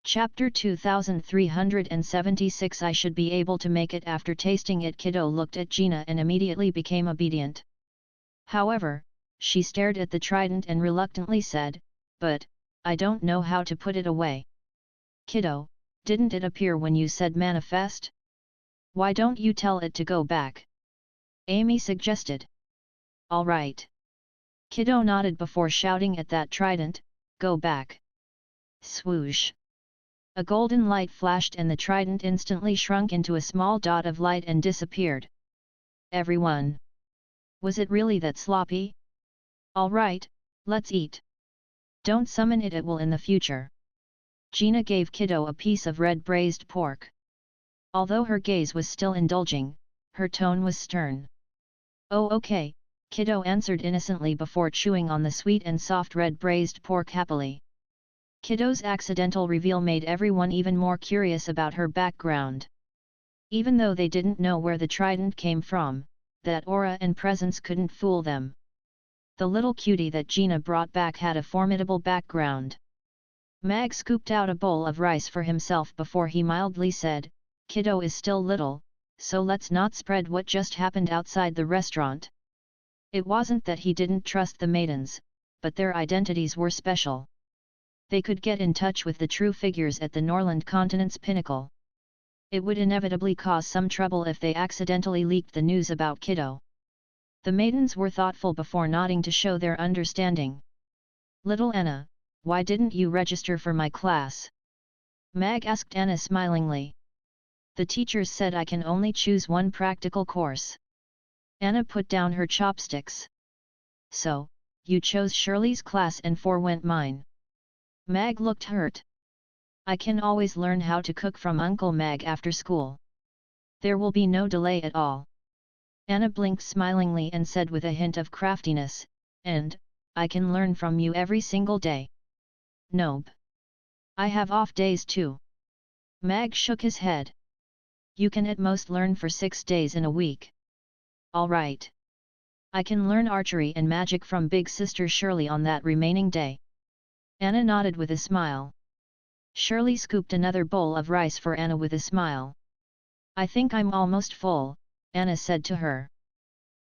Chapter 2376 I should be able to make it. After tasting it, Kiddo looked at Gina and immediately became obedient. However, she stared at the trident and reluctantly said, "But, I don't know how to put it away." "Kiddo, didn't it appear when you said manifest? Why don't you tell it to go back?" Amy suggested. "All right." Kiddo nodded before shouting at that trident, "Go back." Swoosh! A golden light flashed and the trident instantly shrunk into a small dot of light and disappeared. Everyone! Was it really that sloppy? All right, let's eat. Don't summon it, it will in the future. Gina gave Kiddo a piece of red braised pork. Although her gaze was still indulging, her tone was stern. "Oh okay," Kiddo answered innocently before chewing on the sweet and soft red braised pork happily. Kiddo's accidental reveal made everyone even more curious about her background. Even though they didn't know where the trident came from, that aura and presence couldn't fool them. The little cutie that Gina brought back had a formidable background. Mag scooped out a bowl of rice for himself before he mildly said, "Kiddo is still little, so let's not spread what just happened outside the restaurant." It wasn't that he didn't trust the maidens, but their identities were special. They could get in touch with the true figures at the Norland continent's pinnacle. It would inevitably cause some trouble if they accidentally leaked the news about Kiddo. The maidens were thoughtful before nodding to show their understanding. "Little Anna, why didn't you register for my class?" Mag asked Anna smilingly. "The teachers said I can only choose one practical course." Anna put down her chopsticks. "So, you chose Shirley's class and forewent mine." Mag looked hurt. "I can always learn how to cook from Uncle Mag after school. There will be no delay at all." Anna blinked smilingly and said with a hint of craftiness, "And, I can learn from you every single day." "Nope. I have off days too." Mag shook his head. "You can at most learn for 6 days in a week." "All right. I can learn archery and magic from Big Sister Shirley on that remaining day." Anna nodded with a smile. Shirley scooped another bowl of rice for Anna with a smile. "I think I'm almost full," Anna said to her.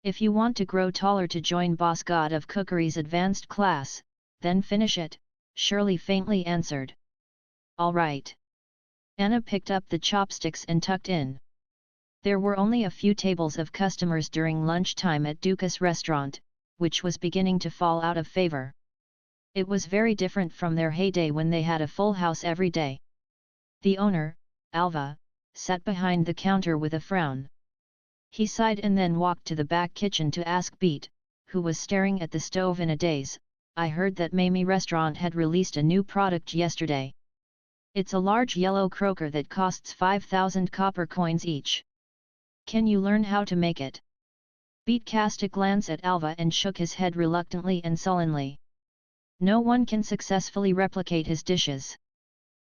"If you want to grow taller to join Boss God of Cookery's advanced class, then finish it," Shirley faintly answered. "All right." Anna picked up the chopsticks and tucked in. There were only a few tables of customers during lunchtime at Dukas restaurant, which was beginning to fall out of favor. It was very different from their heyday when they had a full house every day. The owner, Alva, sat behind the counter with a frown. He sighed and then walked to the back kitchen to ask Beat, who was staring at the stove in a daze, "I heard that Mamie restaurant had released a new product yesterday. It's a large yellow croaker that costs 5,000 copper coins each. Can you learn how to make it?" Beat cast a glance at Alva and shook his head reluctantly and sullenly. No one can successfully replicate his dishes.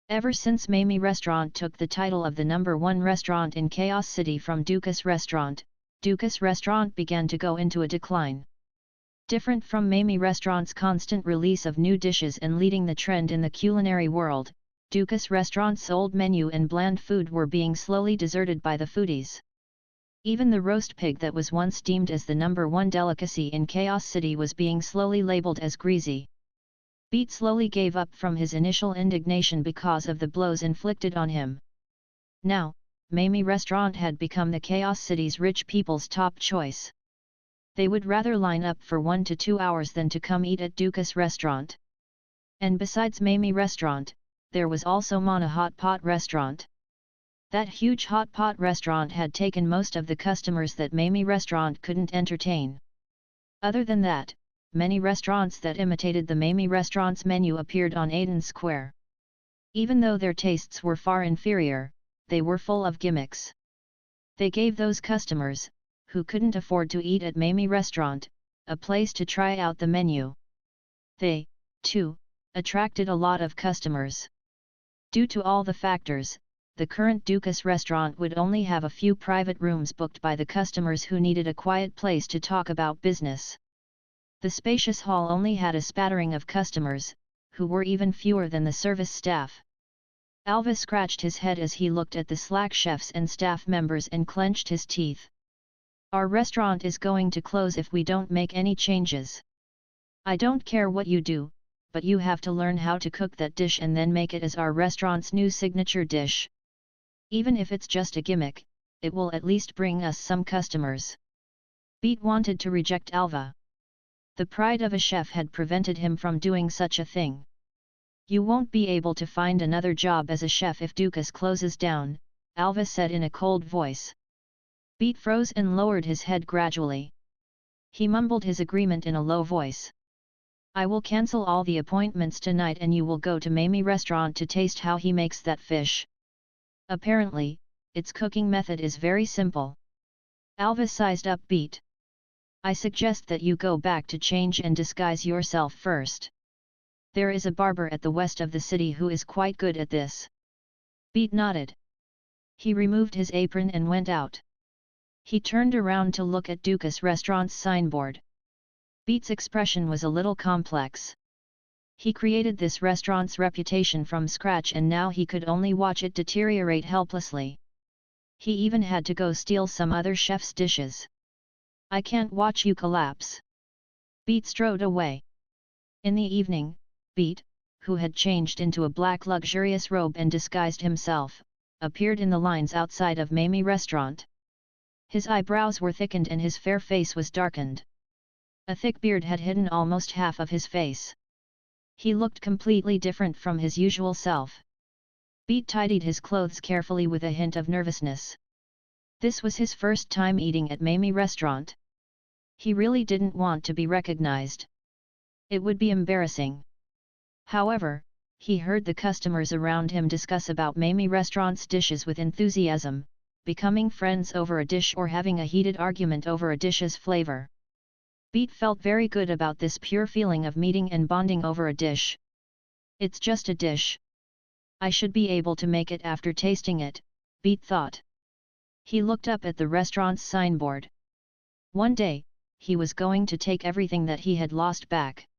Ever since Mamie Restaurant took the title of the #1 restaurant in Chaos City from Dukas Restaurant began to go into a decline. Different from Mamie Restaurant's constant release of new dishes and leading the trend in the culinary world, Dukas Restaurant's old menu and bland food were being slowly deserted by the foodies. Even the roast pig that was once deemed as the #1 delicacy in Chaos City was being slowly labeled as greasy. Beat slowly gave up from his initial indignation because of the blows inflicted on him. Now, Mamie Restaurant had become the Chaos City's rich people's top choice. They would rather line up for 1 to 2 hours than to come eat at Dukas Restaurant. And besides Mamie Restaurant, there was also Mana Hot Pot Restaurant. That huge hot pot restaurant had taken most of the customers that Mamie Restaurant couldn't entertain. Other than that, many restaurants that imitated the Mamie Restaurant's menu appeared on Aiden Square. Even though their tastes were far inferior, they were full of gimmicks. They gave those customers, who couldn't afford to eat at Mamie Restaurant, a place to try out the menu. They, too, attracted a lot of customers. Due to all the factors, the current Dukas restaurant would only have a few private rooms booked by the customers who needed a quiet place to talk about business. The spacious hall only had a spattering of customers, who were even fewer than the service staff. Elves scratched his head as he looked at the slack chefs and staff members and clenched his teeth. Our restaurant is going to close if we don't make any changes. I don't care what you do, but you have to learn how to cook that dish and then make it as our restaurant's new signature dish. Even if it's just a gimmick, it will at least bring us some customers. Beat wanted to reject Alva. The pride of a chef had prevented him from doing such a thing. You won't be able to find another job as a chef if Dukas closes down, Alva said in a cold voice. Beat froze and lowered his head gradually. He mumbled his agreement in a low voice. I will cancel all the appointments tonight and you will go to Mamie restaurant to taste how he makes that fish. Apparently, its cooking method is very simple. Alva sized up Beat. I suggest that you go back to change and disguise yourself first. There is a barber at the west of the city who is quite good at this. Beat nodded. He removed his apron and went out. He turned around to look at Dukas restaurant's signboard. Beat's expression was a little complex. He created this restaurant's reputation from scratch and now he could only watch it deteriorate helplessly. He even had to go steal some other chef's dishes. I can't watch you collapse. Beat strode away. In the evening, Beat, who had changed into a black luxurious robe and disguised himself, appeared in the lines outside of Mamie restaurant. His eyebrows were thickened and his fair face was darkened. A thick beard had hidden almost half of his face. He looked completely different from his usual self. Beat tidied his clothes carefully with a hint of nervousness. This was his first time eating at Mamie restaurant. He really didn't want to be recognized. It would be embarrassing. However, he heard the customers around him discuss about Mamie restaurant's dishes with enthusiasm, becoming friends over a dish or having a heated argument over a dish's flavor. Beat felt very good about this pure feeling of meeting and bonding over a dish. It's just a dish. I should be able to make it after tasting it, Beat thought. He looked up at the restaurant's signboard. One day, he was going to take everything that he had lost back.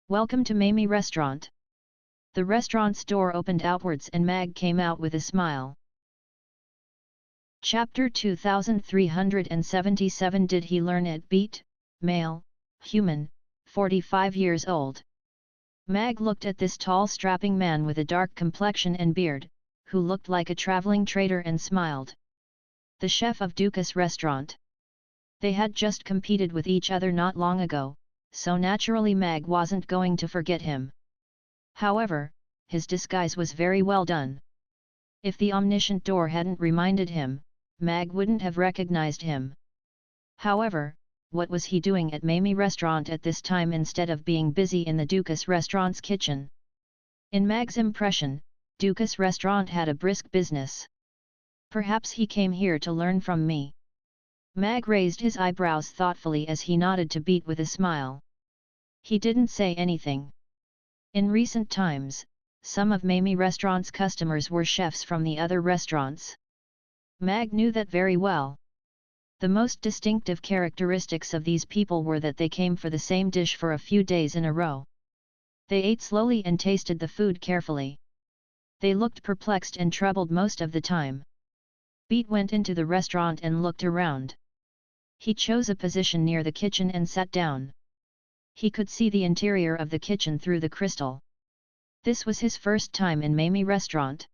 Welcome to Mamie restaurant. The restaurant's door opened outwards and Mag came out with a smile. Chapter 2377 Did he learn it? Beat, male, human, 45 years old. Mag looked at this tall strapping man with a dark complexion and beard, who looked like a traveling trader and smiled. The chef of Dukas restaurant. They had just competed with each other not long ago, so naturally Mag wasn't going to forget him. However, his disguise was very well done. If the omniscient door hadn't reminded him, Mag wouldn't have recognized him. However, what was he doing at Mamie restaurant at this time instead of being busy in the Dukas restaurant's kitchen? In Mag's impression, Dukas restaurant had a brisk business. Perhaps he came here to learn from me. Mag raised his eyebrows thoughtfully as he nodded to Beat with a smile. He didn't say anything. In recent times, some of Mamie restaurant's customers were chefs from the other restaurants. Mag knew that very well. The most distinctive characteristics of these people were that they came for the same dish for a few days in a row. They ate slowly and tasted the food carefully. They looked perplexed and troubled most of the time. Beat went into the restaurant and looked around. He chose a position near the kitchen and sat down. He could see the interior of the kitchen through the crystal. This was his first time in Mamie restaurant.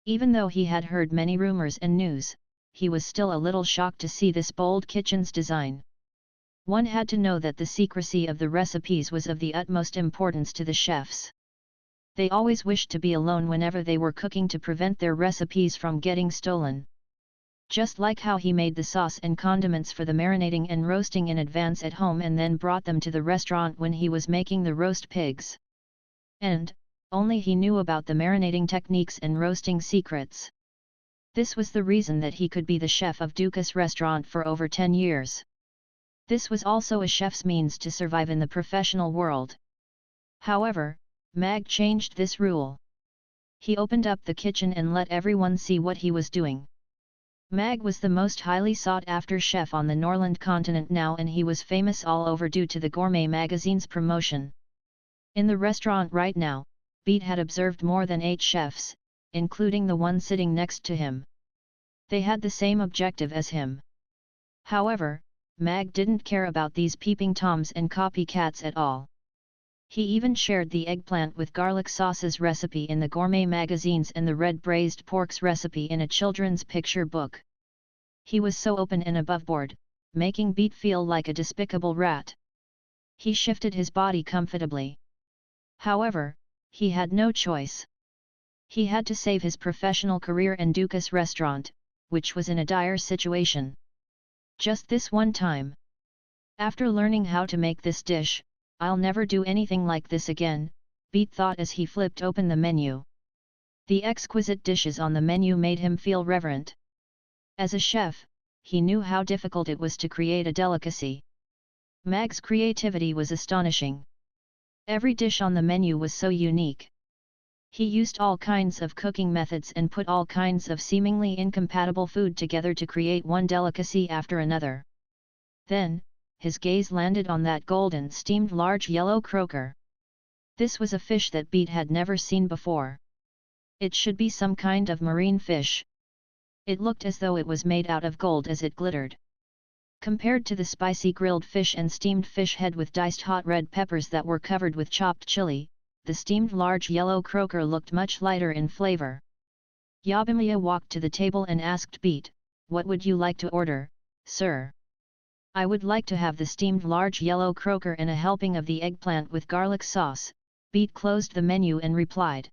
Even though he had heard many rumors and news, he was still a little shocked to see this bold kitchen's design. One had to know that the secrecy of the recipes was of the utmost importance to the chefs. They always wished to be alone whenever they were cooking to prevent their recipes from getting stolen. Just like how he made the sauce and condiments for the marinating and roasting in advance at home and then brought them to the restaurant when he was making the roast pigs. And, only he knew about the marinating techniques and roasting secrets. This was the reason that he could be the chef of Dukas restaurant for over 10 years. This was also a chef's means to survive in the professional world. However, Mag changed this rule. He opened up the kitchen and let everyone see what he was doing. Mag was the most highly sought-after chef on the Norland continent now and he was famous all over due to the Gourmet magazine's promotion. In the restaurant right now, Beat had observed more than 8 chefs, including the one sitting next to him. They had the same objective as him. However, Mag didn't care about these peeping toms and copycats at all. He even shared the eggplant with garlic sauce's recipe in the gourmet magazines and the red braised pork's recipe in a children's picture book. He was so open and aboveboard, making Beat feel like a despicable rat. He shifted his body comfortably. However, he had no choice. He had to save his professional career and Dukas restaurant, which was in a dire situation. Just this one time. After learning how to make this dish, I'll never do anything like this again, Beat thought as he flipped open the menu. The exquisite dishes on the menu made him feel reverent. As a chef, he knew how difficult it was to create a delicacy. Mag's creativity was astonishing. Every dish on the menu was so unique. He used all kinds of cooking methods and put all kinds of seemingly incompatible food together to create one delicacy after another. Then, his gaze landed on that golden steamed large yellow croaker. This was a fish that Beat had never seen before. It should be some kind of marine fish. It looked as though it was made out of gold as it glittered. Compared to the spicy grilled fish and steamed fish head with diced hot red peppers that were covered with chopped chili, the steamed large yellow croaker looked much lighter in flavor. Yabimiya walked to the table and asked Beat, "What would you like to order, sir?" "I would like to have the steamed large yellow croaker and a helping of the eggplant with garlic sauce," Beat closed the menu and replied.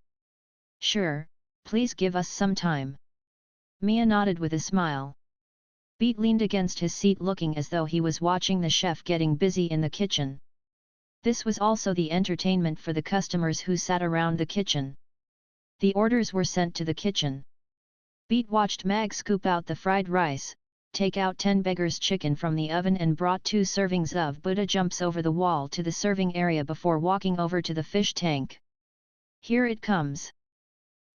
"Sure, please give us some time." Mia nodded with a smile. Beat leaned against his seat looking as though he was watching the chef getting busy in the kitchen. This was also the entertainment for the customers who sat around the kitchen. The orders were sent to the kitchen. Beat watched Mag scoop out the fried rice, take out 10 beggars chicken from the oven and brought 2 servings of Buddha jumps over the wall to the serving area before walking over to the fish tank. "Here it comes."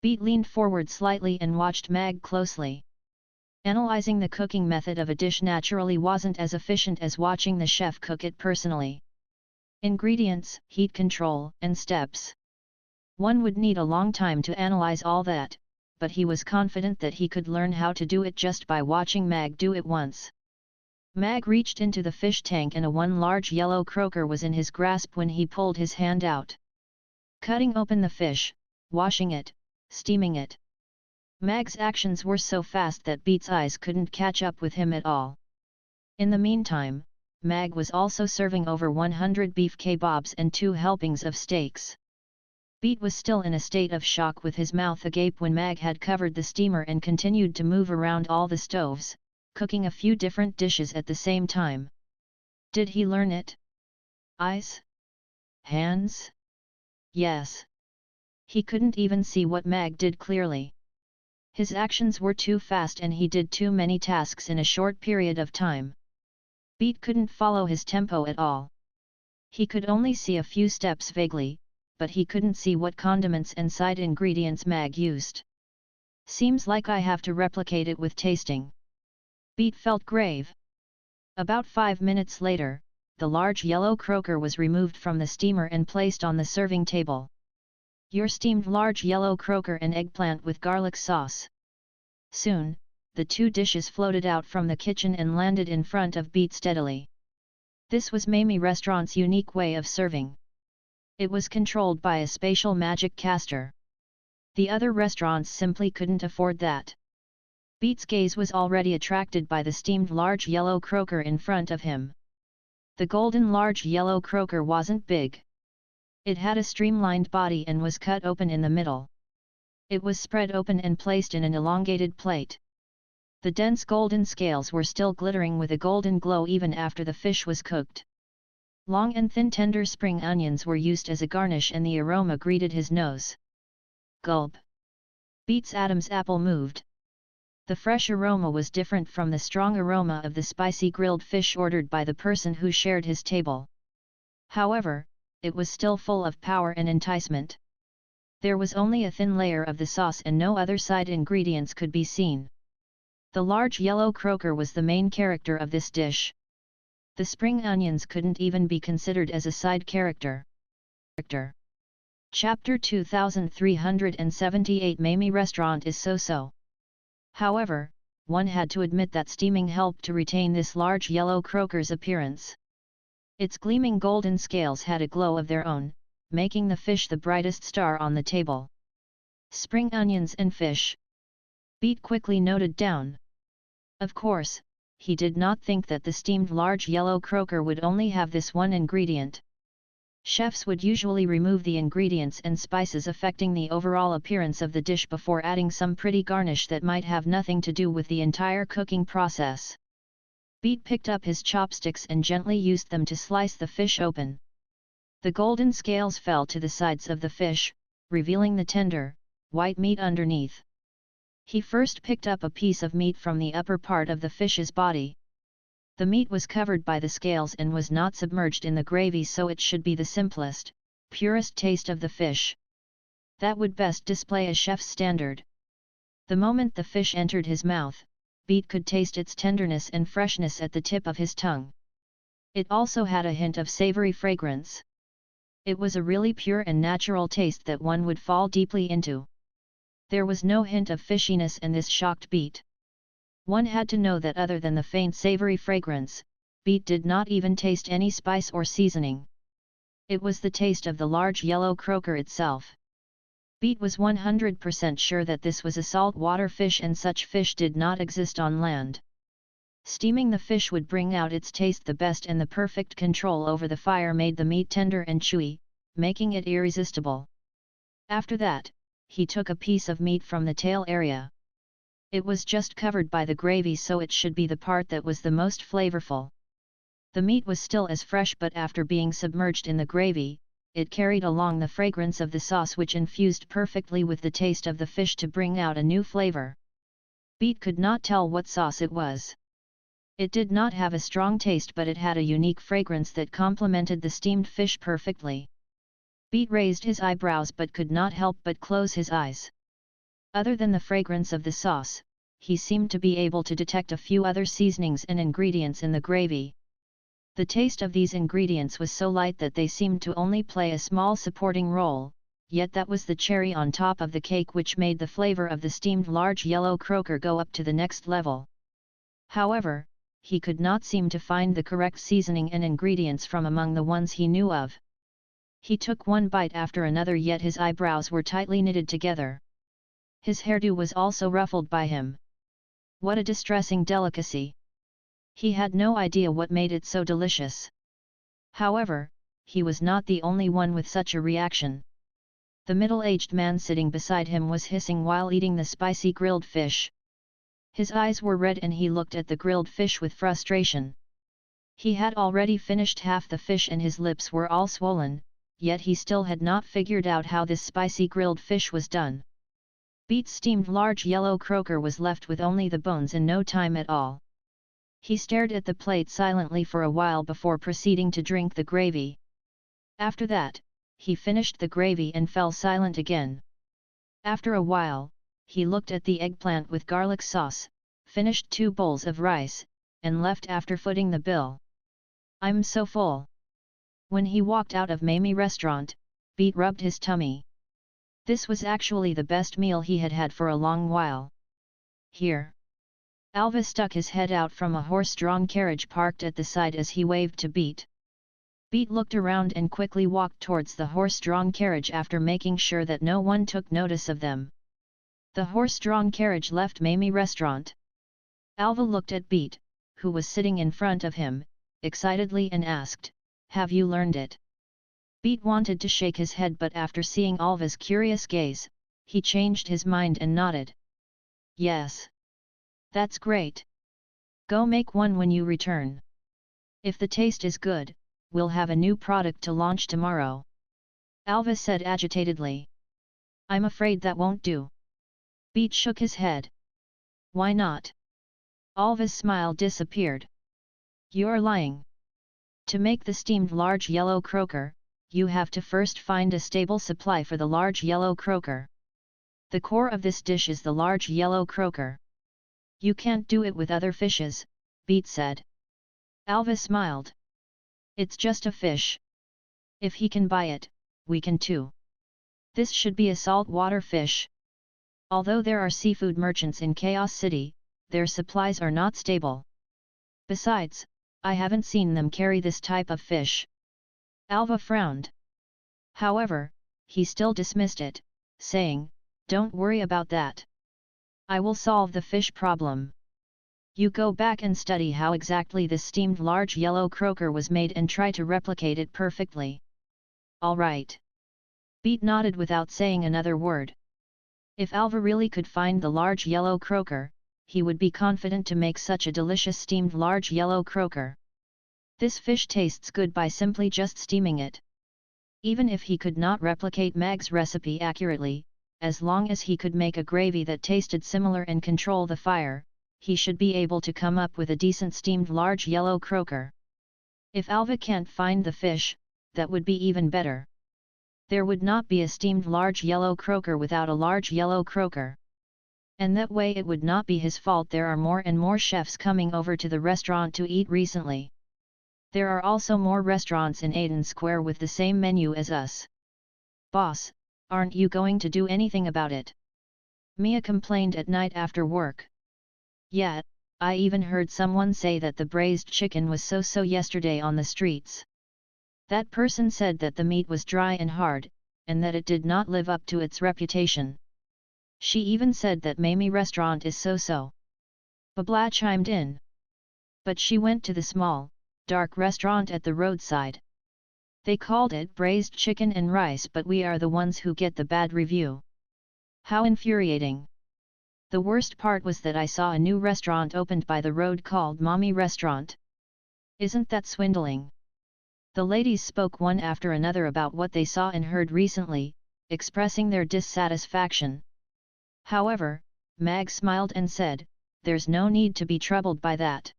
Beat leaned forward slightly and watched Mag closely. Analyzing the cooking method of a dish naturally wasn't as efficient as watching the chef cook it personally. Ingredients, heat control, and steps. One would need a long time to analyze all that, but he was confident that he could learn how to do it just by watching Mag do it once. Mag reached into the fish tank and one large yellow croaker was in his grasp when he pulled his hand out. Cutting open the fish, washing it, steaming it. Mag's actions were so fast that Beat's eyes couldn't catch up with him at all. In the meantime, Mag was also serving over 100 beef kebabs and 2 helpings of steaks. Beat was still in a state of shock with his mouth agape when Mag had covered the steamer and continued to move around all the stoves, cooking a few different dishes at the same time. Did he learn it? Eyes? Hands? Yes. He couldn't even see what Mag did clearly. His actions were too fast and he did too many tasks in a short period of time. Beat couldn't follow his tempo at all. He could only see a few steps vaguely, but he couldn't see what condiments and side ingredients Mag used. "Seems like I have to replicate it with tasting." Beat felt grave. About 5 minutes later, the large yellow croaker was removed from the steamer and placed on the serving table. "Your steamed large yellow croaker and eggplant with garlic sauce." Soon, the 2 dishes floated out from the kitchen and landed in front of Beat steadily. This was Mamie Restaurant's unique way of serving. It was controlled by a spatial magic caster. The other restaurants simply couldn't afford that. Beat's gaze was already attracted by the steamed large yellow croaker in front of him. The golden large yellow croaker wasn't big. It had a streamlined body and was cut open in the middle. It was spread open and placed in an elongated plate. The dense golden scales were still glittering with a golden glow even after the fish was cooked. Long and thin tender spring onions were used as a garnish and the aroma greeted his nose. Gulp! Beat's Adam's apple moved. The fresh aroma was different from the strong aroma of the spicy grilled fish ordered by the person who shared his table. However, it was still full of power and enticement. There was only a thin layer of the sauce and no other side ingredients could be seen. The large yellow croaker was the main character of this dish. The spring onions couldn't even be considered as a side character. Chapter 2378 Mamie Restaurant is so-so. However, one had to admit that steaming helped to retain this large yellow croaker's appearance. Its gleaming golden scales had a glow of their own, making the fish the brightest star on the table. Spring onions and fish. Beat quickly noted down. Of course, he did not think that the steamed large yellow croaker would only have this one ingredient. Chefs would usually remove the ingredients and spices affecting the overall appearance of the dish before adding some pretty garnish that might have nothing to do with the entire cooking process. Beat picked up his chopsticks and gently used them to slice the fish open. The golden scales fell to the sides of the fish, revealing the tender, white meat underneath. He first picked up a piece of meat from the upper part of the fish's body. The meat was covered by the scales and was not submerged in the gravy, so it should be the simplest, purest taste of the fish. That would best display a chef's standard. The moment the fish entered his mouth, Beat could taste its tenderness and freshness at the tip of his tongue. It also had a hint of savory fragrance. It was a really pure and natural taste that one would fall deeply into. There was no hint of fishiness, and this shocked Beat. One had to know that other than the faint savory fragrance, Beat did not even taste any spice or seasoning. It was the taste of the large yellow croaker itself. Beat was 100% sure that this was a saltwater fish, and such fish did not exist on land. Steaming the fish would bring out its taste the best, and the perfect control over the fire made the meat tender and chewy, making it irresistible. After that, he took a piece of meat from the tail area. It was just covered by the gravy, so it should be the part that was the most flavorful. The meat was still as fresh, but after being submerged in the gravy, it carried along the fragrance of the sauce, which infused perfectly with the taste of the fish to bring out a new flavor. Beat could not tell what sauce it was. It did not have a strong taste, but it had a unique fragrance that complemented the steamed fish perfectly. Beat raised his eyebrows but could not help but close his eyes. Other than the fragrance of the sauce, he seemed to be able to detect a few other seasonings and ingredients in the gravy. The taste of these ingredients was so light that they seemed to only play a small supporting role, yet that was the cherry on top of the cake which made the flavor of the steamed large yellow croaker go up to the next level. However, he could not seem to find the correct seasoning and ingredients from among the ones he knew of. He took one bite after another, yet his eyebrows were tightly knitted together. His hairdo was also ruffled by him. What a distressing delicacy! He had no idea what made it so delicious. However, he was not the only one with such a reaction. The middle-aged man sitting beside him was hissing while eating the spicy grilled fish. His eyes were red and he looked at the grilled fish with frustration. He had already finished half the fish and his lips were all swollen, yet he still had not figured out how this spicy grilled fish was done. Beat's steamed large yellow croaker was left with only the bones in no time at all. He stared at the plate silently for a while before proceeding to drink the gravy. After that, he finished the gravy and fell silent again. After a while, he looked at the eggplant with garlic sauce, finished 2 bowls of rice, and left after footing the bill. "I'm so full." When he walked out of Mamie Restaurant, Beat rubbed his tummy. This was actually the best meal he had had for a long while. "Here." Elves stuck his head out from a horse-drawn carriage parked at the side as he waved to Beat. Beat looked around and quickly walked towards the horse-drawn carriage after making sure that no one took notice of them. The horse-drawn carriage left Mamie Restaurant. Alva looked at Beat, who was sitting in front of him, excitedly and asked, "Have you learned it?" Beat wanted to shake his head, but after seeing Alva's curious gaze, he changed his mind and nodded. "Yes. That's great. Go make one when you return. If the taste is good, we'll have a new product to launch tomorrow." Alva said agitatedly. "I'm afraid that won't do." Beat shook his head. "Why not?" Alva's smile disappeared. "You're lying. To make the steamed large yellow croaker, you have to first find a stable supply for the large yellow croaker. The core of this dish is the large yellow croaker. You can't do it with other fishes," Beat said. Alva smiled. "It's just a fish. If he can buy it, we can too." This should be a saltwater fish. Although there are seafood merchants in Chaos City, their supplies are not stable. Besides, I haven't seen them carry this type of fish. Alva frowned. However, he still dismissed it, saying, "Don't worry about that. I will solve the fish problem. You go back and study how exactly this steamed large yellow croaker was made and try to replicate it perfectly." "All right." Beat nodded without saying another word. If Alva really could find the large yellow croaker, he would be confident to make such a delicious steamed large yellow croaker. This fish tastes good by simply just steaming it. Even if he could not replicate Mag's recipe accurately, as long as he could make a gravy that tasted similar and control the fire, he should be able to come up with a decent steamed large yellow croaker. If Alva can't find the fish, that would be even better. There would not be a steamed large yellow croaker without a large yellow croaker. And that way it would not be his fault there are more and more chefs coming over to the restaurant to eat recently. There are also more restaurants in Aiden Square with the same menu as us. "Boss, aren't you going to do anything about it?" Mia complained at night after work. "Yeah, I even heard someone say that the braised chicken was so-so yesterday on the streets. That person said that the meat was dry and hard, and that it did not live up to its reputation. She even said that Mamie restaurant is so-so." Babla chimed in. "But she went to the small, dark restaurant at the roadside. They called it braised chicken and rice, but we are the ones who get the bad review. How infuriating. The worst part was that I saw a new restaurant opened by the road called Mommy Restaurant. Isn't that swindling?" The ladies spoke one after another about what they saw and heard recently, expressing their dissatisfaction. However, Mag smiled and said, "There's no need to be troubled by that.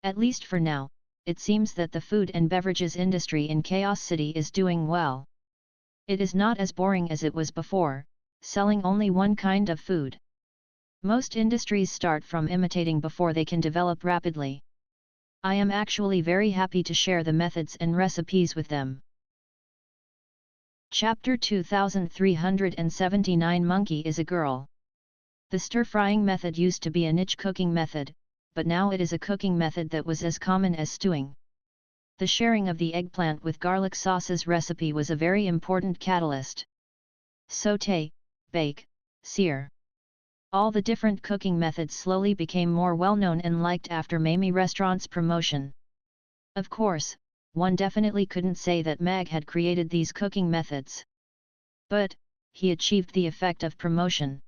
At least for now, it seems that the food and beverages industry in Chaos City is doing well. It is not as boring as it was before, selling only one kind of food. Most industries start from imitating before they can develop rapidly. I am actually very happy to share the methods and recipes with them." Chapter 2379 Monkey is a Girl. The stir-frying method used to be a niche cooking method, but now it is a cooking method that was as common as stewing. The sharing of the eggplant with garlic sauces recipe was a very important catalyst. Sauté, bake, sear. All the different cooking methods slowly became more well-known and liked after Mamie Restaurant's promotion. Of course, one definitely couldn't say that Mag had created these cooking methods. But, he achieved the effect of promotion.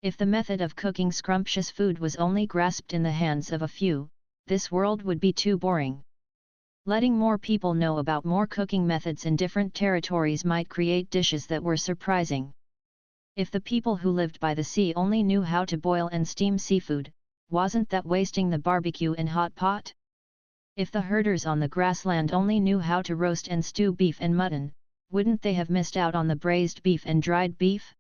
If the method of cooking scrumptious food was only grasped in the hands of a few, this world would be too boring. Letting more people know about more cooking methods in different territories might create dishes that were surprising. If the people who lived by the sea only knew how to boil and steam seafood, wasn't that wasting the barbecue and hot pot? If the herders on the grassland only knew how to roast and stew beef and mutton, wouldn't they have missed out on the braised beef and dried beef?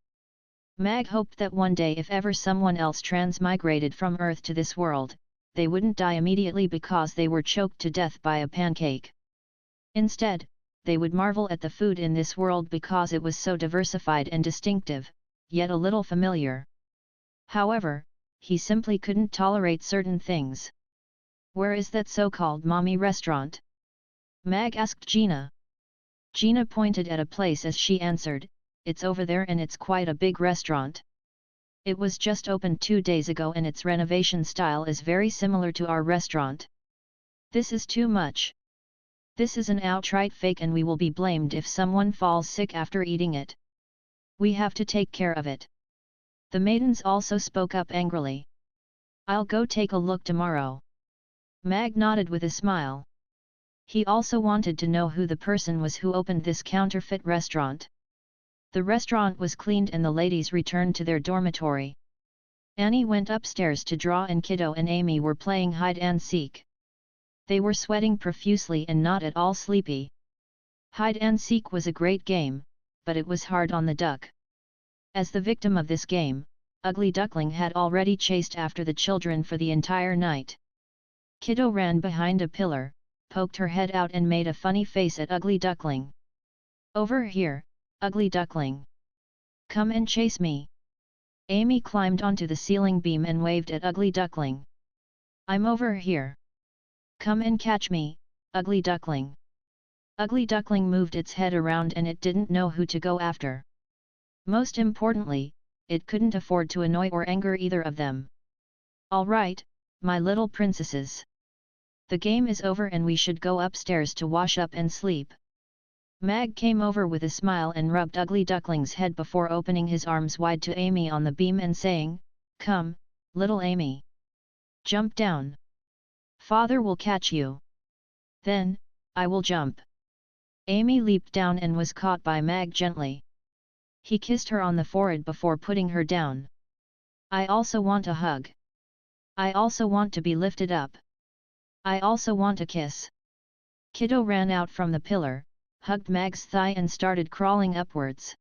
Mag hoped that one day if ever someone else transmigrated from Earth to this world, they wouldn't die immediately because they were choked to death by a pancake. Instead, they would marvel at the food in this world because it was so diversified and distinctive, yet a little familiar. However, he simply couldn't tolerate certain things. "Where is that so-called Mommy Restaurant?" Mag asked Gina. Gina pointed at a place as she answered, "It's over there and it's quite a big restaurant. It was just opened 2 days ago and its renovation style is very similar to our restaurant. This is too much. This is an outright fake and we will be blamed if someone falls sick after eating it. We have to take care of it." The maidens also spoke up angrily. "I'll go take a look tomorrow." Mag nodded with a smile. He also wanted to know who the person was who opened this counterfeit restaurant. The restaurant was cleaned and the ladies returned to their dormitory. Annie went upstairs to draw and Kiddo and Amy were playing hide and seek. They were sweating profusely and not at all sleepy. Hide and seek was a great game, but it was hard on the duck. As the victim of this game, Ugly Duckling had already chased after the children for the entire night. Kiddo ran behind a pillar, poked her head out and made a funny face at Ugly Duckling. "Over here, Ugly Duckling. Come and chase me. Amy climbed onto the ceiling beam and waved at Ugly Duckling. I'm over here. Come and catch me, Ugly Duckling. Ugly Duckling moved its head around and it didn't know who to go after. Most importantly, it couldn't afford to annoy or anger either of them. All right, my little princesses. The game is over and we should go upstairs to wash up and sleep. Mag came over with a smile and rubbed Ugly Duckling's head before opening his arms wide to Amy on the beam and saying, Come, little Amy. Jump down. Father will catch you. Then, I will jump. Amy leaped down and was caught by Mag gently. He kissed her on the forehead before putting her down. I also want a hug. I also want to be lifted up. I also want a kiss. Kiddo ran out from the pillar, hugged Mag's thigh and started crawling upwards.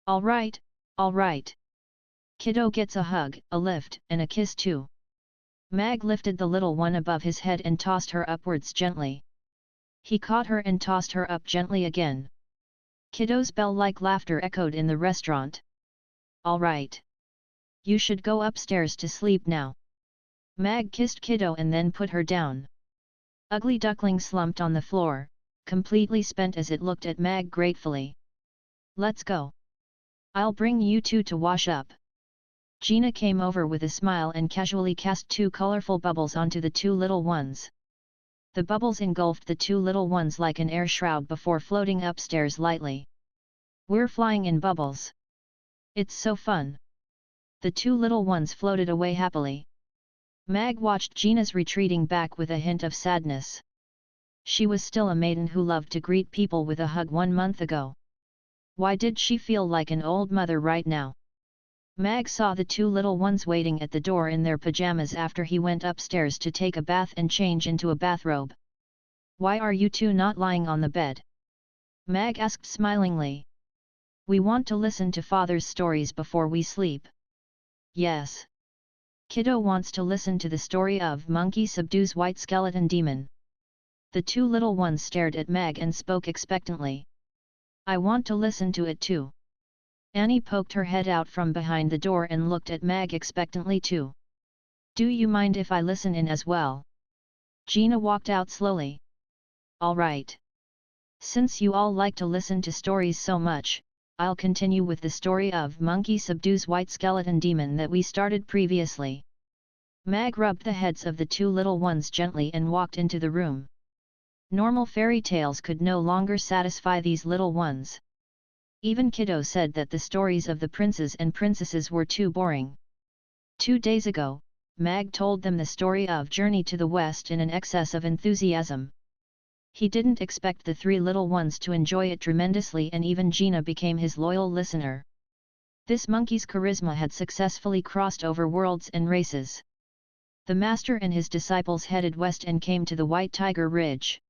All right, all right. Kiddo gets a hug, a lift, and a kiss too. Mag lifted the little one above his head and tossed her upwards gently. He caught her and tossed her up gently again. Kiddo's bell-like laughter echoed in the restaurant. All right. You should go upstairs to sleep now. Mag kissed Kiddo and then put her down. Ugly Duckling slumped on the floor, completely spent as it looked at Mag gratefully. Let's go. I'll bring you two to wash up. Gina came over with a smile and casually cast two colorful bubbles onto the two little ones. The bubbles engulfed the two little ones like an air shroud before floating upstairs lightly. We're flying in bubbles. It's so fun. The two little ones floated away happily. Mag watched Gina's retreating back with a hint of sadness. She was still a maiden who loved to greet people with a hug 1 month ago. Why did she feel like an old mother right now? Mag saw the two little ones waiting at the door in their pajamas after he went upstairs to take a bath and change into a bathrobe. Why are you two not lying on the bed? Mag asked smilingly. We want to listen to Father's stories before we sleep. Yes. Kiddo wants to listen to the story of Monkey Subdues White Skeleton Demon. The two little ones stared at Mag and spoke expectantly. I want to listen to it too. Annie poked her head out from behind the door and looked at Mag expectantly too. Do you mind if I listen in as well? Gina walked out slowly. All right. Since you all like to listen to stories so much, I'll continue with the story of Monkey Subdues White Skeleton Demon that we started previously. Mag rubbed the heads of the two little ones gently and walked into the room. Normal fairy tales could no longer satisfy these little ones. Even Kiddo said that the stories of the princes and princesses were too boring. 2 days ago, Mag told them the story of Journey to the West in an excess of enthusiasm. He didn't expect the 3 little ones to enjoy it tremendously, and even Gina became his loyal listener. This monkey's charisma had successfully crossed over worlds and races. The master and his disciples headed west and came to the White Tiger Ridge.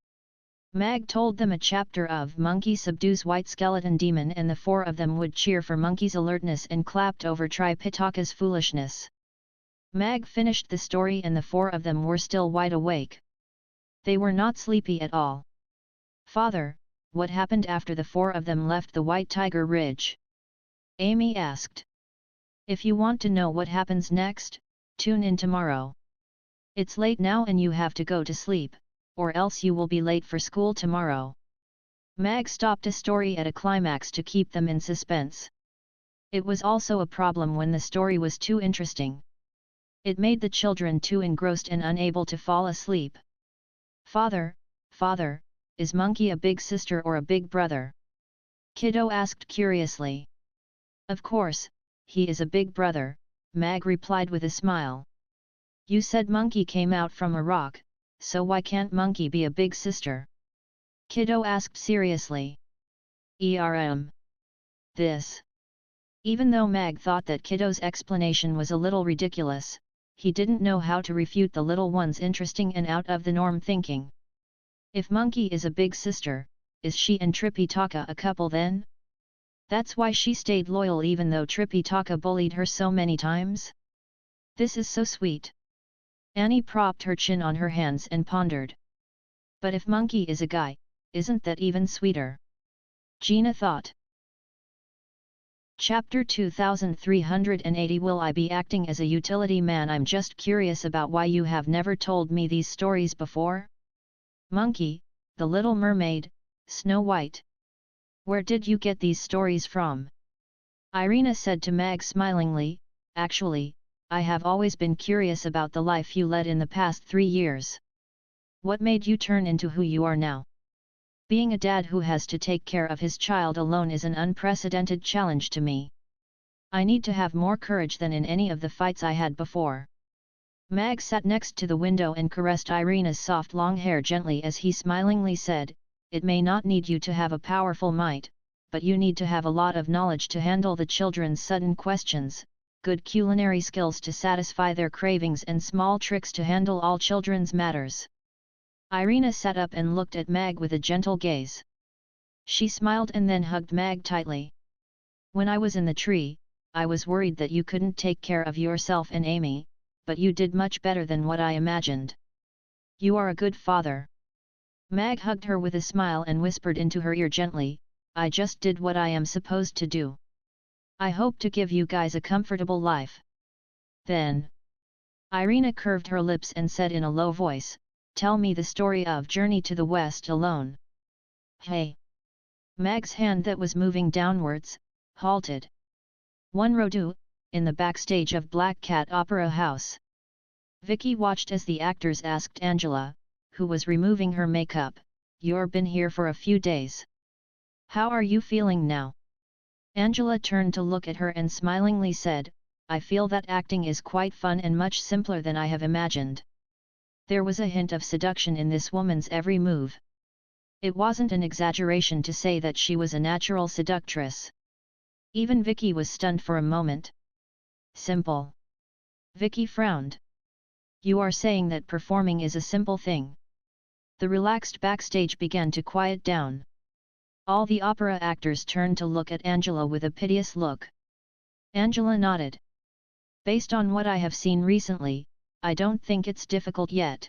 Mag told them a chapter of Monkey Subdues White Skeleton Demon, and the 4 of them would cheer for Monkey's alertness and clapped over Tripitaka's foolishness. Mag finished the story and the 4 of them were still wide awake. They were not sleepy at all. Father, what happened after the 4 of them left the White Tiger Ridge? Amy asked. If you want to know what happens next, tune in tomorrow. It's late now and you have to go to sleep, or else you will be late for school tomorrow. Mag stopped a story at a climax to keep them in suspense. It was also a problem when the story was too interesting. It made the children too engrossed and unable to fall asleep. Father, is Monkey a big sister or a big brother? Kiddo asked curiously. Of course, he is a big brother, Mag replied with a smile. You said Monkey came out from a rock, so why can't Monkey be a big sister? Kiddo asked seriously. This. Even though Mag thought that Kiddo's explanation was a little ridiculous, he didn't know how to refute the little one's interesting and out-of-the-norm thinking. If Monkey is a big sister, is she and Tripitaka a couple then? That's why she stayed loyal even though Tripitaka bullied her so many times? This is so sweet. Annie propped her chin on her hands and pondered. But if Monkey is a guy, isn't that even sweeter? Gina thought. Chapter 2380. Will I be acting as a utility man? I'm just curious about why you have never told me these stories before. Monkey, The Little Mermaid, Snow White. Where did you get these stories from? Irina said to Mag smilingly. Actually, I have always been curious about the life you led in the past 3 years. What made you turn into who you are now? Being a dad who has to take care of his child alone is an unprecedented challenge to me. I need to have more courage than in any of the fights I had before. Mag sat next to the window and caressed Irina's soft long hair gently as he smilingly said, "It may not need you to have a powerful might, but you need to have a lot of knowledge to handle the children's sudden questions, good culinary skills to satisfy their cravings, and small tricks to handle all children's matters." Irina sat up and looked at Mag with a gentle gaze. She smiled and then hugged Mag tightly. "When I was in the tree, I was worried that you couldn't take care of yourself and Amy, but you did much better than what I imagined. You are a good father." Mag hugged her with a smile and whispered into her ear gently, "I just did what I am supposed to do. I hope to give you guys a comfortable life." Then, Irina curved her lips and said in a low voice, "Tell me the story of Journey to the West alone." "Hey!" Mag's hand that was moving downwards, halted. One row 2, in the backstage of Black Cat Opera House. Vicky watched as the actors asked Angela, who was removing her makeup, "You've been here for a few days. How are you feeling now?" Angela turned to look at her and smilingly said, "I feel that acting is quite fun and much simpler than I have imagined." There was a hint of seduction in this woman's every move. It wasn't an exaggeration to say that she was a natural seductress. Even Vicky was stunned for a moment. "Simple?" Vicky frowned. "You are saying that performing is a simple thing?" The relaxed backstage began to quiet down. All the opera actors turned to look at Angela with a piteous look. Angela nodded. "Based on what I have seen recently, I don't think it's difficult yet."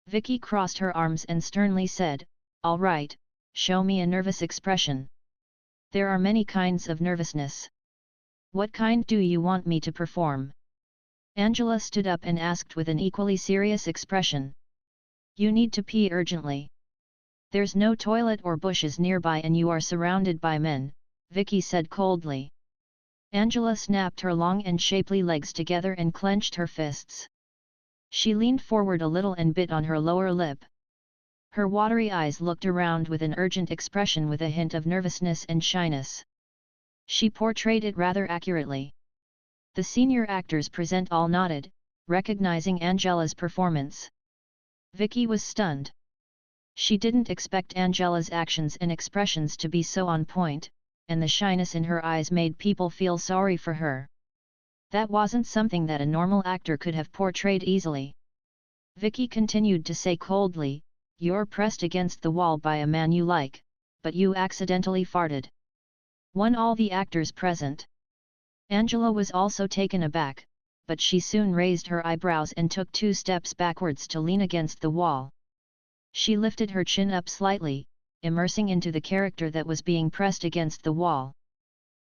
Vicky crossed her arms and sternly said, "All right, show me a nervous expression. There are many kinds of nervousness. What kind do you want me to perform?" Angela stood up and asked with an equally serious expression. "You need to pee urgently. There's no toilet or bushes nearby and you are surrounded by men," Vicky said coldly. Angela snapped her long and shapely legs together and clenched her fists. She leaned forward a little and bit on her lower lip. Her watery eyes looked around with an urgent expression with a hint of nervousness and shyness. She portrayed it rather accurately. The senior actors present all nodded, recognizing Angela's performance. Vicky was stunned. She didn't expect Angela's actions and expressions to be so on point, and the shyness in her eyes made people feel sorry for her. That wasn't something that a normal actor could have portrayed easily. Vicky continued to say coldly, "You're pressed against the wall by a man you like, but you accidentally farted." Won all the actors present. Angela was also taken aback, but she soon raised her eyebrows and took 2 steps backwards to lean against the wall. She lifted her chin up slightly, immersing into the character that was being pressed against the wall.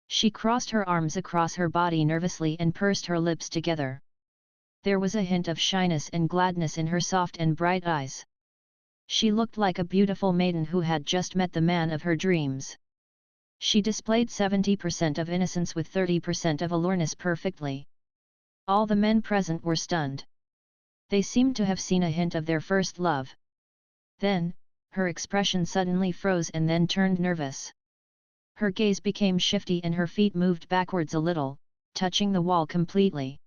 She crossed her arms across her body nervously and pursed her lips together. There was a hint of shyness and gladness in her soft and bright eyes. She looked like a beautiful maiden who had just met the man of her dreams. She displayed 70% of innocence with 30% of allureness perfectly. All the men present were stunned. They seemed to have seen a hint of their first love. Then, her expression suddenly froze and then turned nervous. Her gaze became shifty and her feet moved backwards a little, touching the wall completely.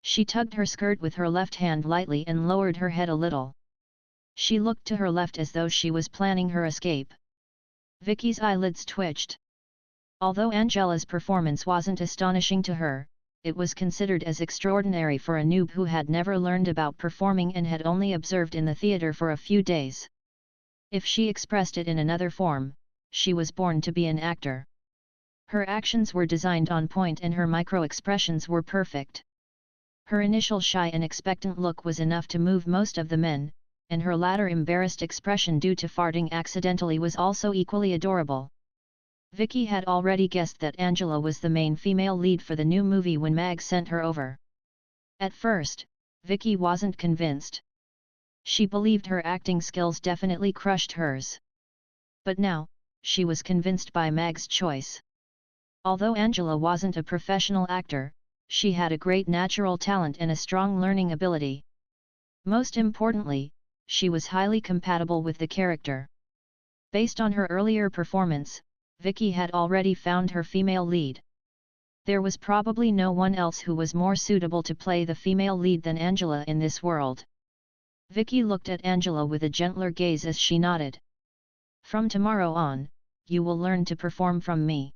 She tugged her skirt with her left hand lightly and lowered her head a little. She looked to her left as though she was planning her escape. Vicky's eyelids twitched. Although Angela's performance wasn't astonishing to her, it was considered as extraordinary for a noob who had never learned about performing and had only observed in the theatre for a few days. If she expressed it in another form, she was born to be an actor. Her actions were designed on point and her micro-expressions were perfect. Her initial shy and expectant look was enough to move most of the men, and her latter embarrassed expression due to farting accidentally was also equally adorable. Vicky had already guessed that Angela was the main female lead for the new movie when Mag sent her over. At first, Vicky wasn't convinced. She believed her acting skills definitely crushed hers. But now, she was convinced by Mag's choice. Although Angela wasn't a professional actor, she had a great natural talent and a strong learning ability. Most importantly, she was highly compatible with the character. Based on her earlier performance, Vicky had already found her female lead. There was probably no one else who was more suitable to play the female lead than Angela in this world. Vicky looked at Angela with a gentler gaze as she nodded. From tomorrow on, you will learn to perform from me.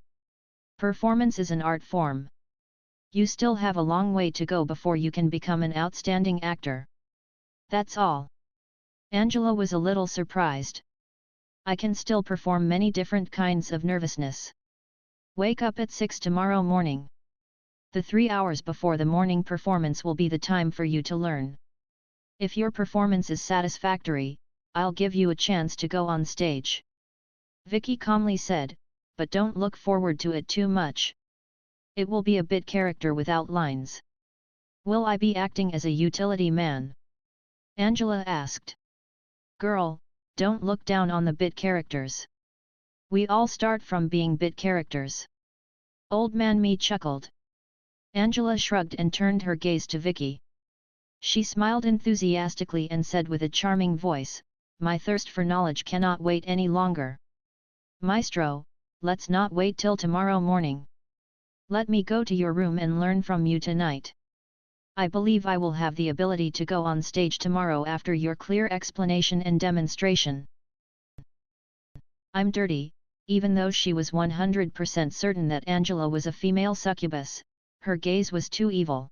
Performance is an art form. You still have a long way to go before you can become an outstanding actor. That's all. Angela was a little surprised. I can still perform many different kinds of nervousness. Wake up at 6 tomorrow morning. The 3 hours before the morning performance will be the time for you to learn. If your performance is satisfactory, I'll give you a chance to go on stage. Vicky calmly said, but don't look forward to it too much. It will be a bit character without lines. Will I be acting as a utility man? Angela asked. Girl, don't look down on the bit characters. We all start from being bit characters. Old man me chuckled. Angela shrugged and turned her gaze to Vicky. She smiled enthusiastically and said with a charming voice, my thirst for knowledge cannot wait any longer. Maestro, let's not wait till tomorrow morning. Let me go to your room and learn from you tonight. I believe I will have the ability to go on stage tomorrow after your clear explanation and demonstration. I'm dirty. Even though she was 100% certain that Angela was a female succubus, her gaze was too evil.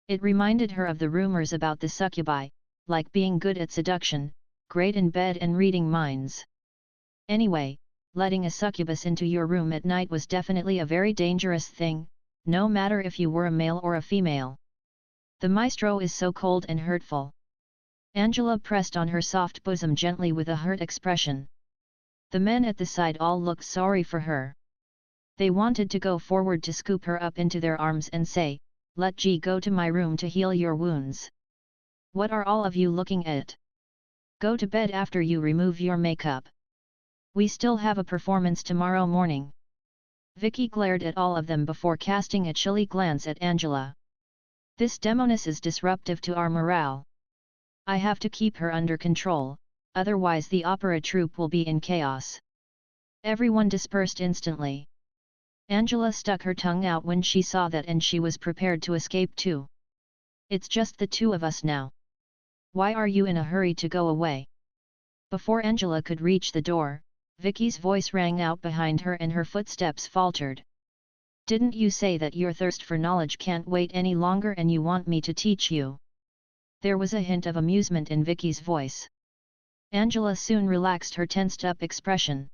It reminded her of the rumors about the succubi, like being good at seduction, great in bed and reading minds. Anyway, letting a succubus into your room at night was definitely a very dangerous thing, no matter if you were a male or a female. The maestro is so cold and hurtful. Angela pressed on her soft bosom gently with a hurt expression. The men at the side all looked sorry for her. They wanted to go forward to scoop her up into their arms and say, let G go to my room to heal your wounds. What are all of you looking at? Go to bed after you remove your makeup. We still have a performance tomorrow morning. Vicky glared at all of them before casting a chilly glance at Angela. This demoness is disruptive to our morale. I have to keep her under control, otherwise the opera troupe will be in chaos. Everyone dispersed instantly. Angela stuck her tongue out when she saw that and she was prepared to escape too. It's just the two of us now. Why are you in a hurry to go away? Before Angela could reach the door, Vicky's voice rang out behind her and her footsteps faltered. Didn't you say that your thirst for knowledge can't wait any longer and you want me to teach you? There was a hint of amusement in Vicky's voice. Angela soon relaxed her tensed-up expression.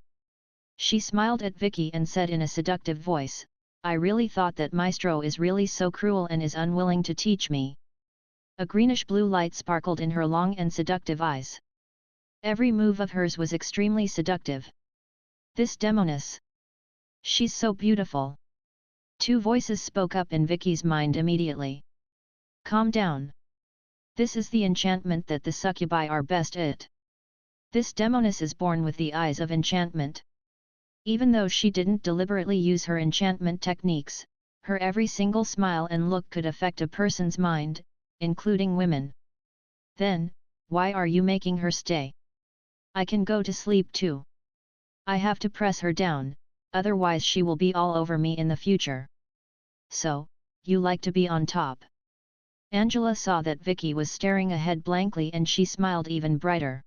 She smiled at Vicky and said in a seductive voice, I really thought that Maestro is really so cruel and is unwilling to teach me. A greenish-blue light sparkled in her long and seductive eyes. Every move of hers was extremely seductive. This demoness. She's so beautiful. Two voices spoke up in Vicky's mind immediately. Calm down. This is the enchantment that the succubi are best at. This demoness is born with the eyes of enchantment. Even though she didn't deliberately use her enchantment techniques, her every single smile and look could affect a person's mind, including women. Then, why are you making her stay? I can go to sleep too. I have to press her down, otherwise she will be all over me in the future. So, you like to be on top. Angela saw that Vicky was staring ahead blankly and she smiled even brighter.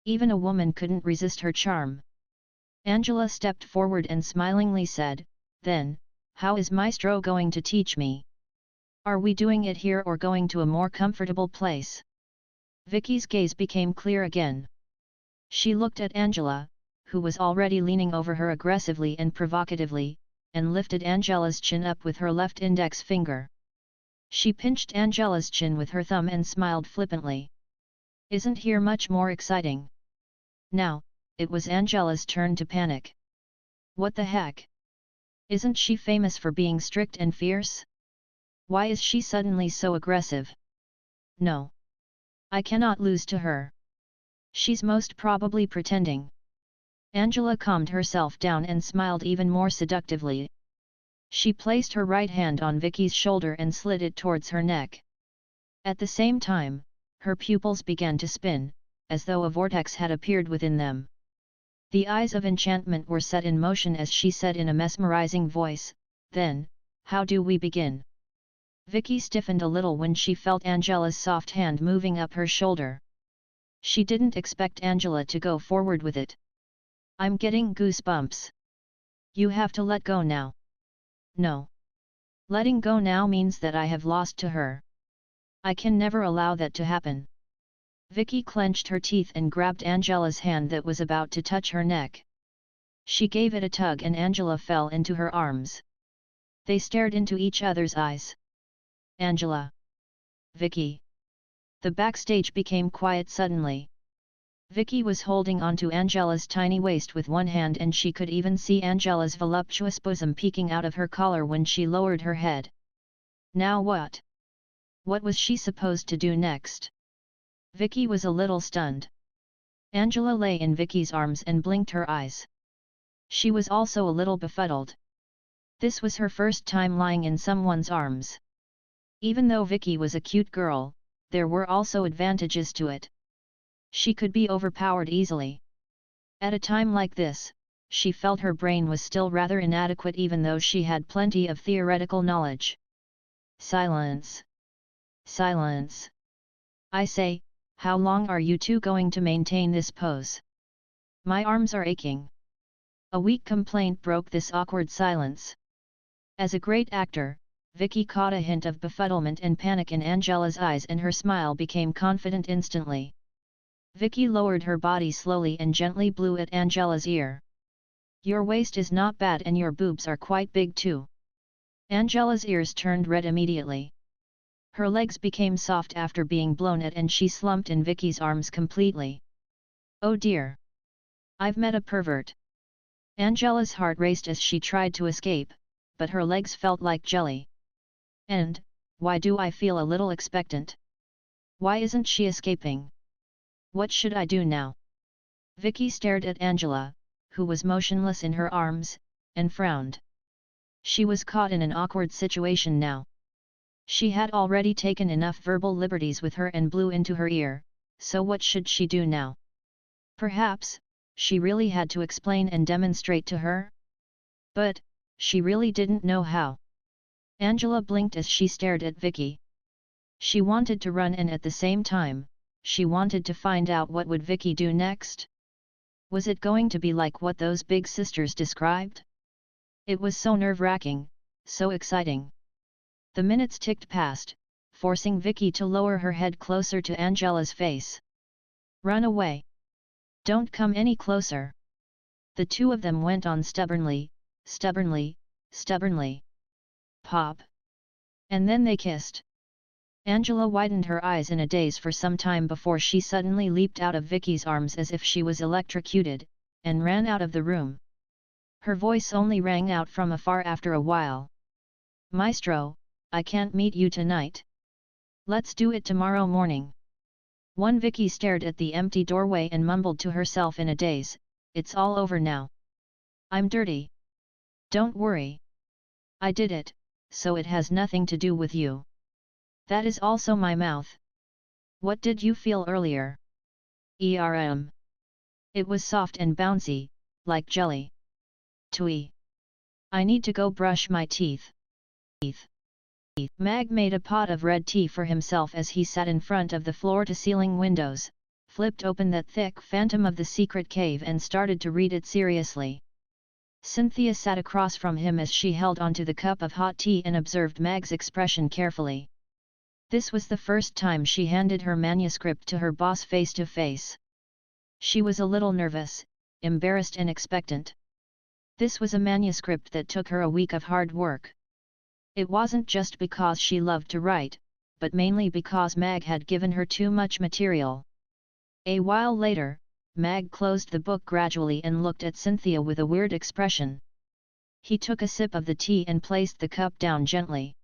Even a woman couldn't resist her charm. Angela stepped forward and smilingly said, then, how is Maestro going to teach me? Are we doing it here or going to a more comfortable place? Vicky's gaze became clear again. She looked at Angela, who was already leaning over her aggressively and provocatively, and lifted Angela's chin up with her left index finger. She pinched Angela's chin with her thumb and smiled flippantly. Isn't here much more exciting? Now, it was Angela's turn to panic. What the heck? Isn't she famous for being strict and fierce? Why is she suddenly so aggressive? No. I cannot lose to her. She's most probably pretending. Angela calmed herself down and smiled even more seductively. She placed her right hand on Vicky's shoulder and slid it towards her neck. At the same time, her pupils began to spin, as though a vortex had appeared within them. The eyes of enchantment were set in motion as she said in a mesmerizing voice, "Then, how do we begin?" Vicky stiffened a little when she felt Angela's soft hand moving up her shoulder. She didn't expect Angela to go forward with it. "I'm getting goosebumps. You have to let go now." "No. Letting go now means that I have lost to her. I can never allow that to happen." Vicky clenched her teeth and grabbed Angela's hand that was about to touch her neck. She gave it a tug and Angela fell into her arms. They stared into each other's eyes. "Angela." "Vicky." The backstage became quiet suddenly. Vicky was holding onto Angela's tiny waist with one hand and she could even see Angela's voluptuous bosom peeking out of her collar when she lowered her head. Now what? What was she supposed to do next? Vicky was a little stunned. Angela lay in Vicky's arms and blinked her eyes. She was also a little befuddled. This was her first time lying in someone's arms. Even though Vicky was a cute girl, there were also advantages to it. She could be overpowered easily. At a time like this, she felt her brain was still rather inadequate even though she had plenty of theoretical knowledge. "Silence! Silence! I say, how long are you two going to maintain this pose? My arms are aching." A weak complaint broke this awkward silence. As a great actor, Vicky caught a hint of befuddlement and panic in Angela's eyes and her smile became confident instantly. Vicky lowered her body slowly and gently blew at Angela's ear. "Your waist is not bad and your boobs are quite big too." Angela's ears turned red immediately. Her legs became soft after being blown at and she slumped in Vicky's arms completely. "Oh dear! I've met a pervert." Angela's heart raced as she tried to escape, but her legs felt like jelly. "And, why do I feel a little expectant? Why isn't she escaping? What should I do now?" Vicky stared at Angela, who was motionless in her arms, and frowned. She was caught in an awkward situation now. She had already taken enough verbal liberties with her and blew into her ear, so what should she do now? Perhaps, she really had to explain and demonstrate to her? But, she really didn't know how. Angela blinked as she stared at Vicky. She wanted to run and at the same time, she wanted to find out what would Vicky do next. Was it going to be like what those big sisters described? It was so nerve-wracking, so exciting. The minutes ticked past, forcing Vicky to lower her head closer to Angela's face. "Run away! Don't come any closer!" The two of them went on stubbornly, stubbornly, stubbornly. Pop! And then they kissed. Angela widened her eyes in a daze for some time before she suddenly leaped out of Vicky's arms as if she was electrocuted, and ran out of the room. Her voice only rang out from afar after a while. "Maestro, I can't meet you tonight. Let's do it tomorrow morning." Vicky stared at the empty doorway and mumbled to herself in a daze, "It's all over now. I'm dirty. Don't worry. I did it, so it has nothing to do with you. That is also my mouth. What did you feel earlier?" It was soft and bouncy, like jelly. "Twee. I need to go brush my teeth." Mag made a pot of red tea for himself as he sat in front of the floor-to-ceiling windows, flipped open that thick Phantom of the Secret Cave and started to read it seriously. Cynthia sat across from him as she held onto the cup of hot tea and observed Mag's expression carefully. This was the first time she handed her manuscript to her boss face to face. She was a little nervous, embarrassed and expectant. This was a manuscript that took her a week of hard work. It wasn't just because she loved to write, but mainly because Mag had given her too much material. A while later, Mag closed the book gradually and looked at Cynthia with a weird expression. He took a sip of the tea and placed the cup down gently.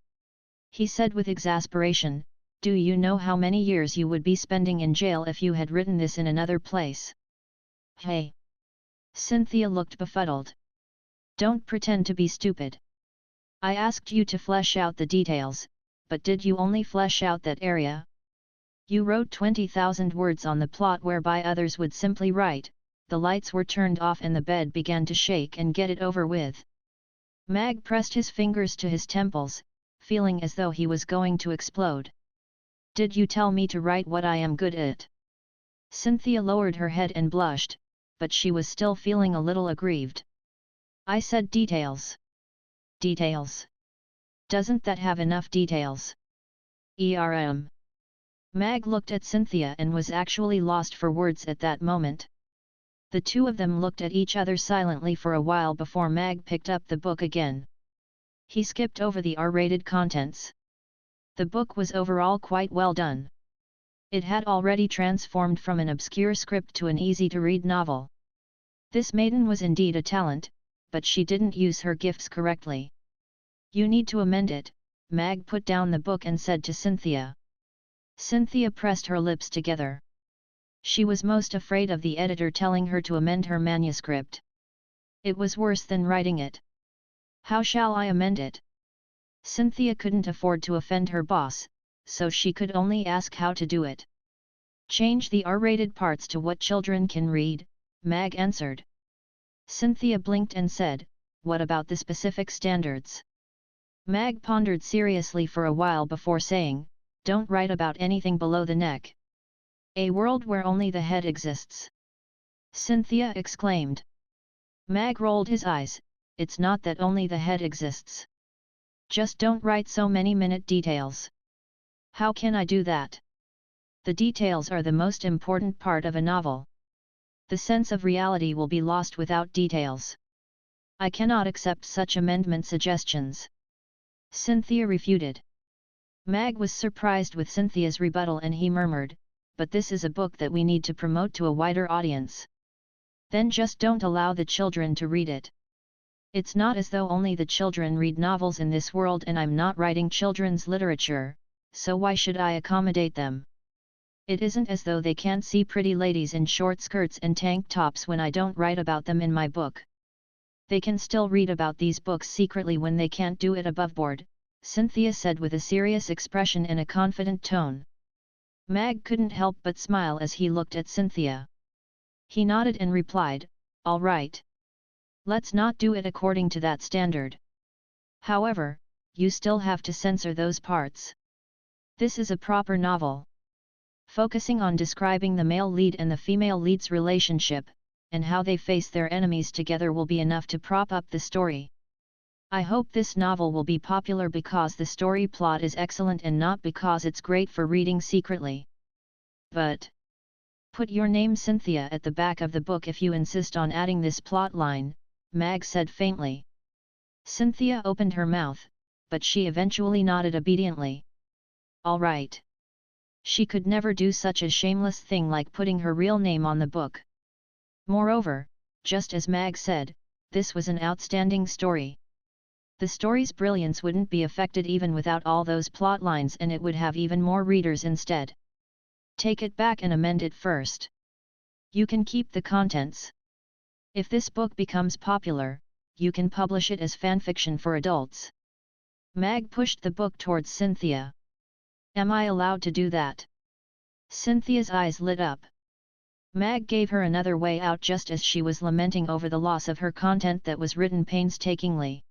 He said with exasperation, "Do you know how many years you would be spending in jail if you had written this in another place?" "Hey!" Cynthia looked befuddled. "Don't pretend to be stupid. I asked you to flesh out the details, but did you only flesh out that area? You wrote 20,000 words on the plot whereby others would simply write, 'The lights were turned off and the bed began to shake,' and get it over with." Mag pressed his fingers to his temples, feeling as though he was going to explode. "Did you tell me to write what I am good at?" Cynthia lowered her head and blushed, but she was still feeling a little aggrieved. "I said details." "Details? Doesn't that have enough details?" Mag looked at Cynthia and was actually lost for words at that moment. The two of them looked at each other silently for a while before Mag picked up the book again. He skipped over the R-rated contents. The book was overall quite well done. It had already transformed from an obscure script to an easy-to-read novel. This maiden was indeed a talent, but she didn't use her gifts correctly. "You need to amend it," Mag put down the book and said to Cynthia. Cynthia pressed her lips together. She was most afraid of the editor telling her to amend her manuscript. It was worse than writing it. "How shall I amend it?" Cynthia couldn't afford to offend her boss, so she could only ask how to do it. "Change the R-rated parts to what children can read," Mag answered. Cynthia blinked and said, "What about the specific standards?" Mag pondered seriously for a while before saying, "Don't write about anything below the neck." "A world where only the head exists!" Cynthia exclaimed. Mag rolled his eyes, "It's not that only the head exists. Just don't write so many minute details." "How can I do that? The details are the most important part of a novel. The sense of reality will be lost without details. I cannot accept such amendment suggestions." Cynthia refuted. Mag was surprised with Cynthia's rebuttal and he murmured, "But this is a book that we need to promote to a wider audience. Then just don't allow the children to read it. It's not as though only the children read novels in this world, and I'm not writing children's literature, so why should I accommodate them? It isn't as though they can't see pretty ladies in short skirts and tank tops when I don't write about them in my book. They can still read about these books secretly when they can't do it aboveboard," Cynthia said with a serious expression and a confident tone. Mag couldn't help but smile as he looked at Cynthia. He nodded and replied, "All right. Let's not do it according to that standard. However, you still have to censor those parts. This is a proper novel. Focusing on describing the male lead and the female lead's relationship, and how they face their enemies together will be enough to prop up the story. I hope this novel will be popular because the story plot is excellent and not because it's great for reading secretly. But put your name Cynthia at the back of the book if you insist on adding this plot line," Mag said faintly. Cynthia opened her mouth, but she eventually nodded obediently. All right. She could never do such a shameless thing like putting her real name on the book. Moreover, just as Mag said, this was an outstanding story. The story's brilliance wouldn't be affected even without all those plot lines, and it would have even more readers instead. Take it back and amend it first. You can keep the contents. If this book becomes popular, you can publish it as fanfiction for adults. Mag pushed the book towards Cynthia. Am I allowed to do that? Cynthia's eyes lit up. Mag gave her another way out just as she was lamenting over the loss of her content that was written painstakingly.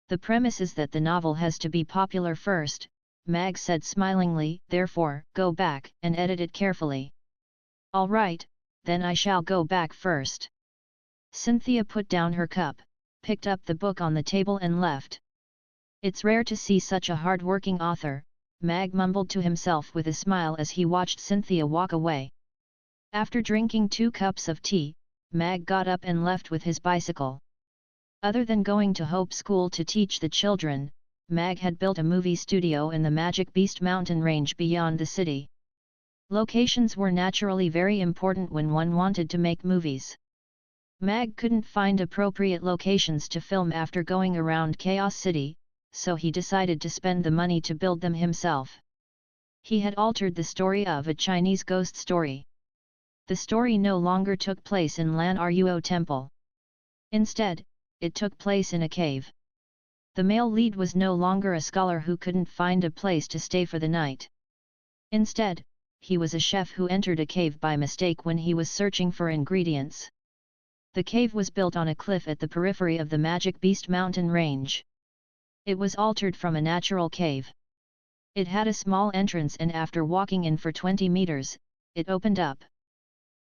The premise is that the novel has to be popular first, Mag said smilingly, therefore, go back and edit it carefully. All right, then I shall go back first. Cynthia put down her cup, picked up the book on the table and left. It's rare to see such a hard-working author, Mag mumbled to himself with a smile as he watched Cynthia walk away. After drinking 2 cups of tea, Mag got up and left with his bicycle. Other than going to Hope School to teach the children, Mag had built a movie studio in the Magic Beast mountain range beyond the city. Locations were naturally very important when one wanted to make movies. Mag couldn't find appropriate locations to film after going around Chaos City, so he decided to spend the money to build them himself. He had altered the story of a Chinese ghost story. The story no longer took place in Lan Ruo Temple. Instead, it took place in a cave. The male lead was no longer a scholar who couldn't find a place to stay for the night. Instead, he was a chef who entered a cave by mistake when he was searching for ingredients. The cave was built on a cliff at the periphery of the Magic Beast mountain range. It was altered from a natural cave. It had a small entrance, and after walking in for 20 meters, it opened up.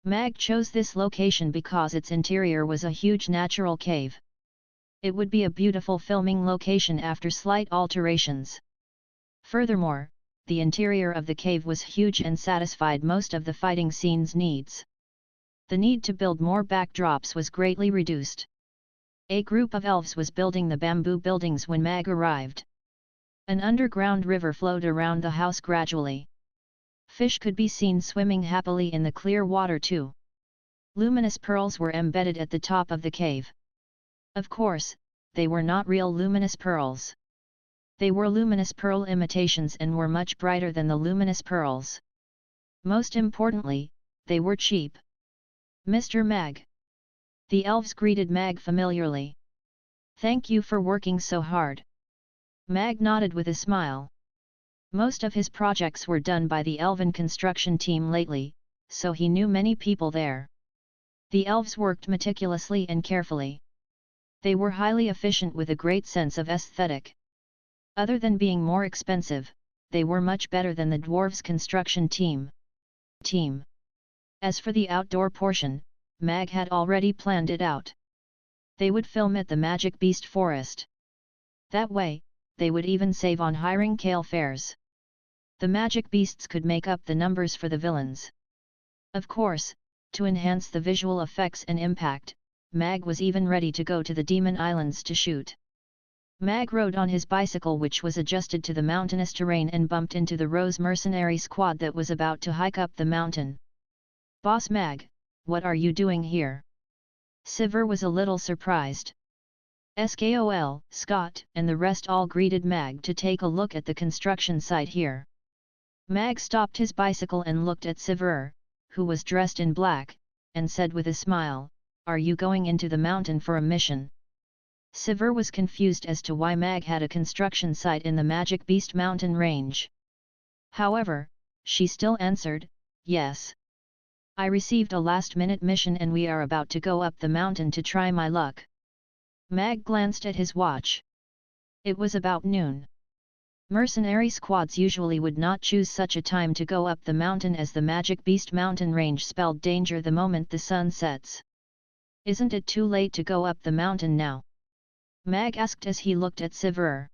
Mag chose this location because its interior was a huge natural cave. It would be a beautiful filming location after slight alterations. Furthermore, the interior of the cave was huge and satisfied most of the fighting scene's needs. The need to build more backdrops was greatly reduced. A group of elves was building the bamboo buildings when Mag arrived. An underground river flowed around the house gradually. Fish could be seen swimming happily in the clear water too. Luminous pearls were embedded at the top of the cave. Of course, they were not real luminous pearls. They were luminous pearl imitations and were much brighter than the luminous pearls. Most importantly, they were cheap. Mr. Mag. The elves greeted Mag familiarly. Thank you for working so hard. Mag nodded with a smile. Most of his projects were done by the elven construction team lately, so he knew many people there. The elves worked meticulously and carefully. They were highly efficient with a great sense of aesthetic. Other than being more expensive, they were much better than the dwarves' construction team. As for the outdoor portion, Mag had already planned it out. They would film at the Magic Beast Forest. That way, they would even save on hiring kale fares. The magic beasts could make up the numbers for the villains. Of course, to enhance the visual effects and impact, Mag was even ready to go to the Demon Islands to shoot. Mag rode on his bicycle, which was adjusted to the mountainous terrain, and bumped into the Rose mercenary squad that was about to hike up the mountain. Boss Mag, what are you doing here? Sivir was a little surprised. Skol, Scott, and the rest all greeted Mag to take a look at the construction site here. Mag stopped his bicycle and looked at Sivir, who was dressed in black, and said with a smile, "Are you going into the mountain for a mission?" Sivir was confused as to why Mag had a construction site in the Magic Beast mountain range. However, she still answered, "Yes. I received a last-minute mission and we are about to go up the mountain to try my luck." Mag glanced at his watch. It was about noon. Mercenary squads usually would not choose such a time to go up the mountain, as the Magic Beast mountain range spelled danger the moment the sun sets. "Isn't it too late to go up the mountain now?" Mag asked as he looked at Sivir.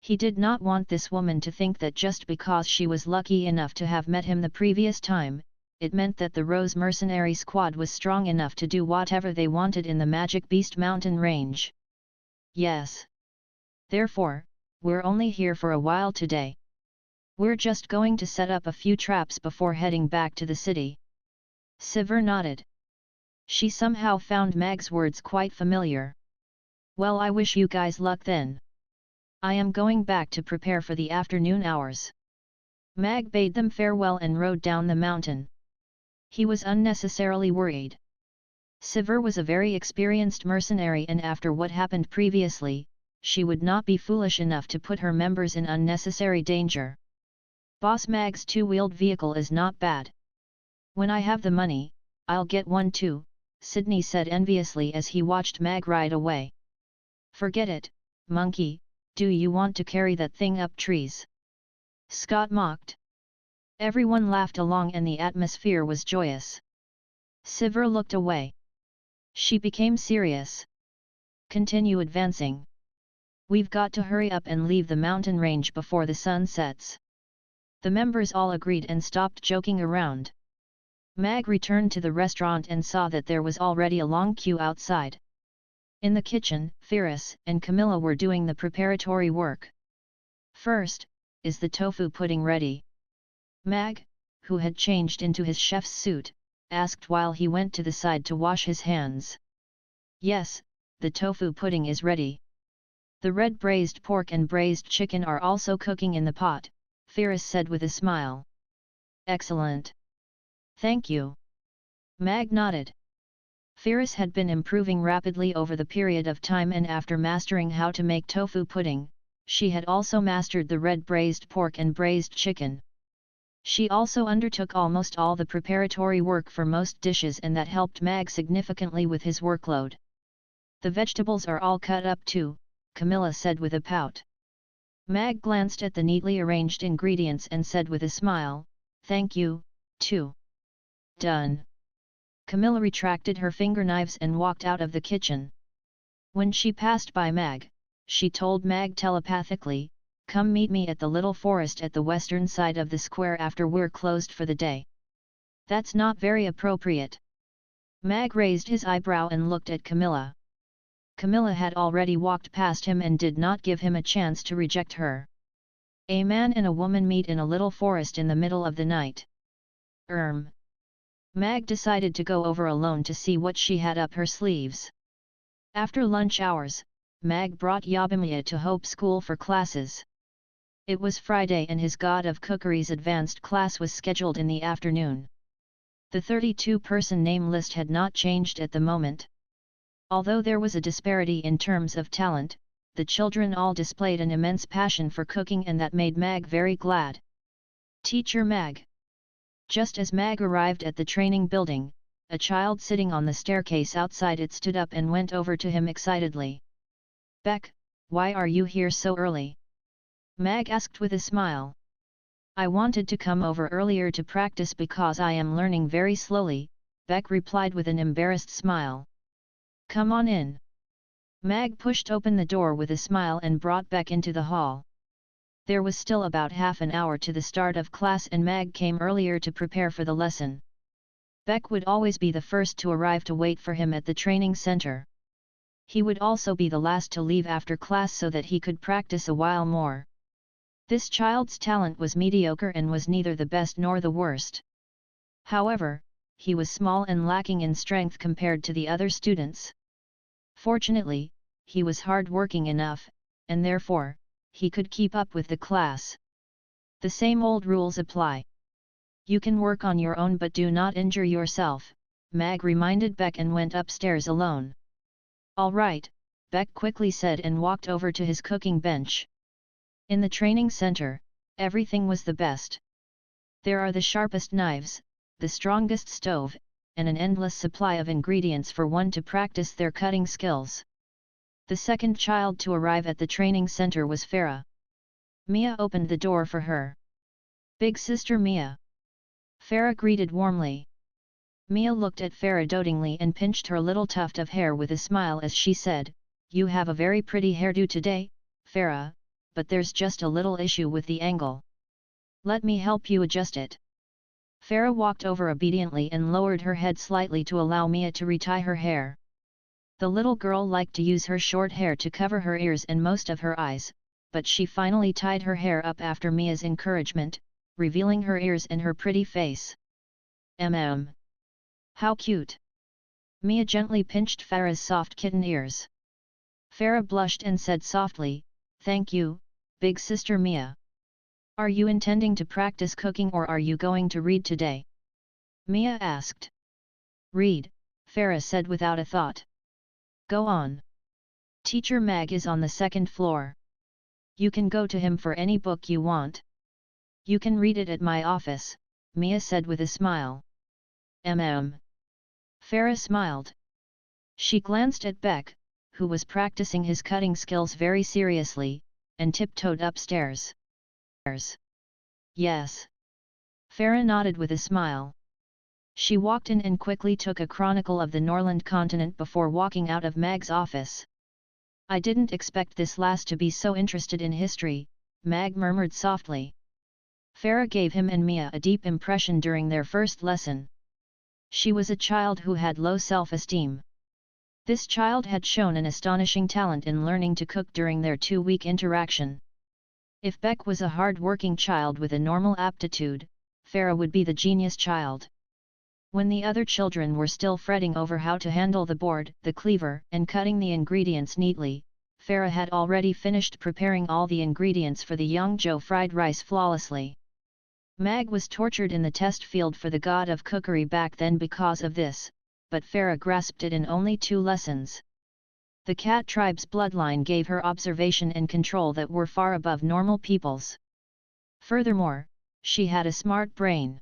He did not want this woman to think that just because she was lucky enough to have met him the previous time, it meant that the Rose mercenary squad was strong enough to do whatever they wanted in the Magic Beast mountain range. "Yes. Therefore, we're only here for a while today. We're just going to set up a few traps before heading back to the city." Sivir nodded. She somehow found Mag's words quite familiar. "Well, I wish you guys luck then. I am going back to prepare for the afternoon hours." Mag bade them farewell and rode down the mountain. He was unnecessarily worried. Sivir was a very experienced mercenary, and after what happened previously, she would not be foolish enough to put her members in unnecessary danger. "Boss Mag's two-wheeled vehicle is not bad. When I have the money, I'll get one too," Sydney said enviously as he watched Mag ride away. "Forget it, monkey, do you want to carry that thing up trees?" Scott mocked. Everyone laughed along and the atmosphere was joyous. Sivir looked away. She became serious. "Continue advancing. We've got to hurry up and leave the mountain range before the sun sets." The members all agreed and stopped joking around. Mag returned to the restaurant and saw that there was already a long queue outside. In the kitchen, Ferris and Camilla were doing the preparatory work. "First, is the tofu pudding ready?" Mag, who had changed into his chef's suit, asked while he went to the side to wash his hands. Yes, the tofu pudding is ready. The red braised pork and braised chicken are also cooking in the pot, Ferris said with a smile. Excellent. Thank you. Mag nodded. Ferris had been improving rapidly over the period of time, and after mastering how to make tofu pudding, she had also mastered the red braised pork and braised chicken. She also undertook almost all the preparatory work for most dishes, and that helped Mag significantly with his workload. The vegetables are all cut up too, Camilla said with a pout. Mag glanced at the neatly arranged ingredients and said with a smile, "Thank you, too." Done. Camilla retracted her fingerknives and walked out of the kitchen. When she passed by Mag, she told Mag telepathically, "Come meet me at the little forest at the western side of the square after we're closed for the day." That's not very appropriate. Mag raised his eyebrow and looked at Camilla. Camilla had already walked past him and did not give him a chance to reject her. A man and a woman meet in a little forest in the middle of the night. Mag decided to go over alone to see what she had up her sleeves. After lunch hours, Mag brought Yabimiya to Hope School for classes. It was Friday and his God of Cookery's advanced class was scheduled in the afternoon. The 32-person name list had not changed at the moment. Although there was a disparity in terms of talent, the children all displayed an immense passion for cooking, and that made Mag very glad. Teacher Mag. Just as Mag arrived at the training building, a child sitting on the staircase outside it stood up and went over to him excitedly. "Beck, why are you here so early?" Mag asked with a smile. "I wanted to come over earlier to practice because I am learning very slowly," Beck replied with an embarrassed smile. "Come on in." Mag pushed open the door with a smile and brought Beck into the hall. There was still about half an hour to the start of class, and Mag came earlier to prepare for the lesson. Beck would always be the first to arrive to wait for him at the training center. He would also be the last to leave after class so that he could practice a while more. This child's talent was mediocre and was neither the best nor the worst. However, he was small and lacking in strength compared to the other students. Fortunately, he was hard-working enough, and therefore, he could keep up with the class. The same old rules apply. You can work on your own but do not injure yourself, Mag reminded Beck and went upstairs alone. "All right," Beck quickly said and walked over to his cooking bench. In the training center, everything was the best. There are the sharpest knives, the strongest stove, and an endless supply of ingredients for one to practice their cutting skills. The second child to arrive at the training center was Farah. Mia opened the door for her. "Big sister Mia." Farah greeted warmly. Mia looked at Farah dotingly and pinched her little tuft of hair with a smile as she said, "You have a very pretty hairdo today, Farah, but there's just a little issue with the angle. Let me help you adjust it." Farah walked over obediently and lowered her head slightly to allow Mia to retie her hair. The little girl liked to use her short hair to cover her ears and most of her eyes, but she finally tied her hair up after Mia's encouragement, revealing her ears and her pretty face. How cute!" Mia gently pinched Farah's soft kitten ears. Farah blushed and said softly, "Thank you, big sister Mia. Are you intending to practice cooking or are you going to read today?" Mia asked. "Read," Farah said without a thought. "Go on. Teacher Mag is on the second floor. You can go to him for any book you want. You can read it at my office," Mia said with a smile. Farah smiled. She glanced at Beck, who was practicing his cutting skills very seriously, and tiptoed upstairs. "Yes." Farah nodded with a smile. She walked in and quickly took a chronicle of the Norland continent before walking out of Mag's office. "I didn't expect this last to be so interested in history," Mag murmured softly. Farah gave him and Mia a deep impression during their first lesson. She was a child who had low self-esteem. This child had shown an astonishing talent in learning to cook during their 2-week interaction. If Beck was a hard-working child with a normal aptitude, Farah would be the genius child. When the other children were still fretting over how to handle the board, the cleaver, and cutting the ingredients neatly, Farah had already finished preparing all the ingredients for the young Joe fried rice flawlessly. Mag was tortured in the test field for the god of cookery back then because of this, but Farah grasped it in only 2 lessons. The cat tribe's bloodline gave her observation and control that were far above normal people's. Furthermore, she had a smart brain.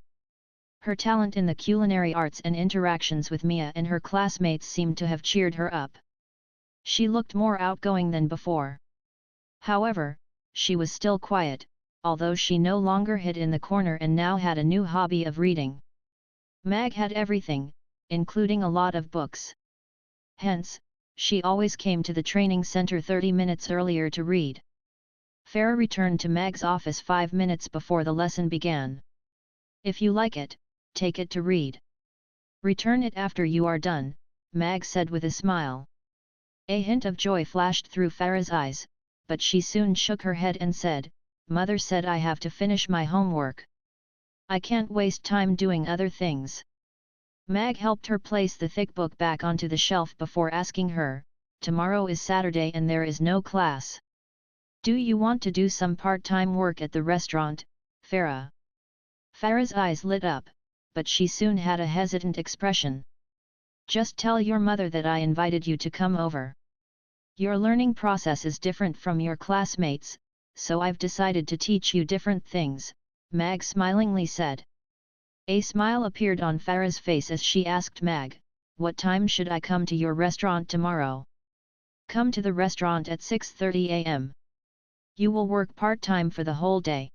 Her talent in the culinary arts and interactions with Mia and her classmates seemed to have cheered her up. She looked more outgoing than before. However, she was still quiet, although she no longer hid in the corner and now had a new hobby of reading. Mag had everything, including a lot of books. Hence, she always came to the training center 30 minutes earlier to read. Farah returned to Mag's office 5 minutes before the lesson began. "If you like it, take it to read. Return it after you are done," Mag said with a smile. A hint of joy flashed through Farah's eyes, but she soon shook her head and said, "Mother said I have to finish my homework. I can't waste time doing other things." Mag helped her place the thick book back onto the shelf before asking her, "Tomorrow is Saturday and there is no class. Do you want to do some part-time work at the restaurant, Farah?" Farah's eyes lit up, but she soon had a hesitant expression. "Just tell your mother that I invited you to come over. Your learning process is different from your classmates, so I've decided to teach you different things," Mag smilingly said. A smile appeared on Farah's face as she asked Mag, "What time should I come to your restaurant tomorrow?" "Come to the restaurant at 6:30 a.m. You will work part-time for the whole day.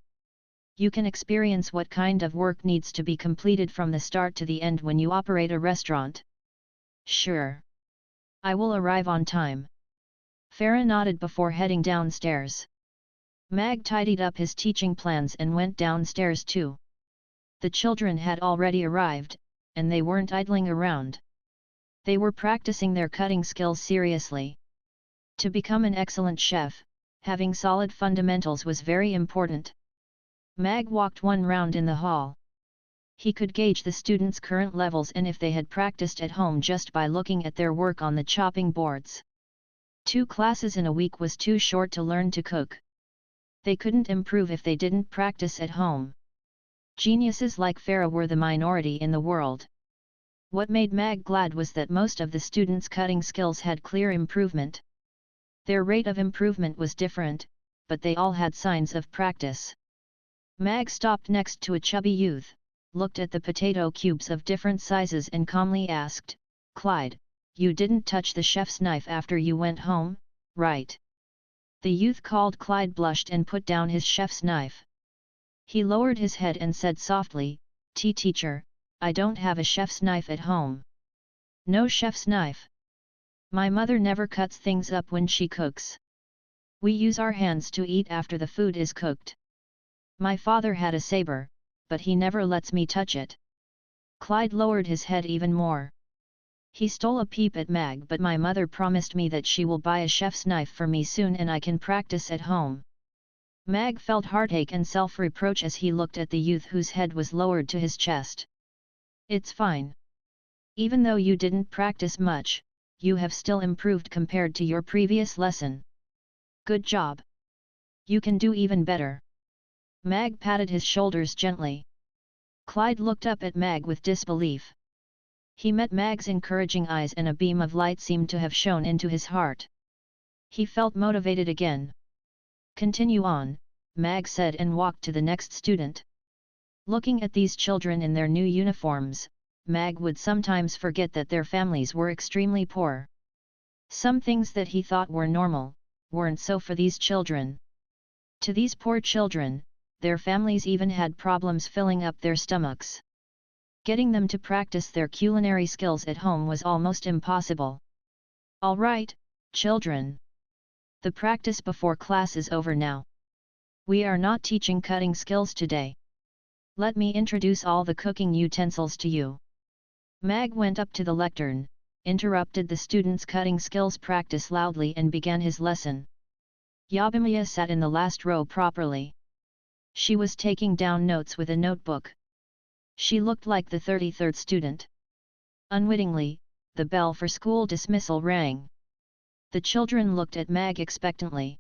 You can experience what kind of work needs to be completed from the start to the end when you operate a restaurant." "Sure. I will arrive on time." Farah nodded before heading downstairs. Mag tidied up his teaching plans and went downstairs too. The children had already arrived, and they weren't idling around. They were practicing their cutting skills seriously. To become an excellent chef, having solid fundamentals was very important. Mag walked one round in the hall. He could gauge the students' current levels and if they had practiced at home just by looking at their work on the chopping boards. 2 classes in a week was too short to learn to cook. They couldn't improve if they didn't practice at home. Geniuses like Farah were the minority in the world. What made Mag glad was that most of the students' cutting skills had clear improvement. Their rate of improvement was different, but they all had signs of practice. Mag stopped next to a chubby youth, looked at the potato cubes of different sizes and calmly asked, "Clyde, you didn't touch the chef's knife after you went home, right?" The youth called Clyde blushed and put down his chef's knife. He lowered his head and said softly, Teacher, I don't have a chef's knife at home." "No chef's knife? My mother never cuts things up when she cooks. We use our hands to eat after the food is cooked. My father had a saber, but he never lets me touch it." Clyde lowered his head even more. He stole a peep at Mag, "But my mother promised me that she will buy a chef's knife for me soon and I can practice at home." Mag felt heartache and self-reproach as he looked at the youth whose head was lowered to his chest. "It's fine. Even though you didn't practice much, you have still improved compared to your previous lesson. Good job. You can do even better." Mag patted his shoulders gently. Clyde looked up at Mag with disbelief. He met Mag's encouraging eyes and a beam of light seemed to have shone into his heart. He felt motivated again. "Continue on," Mag said and walked to the next student. Looking at these children in their new uniforms, Mag would sometimes forget that their families were extremely poor. Some things that he thought were normal, weren't so for these children. To these poor children, their families even had problems filling up their stomachs. Getting them to practice their culinary skills at home was almost impossible. "All right, children. The practice before class is over now. We are not teaching cutting skills today. Let me introduce all the cooking utensils to you." Mag went up to the lectern, interrupted the students' cutting skills practice loudly and began his lesson. Yabimiya sat in the last row properly. She was taking down notes with a notebook. She looked like the 33rd student. Unwittingly, the bell for school dismissal rang. The children looked at Mag expectantly.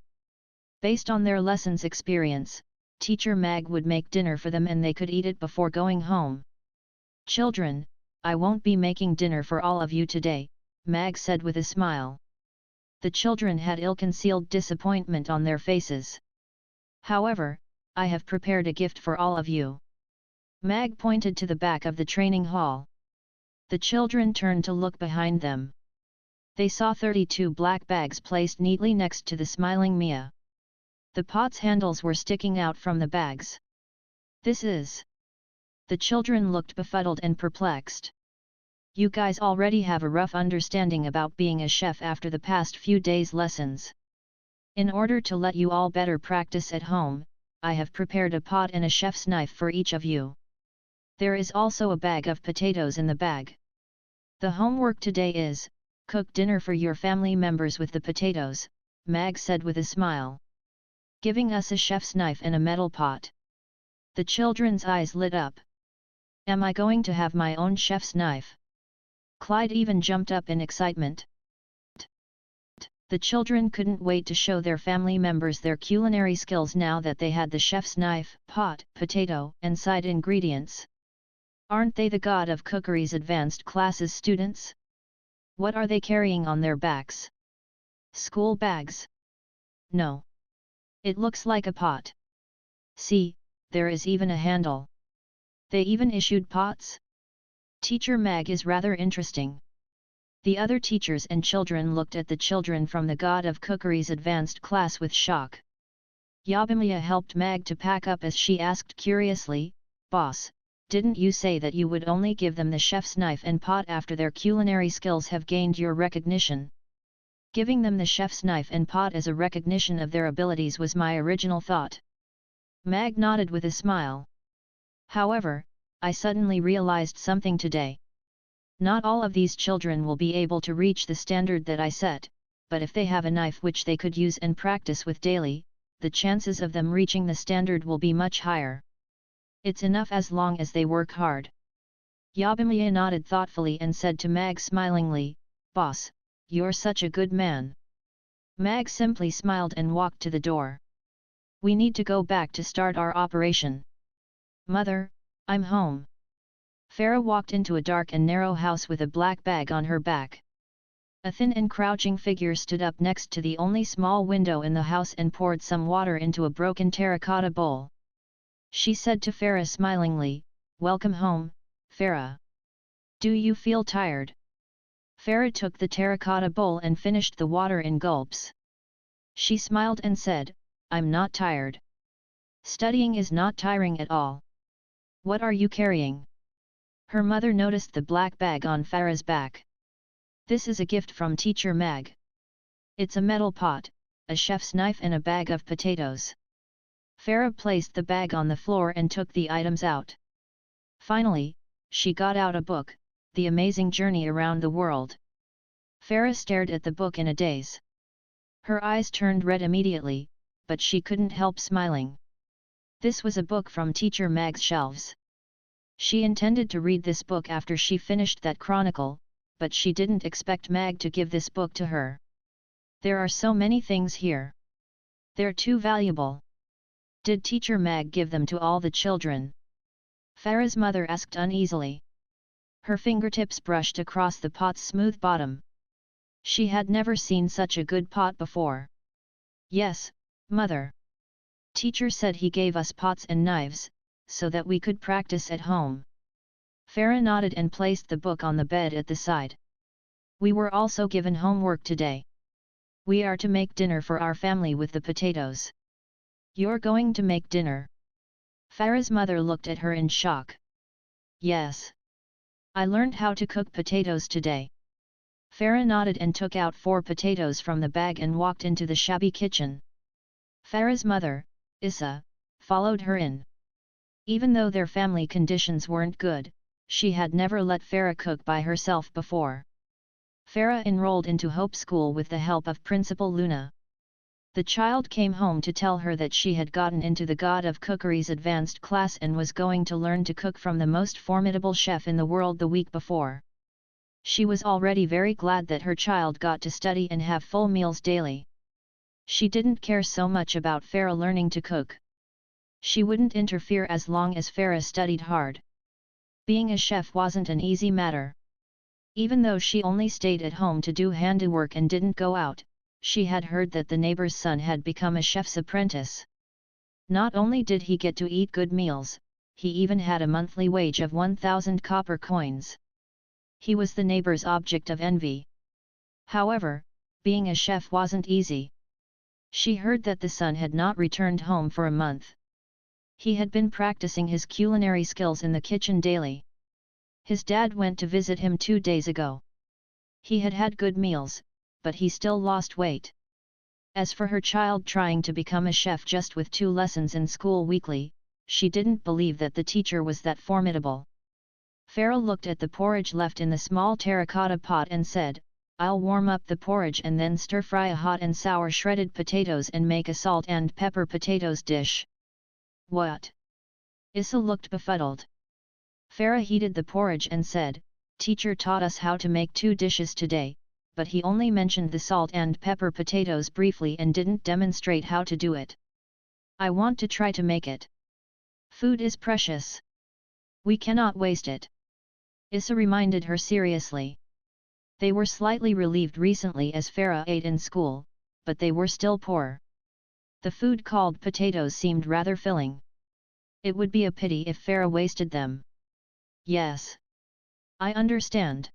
Based on their lessons experience, Teacher Mag would make dinner for them and they could eat it before going home. "Children, I won't be making dinner for all of you today," Mag said with a smile. The children had ill-concealed disappointment on their faces. "However, I have prepared a gift for all of you." Mag pointed to the back of the training hall. The children turned to look behind them. They saw 32 black bags placed neatly next to the smiling Mia. The pot's handles were sticking out from the bags. "This is..." The children looked befuddled and perplexed. "You guys already have a rough understanding about being a chef after the past few days' lessons. In order to let you all better practice at home, I have prepared a pot and a chef's knife for each of you. There is also a bag of potatoes in the bag. The homework today is, cook dinner for your family members with the potatoes," Mag said with a smile. "Giving us a chef's knife and a metal pot." The children's eyes lit up. "Am I going to have my own chef's knife?" Clyde even jumped up in excitement. The children couldn't wait to show their family members their culinary skills now that they had the chef's knife, pot, potato, and side ingredients. Aren't they the god of cookery's advanced classes students? What are they carrying on their backs? School bags? No. It looks like a pot. See, there is even a handle. They even issued pots? Teacher Mag is rather interesting. The other teachers and children looked at the children from the god of cookery's advanced class with shock. Yabimiya helped Mag to pack up as she asked curiously, "Boss, didn't you say that you would only give them the chef's knife and pot after their culinary skills have gained your recognition?" "Giving them the chef's knife and pot as a recognition of their abilities was my original thought." Mag nodded with a smile. "However, I suddenly realized something today. Not all of these children will be able to reach the standard that I set, but if they have a knife which they could use and practice with daily, the chances of them reaching the standard will be much higher. It's enough as long as they work hard." Yabimiya nodded thoughtfully and said to Mag smilingly, "Boss, you're such a good man." Mag simply smiled and walked to the door. "We need to go back to start our operation." "Mother, I'm home." Farah walked into a dark and narrow house with a black bag on her back. A thin and crouching figure stood up next to the only small window in the house and poured some water into a broken terracotta bowl. She said to Farah smilingly, "Welcome home, Farah. Do you feel tired?" Farah took the terracotta bowl and finished the water in gulps. She smiled and said, "I'm not tired. Studying is not tiring at all." "What are you carrying?" Her mother noticed the black bag on Farah's back. "This is a gift from Teacher Mag. It's a metal pot, a chef's knife and a bag of potatoes." Farah placed the bag on the floor and took the items out. Finally, she got out a book, The Amazing Journey Around the World. Farah stared at the book in a daze. Her eyes turned red immediately, but she couldn't help smiling. This was a book from Teacher Mag's shelves. She intended to read this book after she finished that chronicle, but she didn't expect Mag to give this book to her. "There are so many things here. They're too valuable. Did Teacher Mag give them to all the children?" Farah's mother asked uneasily. Her fingertips brushed across the pot's smooth bottom. She had never seen such a good pot before. "Yes, Mother. Teacher said he gave us pots and knives, so that we could practice at home." Farah nodded and placed the book on the bed at the side. "We were also given homework today. We are to make dinner for our family with the potatoes." "You're going to make dinner?" Farah's mother looked at her in shock. "Yes. I learned how to cook potatoes today." Farah nodded and took out 4 potatoes from the bag and walked into the shabby kitchen. Farah's mother, Issa, followed her in. Even though their family conditions weren't good, she had never let Farah cook by herself before. Farah enrolled into Hope School with the help of Principal Luna. The child came home to tell her that she had gotten into the God of Cookery's advanced class and was going to learn to cook from the most formidable chef in the world the week before. She was already very glad that her child got to study and have full meals daily. She didn't care so much about Farah learning to cook. She wouldn't interfere as long as Farah studied hard. Being a chef wasn't an easy matter. Even though she only stayed at home to do handiwork and didn't go out, she had heard that the neighbor's son had become a chef's apprentice. Not only did he get to eat good meals, he even had a monthly wage of 1,000 copper coins. He was the neighbor's object of envy. However, being a chef wasn't easy. She heard that the son had not returned home for a month. He had been practicing his culinary skills in the kitchen daily. His dad went to visit him 2 days ago. He had had good meals, but he still lost weight. As for her child trying to become a chef just with 2 lessons in school weekly, she didn't believe that the teacher was that formidable. Farah looked at the porridge left in the small terracotta pot and said, "I'll warm up the porridge and then stir-fry a hot and sour shredded potatoes and make a salt and pepper potatoes dish." "What?" Issa looked befuddled. Farah heated the porridge and said, "Teacher taught us how to make 2 dishes today, but he only mentioned the salt and pepper potatoes briefly and didn't demonstrate how to do it. I want to try to make it. Food is precious. We cannot waste it." Issa reminded her seriously. They were slightly relieved recently as Farah ate in school, but they were still poor. The food called potatoes seemed rather filling. It would be a pity if Farah wasted them. "Yes. I understand."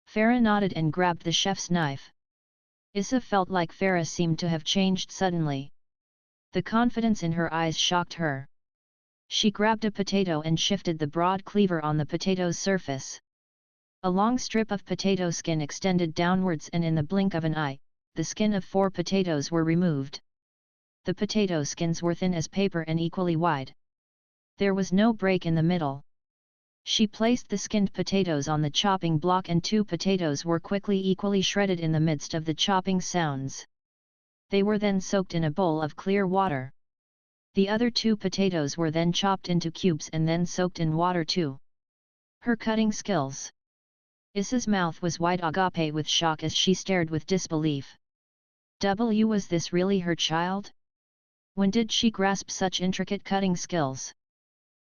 Farah nodded and grabbed the chef's knife. Issa felt like Farah seemed to have changed suddenly. The confidence in her eyes shocked her. She grabbed a potato and shifted the broad cleaver on the potato's surface. A long strip of potato skin extended downwards and in the blink of an eye, the skin of 4 potatoes were removed. The potato skins were thin as paper and equally wide. There was no break in the middle. She placed the skinned potatoes on the chopping block and 2 potatoes were quickly equally shredded in the midst of the chopping sounds. They were then soaked in a bowl of clear water. The other 2 potatoes were then chopped into cubes and then soaked in water too. Her cutting skills. Issa's mouth was wide agape with shock as she stared with disbelief. Was this really her child? When did she grasp such intricate cutting skills?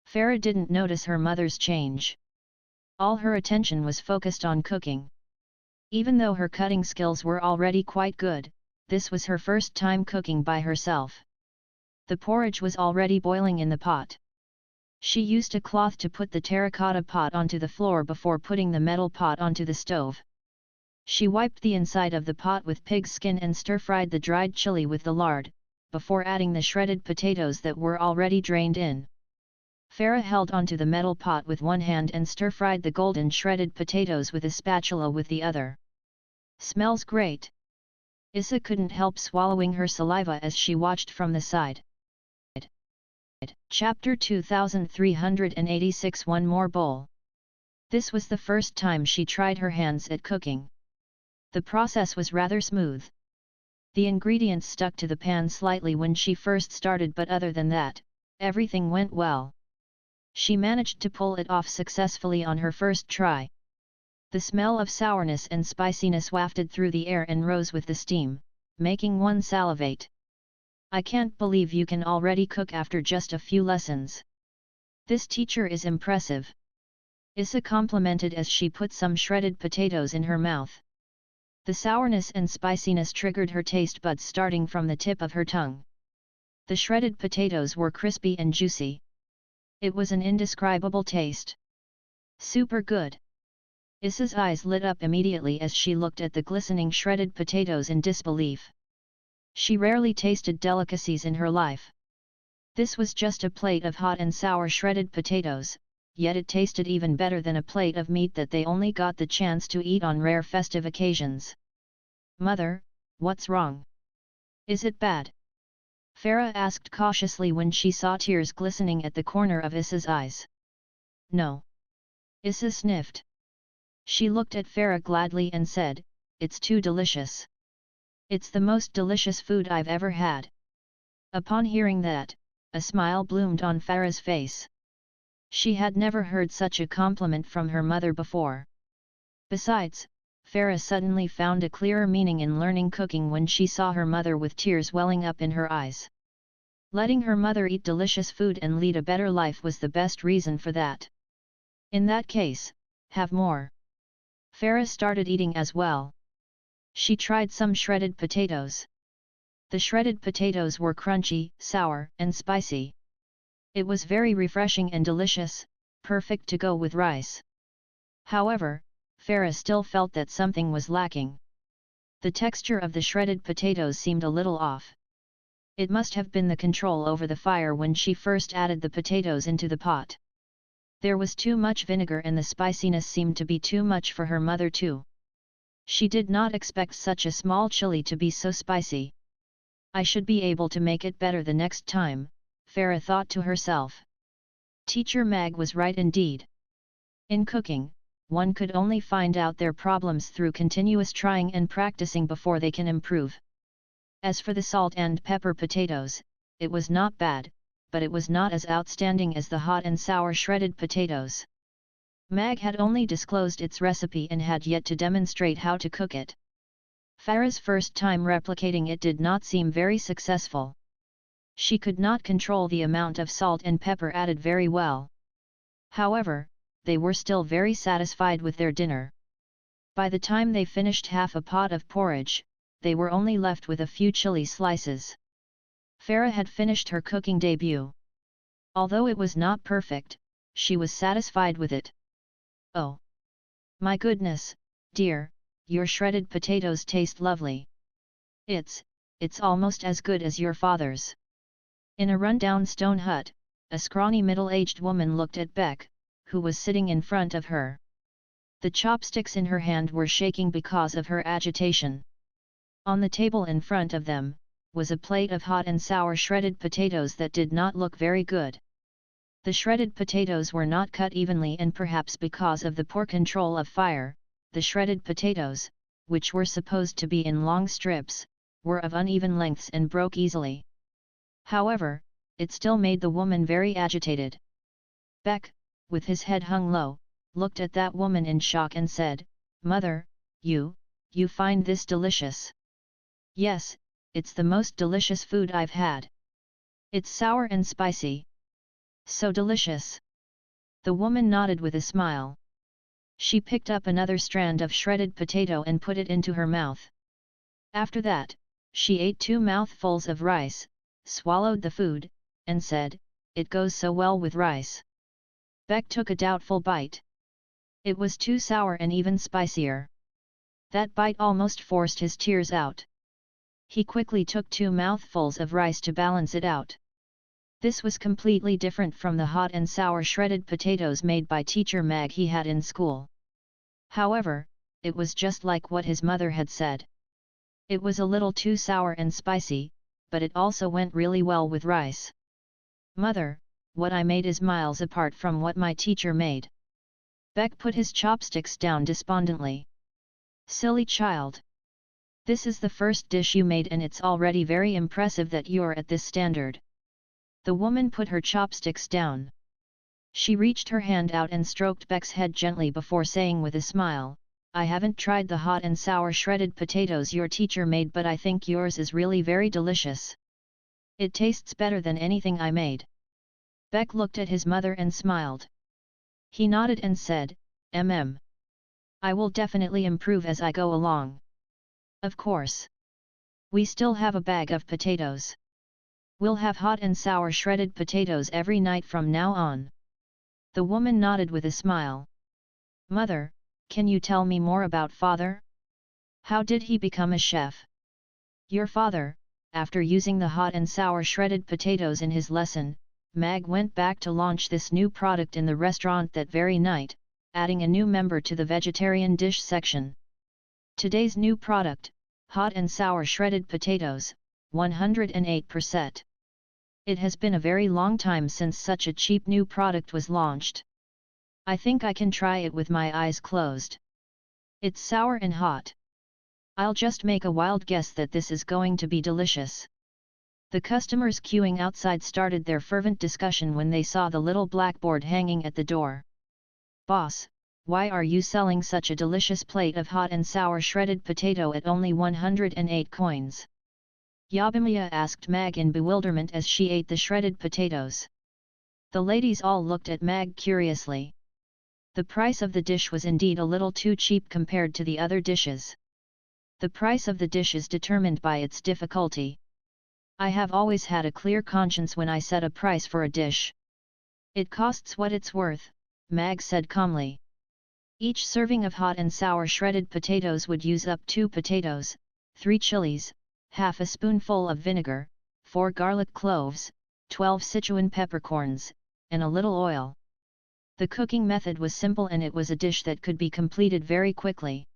Farah didn't notice her mother's change. All her attention was focused on cooking. Even though her cutting skills were already quite good, this was her first time cooking by herself. The porridge was already boiling in the pot. She used a cloth to put the terracotta pot onto the floor before putting the metal pot onto the stove. She wiped the inside of the pot with pig skin and stir-fried the dried chili with the lard, before adding the shredded potatoes that were already drained in. Farah held onto the metal pot with one hand and stir-fried the golden shredded potatoes with a spatula with the other. "Smells great." Issa couldn't help swallowing her saliva as she watched from the side. Chapter 2386 One more bowl. This was the first time she tried her hands at cooking. The process was rather smooth. The ingredients stuck to the pan slightly when she first started, but other than that, everything went well. She managed to pull it off successfully on her first try. The smell of sourness and spiciness wafted through the air and rose with the steam, making one salivate. "I can't believe you can already cook after just a few lessons. This teacher is impressive." Issa complimented as she put some shredded potatoes in her mouth. The sourness and spiciness triggered her taste buds starting from the tip of her tongue. The shredded potatoes were crispy and juicy. It was an indescribable taste. "Super good." Issa's eyes lit up immediately as she looked at the glistening shredded potatoes in disbelief. She rarely tasted delicacies in her life. This was just a plate of hot and sour shredded potatoes, yet it tasted even better than a plate of meat that they only got the chance to eat on rare festive occasions. "Mother, what's wrong? Is it bad?" Farah asked cautiously when she saw tears glistening at the corner of Issa's eyes. "No." Issa sniffed. She looked at Farah gladly and said, "It's too delicious." It's the most delicious food I've ever had." Upon hearing that, a smile bloomed on Farah's face. She had never heard such a compliment from her mother before. Besides, Farah suddenly found a clearer meaning in learning cooking when she saw her mother with tears welling up in her eyes. Letting her mother eat delicious food and lead a better life was the best reason for that. In that case, have more. Farah started eating as well. She tried some shredded potatoes. The shredded potatoes were crunchy, sour, and spicy. It was very refreshing and delicious, perfect to go with rice. However, Farah still felt that something was lacking. The texture of the shredded potatoes seemed a little off. It must have been the control over the fire when she first added the potatoes into the pot. There was too much vinegar and the spiciness seemed to be too much for her mother too. She did not expect such a small chili to be so spicy. I should be able to make it better the next time, Farah thought to herself. Teacher Mag was right indeed. In cooking, one could only find out their problems through continuous trying and practicing before they can improve. As for the salt and pepper potatoes, it was not bad, but it was not as outstanding as the hot and sour shredded potatoes. Mag had only disclosed its recipe and had yet to demonstrate how to cook it. Farah's first time replicating it did not seem very successful. She could not control the amount of salt and pepper added very well. However, they were still very satisfied with their dinner. By the time they finished half a pot of porridge, they were only left with a few chili slices. Farah had finished her cooking debut. Although it was not perfect, she was satisfied with it. "Oh! My goodness, dear, your shredded potatoes taste lovely. It's almost as good as your father's." In a run-down stone hut, a scrawny middle-aged woman looked at Beck, who was sitting in front of her. The chopsticks in her hand were shaking because of her agitation. On the table in front of them, was a plate of hot and sour shredded potatoes that did not look very good. The shredded potatoes were not cut evenly and perhaps because of the poor control of fire, the shredded potatoes, which were supposed to be in long strips, were of uneven lengths and broke easily. However, it still made the woman very agitated. Beck, with his head hung low, looked at that woman in shock and said, "Mother, you find this delicious?" "Yes, it's the most delicious food I've had. It's sour and spicy. So delicious." The woman nodded with a smile. She picked up another strand of shredded potato and put it into her mouth. After that, she ate 2 mouthfuls of rice, swallowed the food, and said, "It goes so well with rice." Beck took a doubtful bite. It was too sour and even spicier. That bite almost forced his tears out. He quickly took 2 mouthfuls of rice to balance it out. This was completely different from the hot and sour shredded potatoes made by Teacher Mag he had in school. However, it was just like what his mother had said. It was a little too sour and spicy, but it also went really well with rice. "Mother, what I made is miles apart from what my teacher made." Beck put his chopsticks down despondently. "Silly child! This is the first dish you made and it's already very impressive that you're at this standard." The woman put her chopsticks down. She reached her hand out and stroked Beck's head gently before saying with a smile, "I haven't tried the hot and sour shredded potatoes your teacher made, but I think yours is really very delicious. It tastes better than anything I made." Beck looked at his mother and smiled. He nodded and said, I will definitely improve as I go along." "Of course. We still have a bag of potatoes. We'll have hot and sour shredded potatoes every night from now on." The woman nodded with a smile. "Mother, can you tell me more about father? How did he become a chef?" "Your father, after using the hot and sour shredded potatoes in his lesson, Mag went back to launch this new product in the restaurant that very night, adding a new member to the vegetarian dish section. Today's new product, hot and sour shredded potatoes, 108%. It has been a very long time since such a cheap new product was launched. I think I can try it with my eyes closed. It's sour and hot. I'll just make a wild guess that this is going to be delicious. The customers queuing outside started their fervent discussion when they saw the little blackboard hanging at the door. "Boss, why are you selling such a delicious plate of hot and sour shredded potato at only 108 coins? Yabimiya asked Mag in bewilderment as she ate the shredded potatoes. The ladies all looked at Mag curiously. The price of the dish was indeed a little too cheap compared to the other dishes. The price of the dish is determined by its difficulty. I have always had a clear conscience when I set a price for a dish. It costs what it's worth, Mag said calmly. Each serving of hot and sour shredded potatoes would use up 2 potatoes, 3 chilies, half a spoonful of vinegar, 4 garlic cloves, 12 Sichuan peppercorns, and a little oil. The cooking method was simple and it was a dish that could be completed very quickly.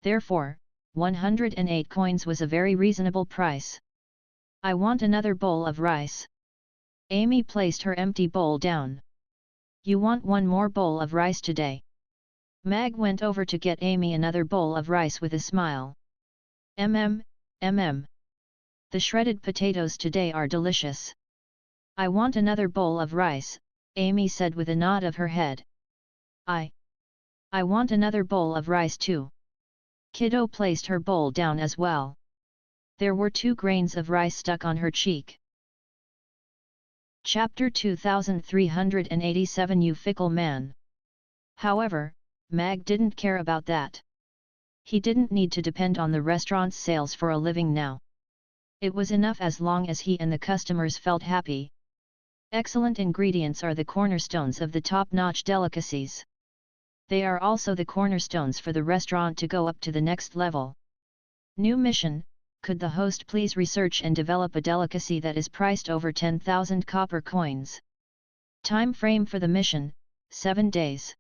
Therefore, 108 coins was a very reasonable price. I want another bowl of rice. Amy placed her empty bowl down. You want one more bowl of rice today? Mag went over to get Amy another bowl of rice with a smile. The shredded potatoes today are delicious. I want another bowl of rice, Amy said with a nod of her head. I want another bowl of rice too. Kiddo placed her bowl down as well. There were 2 grains of rice stuck on her cheek. Chapter 2387 You Fickle Man. However, Mag didn't care about that. He didn't need to depend on the restaurant's sales for a living now. It was enough as long as he and the customers felt happy. Excellent ingredients are the cornerstones of the top-notch delicacies. They are also the cornerstones for the restaurant to go up to the next level. New mission: could the host please research and develop a delicacy that is priced over 10,000 copper coins? Time frame for the mission: 7 days.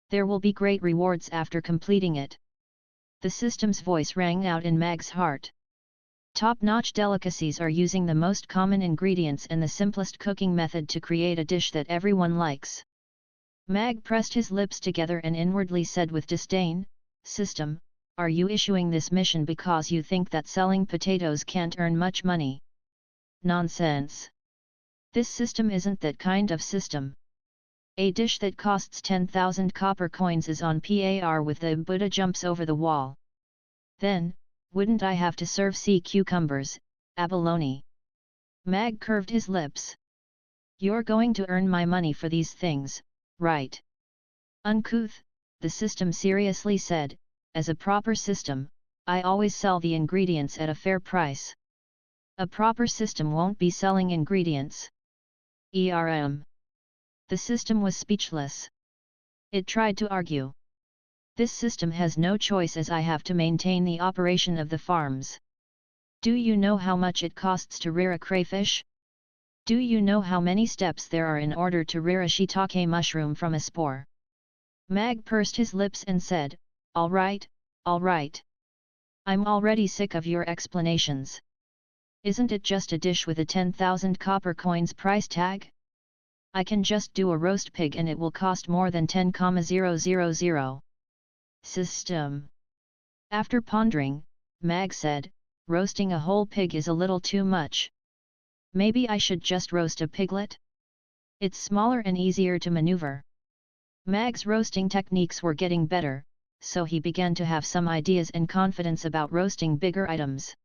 There will be great rewards after completing it. The system's voice rang out in Mag's heart. Top-notch delicacies are using the most common ingredients and the simplest cooking method to create a dish that everyone likes. Mag pressed his lips together and inwardly said with disdain, "System, are you issuing this mission because you think that selling potatoes can't earn much money? Nonsense! This system isn't that kind of system. A dish that costs 10,000 copper coins is on par with the Buddha jumps over the wall. Then, wouldn't I have to serve sea cucumbers, abalone?" Mag curved his lips. "You're going to earn my money for these things, right?" "Uncouth," the system seriously said, "as a proper system, I always sell the ingredients at a fair price. A proper system won't be selling ingredients." The system was speechless. It tried to argue. "This system has no choice as I have to maintain the operation of the farms. Do you know how much it costs to rear a crayfish? Do you know how many steps there are in order to rear a shiitake mushroom from a spore?" Mag pursed his lips and said, all right. I'm already sick of your explanations. Isn't it just a dish with a 10,000 copper coins price tag? I can just do a roast pig and it will cost more than 10,000. System. After pondering, Mag said, "Roasting a whole pig is a little too much. Maybe I should just roast a piglet? It's smaller and easier to maneuver." Mag's roasting techniques were getting better, so he began to have some ideas and confidence about roasting bigger items.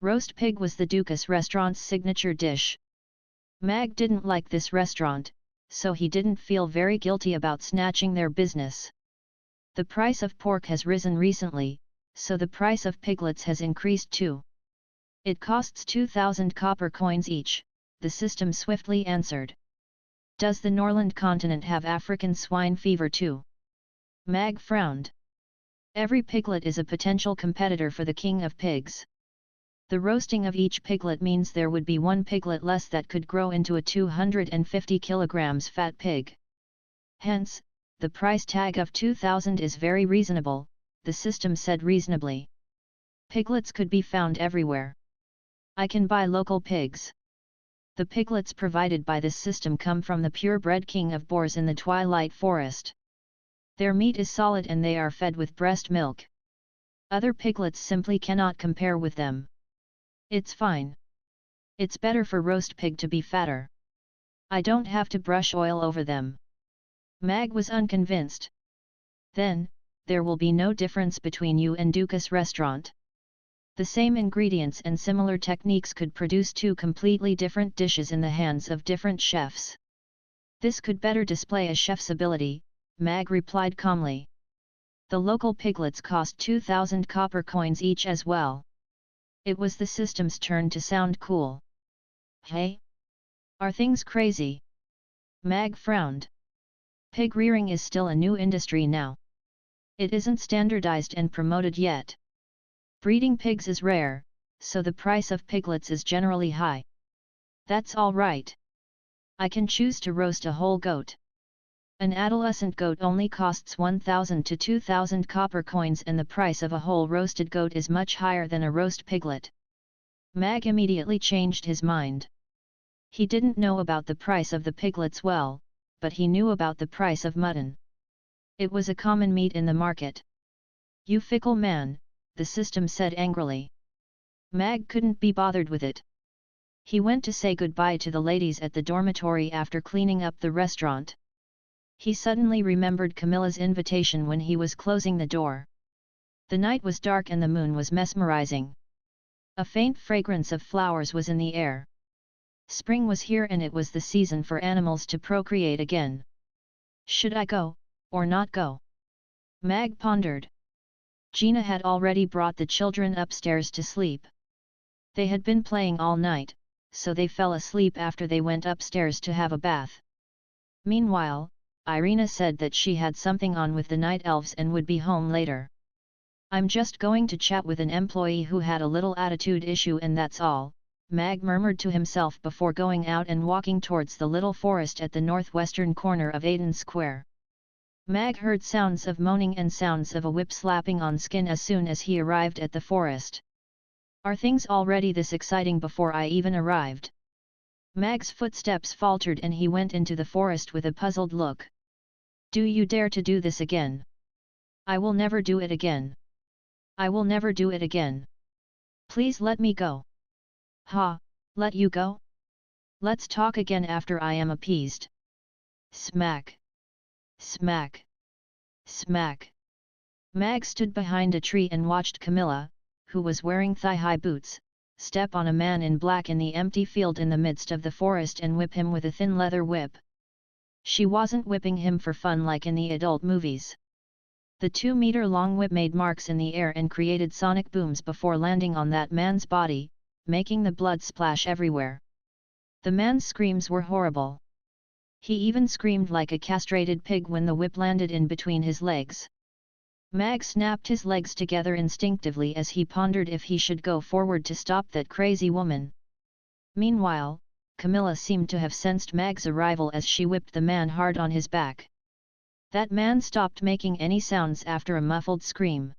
Roast pig was the Dukas restaurant's signature dish. Mag didn't like this restaurant, so he didn't feel very guilty about snatching their business. The price of pork has risen recently, so the price of piglets has increased too. It costs 2,000 copper coins each, the system swiftly answered. Does the Norland continent have African swine fever too? Mag frowned. Every piglet is a potential competitor for the king of pigs. The roasting of each piglet means there would be one piglet less that could grow into a 250 kilograms fat pig. Hence, the price tag of 2,000 is very reasonable, the system said reasonably. Piglets could be found everywhere. I can buy local pigs. The piglets provided by this system come from the purebred king of boars in the Twilight Forest. Their meat is solid and they are fed with breast milk. Other piglets simply cannot compare with them. It's fine. It's better for roast pig to be fatter. I don't have to brush oil over them. Mag was unconvinced. Then, there will be no difference between you and Duca's restaurant. The same ingredients and similar techniques could produce two completely different dishes in the hands of different chefs. This could better display a chef's ability, Mag replied calmly. The local piglets cost 2,000 copper coins each as well. It was the system's turn to sound cool. Hey? Are things crazy? Mag frowned. Pig rearing is still a new industry now. It isn't standardized and promoted yet. Breeding pigs is rare, so the price of piglets is generally high. That's all right. I can choose to roast a whole goat. An adolescent goat only costs 1,000 to 2,000 copper coins, and the price of a whole roasted goat is much higher than a roast piglet. Mag immediately changed his mind. He didn't know about the price of the piglets well, but he knew about the price of mutton. It was a common meat in the market. You fickle man, the system said angrily. Mag couldn't be bothered with it. He went to say goodbye to the ladies at the dormitory after cleaning up the restaurant. He suddenly remembered Camilla's invitation when he was closing the door. The night was dark and the moon was mesmerizing. A faint fragrance of flowers was in the air. Spring was here and it was the season for animals to procreate again. Should I go, or not go? Mag pondered. Gina had already brought the children upstairs to sleep. They had been playing all night, so they fell asleep after they went upstairs to have a bath. Meanwhile, Irina said that she had something on with the night elves and would be home later. I'm just going to chat with an employee who had a little attitude issue and that's all, Mag murmured to himself before going out and walking towards the little forest at the northwestern corner of Aiden Square. Mag heard sounds of moaning and sounds of a whip slapping on skin as soon as he arrived at the forest. Are things already this exciting before I even arrived? Mag's footsteps faltered and he went into the forest with a puzzled look. Do you dare to do this again? I will never do it again. I will never do it again. Please let me go. Ha, let you go? Let's talk again after I am appeased. Smack. Smack. Smack. Mag stood behind a tree and watched Camilla, who was wearing thigh-high boots, step on a man in black in the empty field in the midst of the forest and whip him with a thin leather whip. She wasn't whipping him for fun like in the adult movies. The 2-meter-long whip made marks in the air and created sonic booms before landing on that man's body, making the blood splash everywhere. The man's screams were horrible. He even screamed like a castrated pig when the whip landed in between his legs. Mag snapped his legs together instinctively as he pondered if he should go forward to stop that crazy woman. Meanwhile, Camilla seemed to have sensed Mag's arrival as she whipped the man hard on his back. That man stopped making any sounds after a muffled scream.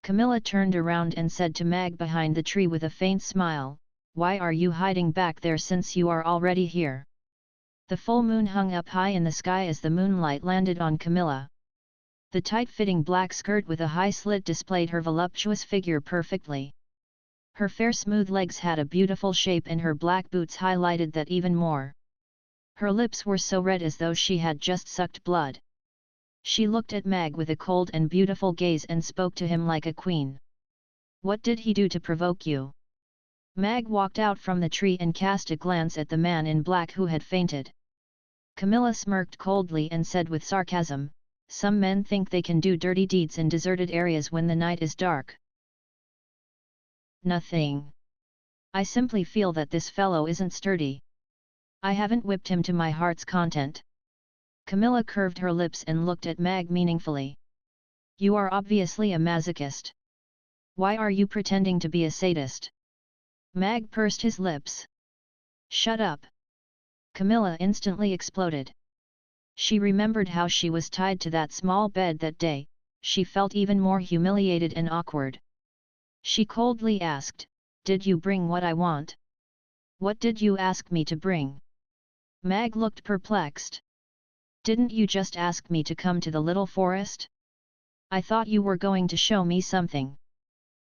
Camilla turned around and said to Mag behind the tree with a faint smile, "Why are you hiding back there since you are already here?" The full moon hung up high in the sky as the moonlight landed on Camilla. The tight-fitting black skirt with a high slit displayed her voluptuous figure perfectly. Her fair smooth legs had a beautiful shape and her black boots highlighted that even more. Her lips were so red as though she had just sucked blood. She looked at Mag with a cold and beautiful gaze and spoke to him like a queen. "What did he do to provoke you?" Mag walked out from the tree and cast a glance at the man in black who had fainted. Camilla smirked coldly and said with sarcasm, "Some men think they can do dirty deeds in deserted areas when the night is dark." "Nothing. I simply feel that this fellow isn't sturdy. I haven't whipped him to my heart's content." Camilla curved her lips and looked at Mag meaningfully. "You are obviously a masochist. Why are you pretending to be a sadist?" Mag pursed his lips. "Shut up!" Camilla instantly exploded. She remembered how she was tied to that small bed that day. She felt even more humiliated and awkward. She coldly asked, "Did you bring what I want?" "What did you ask me to bring?" Mag looked perplexed. "Didn't you just ask me to come to the little forest? I thought you were going to show me something."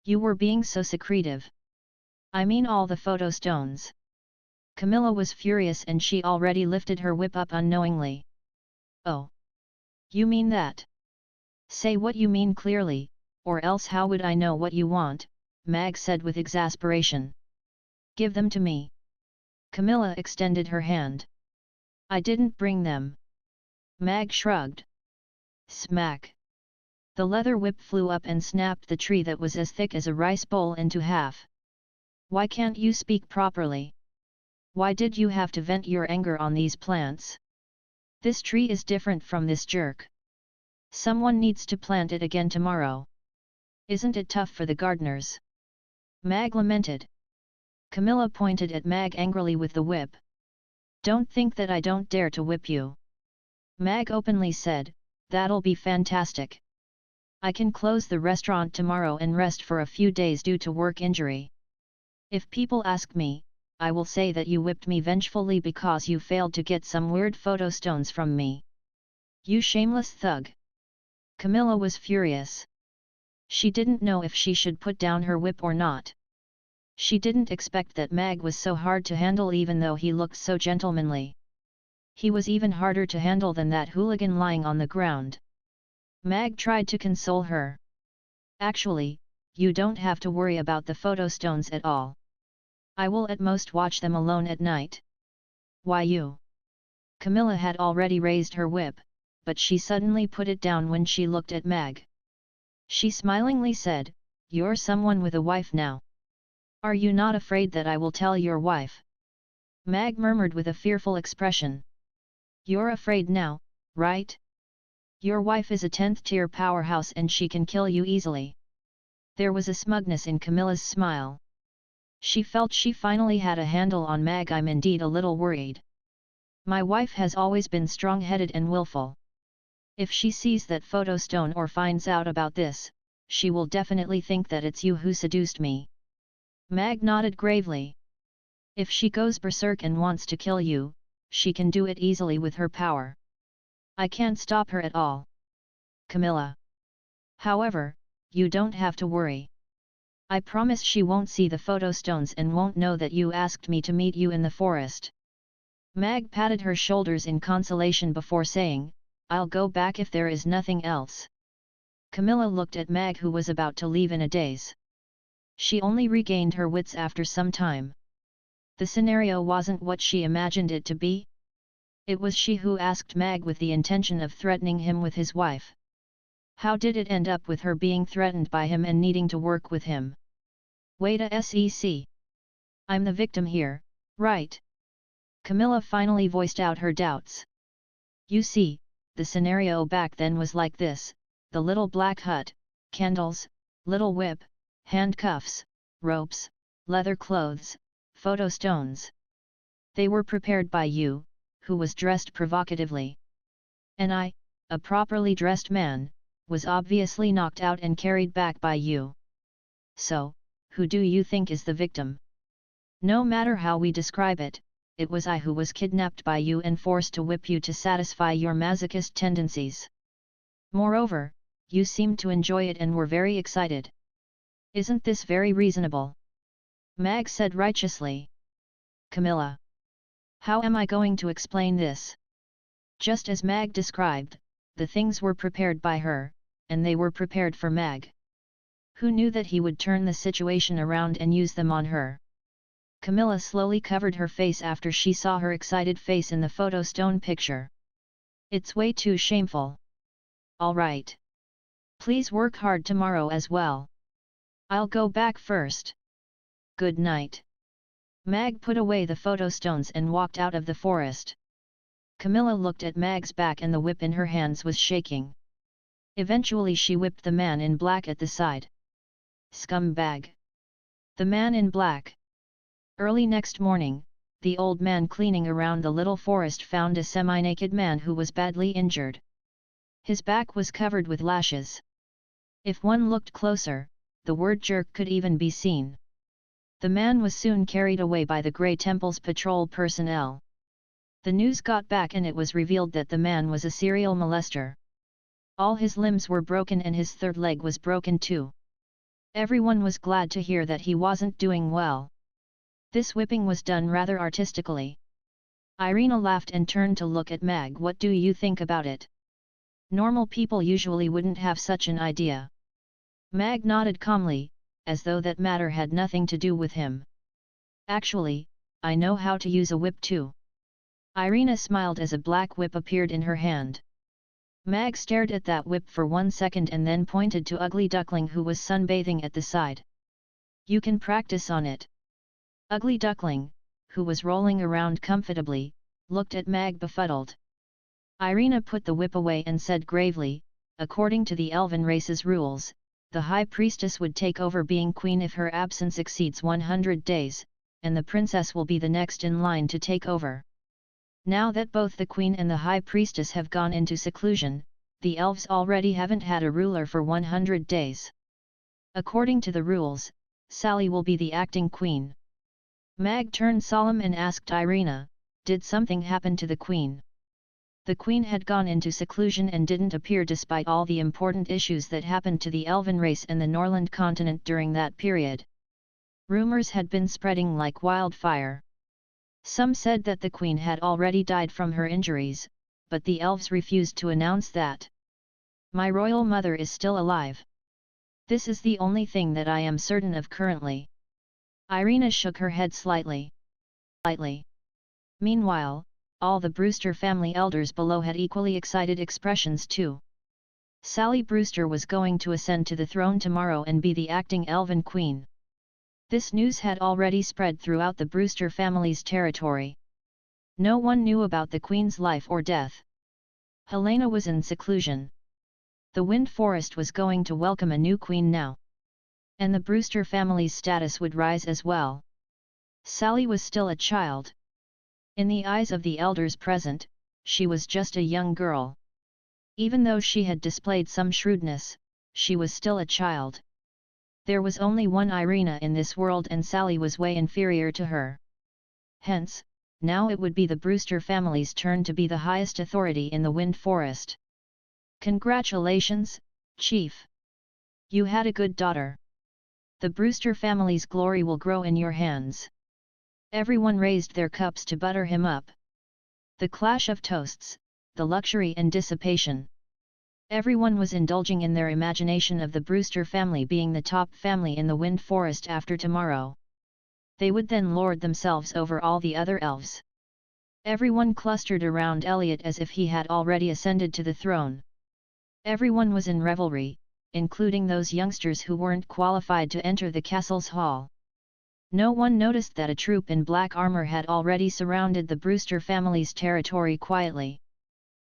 You were being so secretive. I mean all the photo stones. Camilla was furious and she already lifted her whip up unknowingly. Oh. You mean that? Say what you mean clearly, or else how would I know what you want, Mag said with exasperation. Give them to me. Camilla extended her hand. I didn't bring them. Mag shrugged. Smack. The leather whip flew up and snapped the tree that was as thick as a rice bowl into half. Why can't you speak properly? Why did you have to vent your anger on these plants? This tree is different from this jerk. Someone needs to plant it again tomorrow. Isn't it tough for the gardeners? Mag lamented. Camilla pointed at Mag angrily with the whip. Don't think that I don't dare to whip you. Mag openly said, that'll be fantastic. I can close the restaurant tomorrow and rest for a few days due to work injury. If people ask me, I will say that you whipped me vengefully because you failed to get some weird photo stones from me. You shameless thug. Camilla was furious. She didn't know if she should put down her whip or not. She didn't expect that Mag was so hard to handle even though he looked so gentlemanly. He was even harder to handle than that hooligan lying on the ground. Mag tried to console her. Actually, you don't have to worry about the photo stones at all. I will at most watch them alone at night. Why you? Camilla had already raised her whip, but she suddenly put it down when she looked at Mag. She smilingly said, you're someone with a wife now. Are you not afraid that I will tell your wife? Mag murmured with a fearful expression. You're afraid now, right? Your wife is a 10th tier powerhouse and she can kill you easily. There was a smugness in Camilla's smile. She felt she finally had a handle on Mag. I'm indeed a little worried. My wife has always been strong-headed and willful. If she sees that photo stone or finds out about this, she will definitely think that it's you who seduced me. Mag nodded gravely. If she goes berserk and wants to kill you, she can do it easily with her power. I can't stop her at all. Camilla. However, you don't have to worry. I promise she won't see the photo stones and won't know that you asked me to meet you in the forest. Mag patted her shoulders in consolation before saying, I'll go back if there is nothing else. Camilla looked at Mag who was about to leave in a daze. She only regained her wits after some time. The scenario wasn't what she imagined it to be. It was she who asked Mag with the intention of threatening him with his wife. How did it end up with her being threatened by him and needing to work with him? Wait a sec. I'm the victim here, right? Camilla finally voiced out her doubts. You see, the scenario back then was like this: the little black hut, candles, little whip, handcuffs, ropes, leather clothes, photo stones. They were prepared by you, who was dressed provocatively. And I, a properly dressed man, was obviously knocked out and carried back by you. So, who do you think is the victim? No matter how we describe it, it was I who was kidnapped by you and forced to whip you to satisfy your masochist tendencies. Moreover, you seemed to enjoy it and were very excited. Isn't this very reasonable? Mag said righteously. Camilla. How am I going to explain this? Just as Mag described, the things were prepared by her, and they were prepared for Mag. Who knew that he would turn the situation around and use them on her? Camilla slowly covered her face after she saw her excited face in the photo stone picture. It's way too shameful. All right. Please work hard tomorrow as well. I'll go back first. Good night. Mag put away the photo stones and walked out of the forest. Camilla looked at Mag's back and the whip in her hands was shaking. Eventually she whipped the man in black at the side. Scumbag. The man in black. Early next morning, the old man cleaning around the little forest found a semi-naked man who was badly injured. His back was covered with lashes. If one looked closer, the word jerk could even be seen. The man was soon carried away by the Grey Temple's patrol personnel. The news got back and it was revealed that the man was a serial molester. All his limbs were broken and his third leg was broken too. Everyone was glad to hear that he wasn't doing well. This whipping was done rather artistically. Irina laughed and turned to look at Mag. What do you think about it? Normal people usually wouldn't have such an idea. Mag nodded calmly, as though that matter had nothing to do with him. Actually, I know how to use a whip too. Irina smiled as a black whip appeared in her hand. Mag stared at that whip for 1 second and then pointed to Ugly Duckling who was sunbathing at the side. You can practice on it. Ugly Duckling, who was rolling around comfortably, looked at Mag befuddled. Irina put the whip away and said gravely, according to the elven race's rules, the High Priestess would take over being queen if her absence exceeds 100 days, and the princess will be the next in line to take over. Now that both the queen and the High Priestess have gone into seclusion, the elves already haven't had a ruler for 100 days. According to the rules, Sally will be the acting queen. Mag turned solemn and asked Irina, did something happen to the queen? The queen had gone into seclusion and didn't appear despite all the important issues that happened to the elven race and the Norland continent during that period. Rumors had been spreading like wildfire. Some said that the queen had already died from her injuries, but the elves refused to announce that. My royal mother is still alive. This is the only thing that I am certain of currently. Irina shook her head slightly. Meanwhile, all the Brewster family elders below had equally excited expressions too. Sally Brewster was going to ascend to the throne tomorrow and be the acting elven queen. This news had already spread throughout the Brewster family's territory. No one knew about the queen's life or death. Helena was in seclusion. The Wind Forest was going to welcome a new queen now. And the Brewster family's status would rise as well. Sally was still a child. In the eyes of the elders present, she was just a young girl. Even though she had displayed some shrewdness, she was still a child. There was only one Irina in this world and Sally was way inferior to her. Hence, now it would be the Brewster family's turn to be the highest authority in the Wind Forest. Congratulations, Chief! You had a good daughter. The Brewster family's glory will grow in your hands. Everyone raised their cups to butter him up. The clash of toasts, the luxury and dissipation. Everyone was indulging in their imagination of the Brewster family being the top family in the Wind Forest after tomorrow. They would then lord themselves over all the other elves. Everyone clustered around Elliot as if he had already ascended to the throne. Everyone was in revelry, including those youngsters who weren't qualified to enter the castle's hall. No one noticed that a troop in black armor had already surrounded the Brewster family's territory quietly.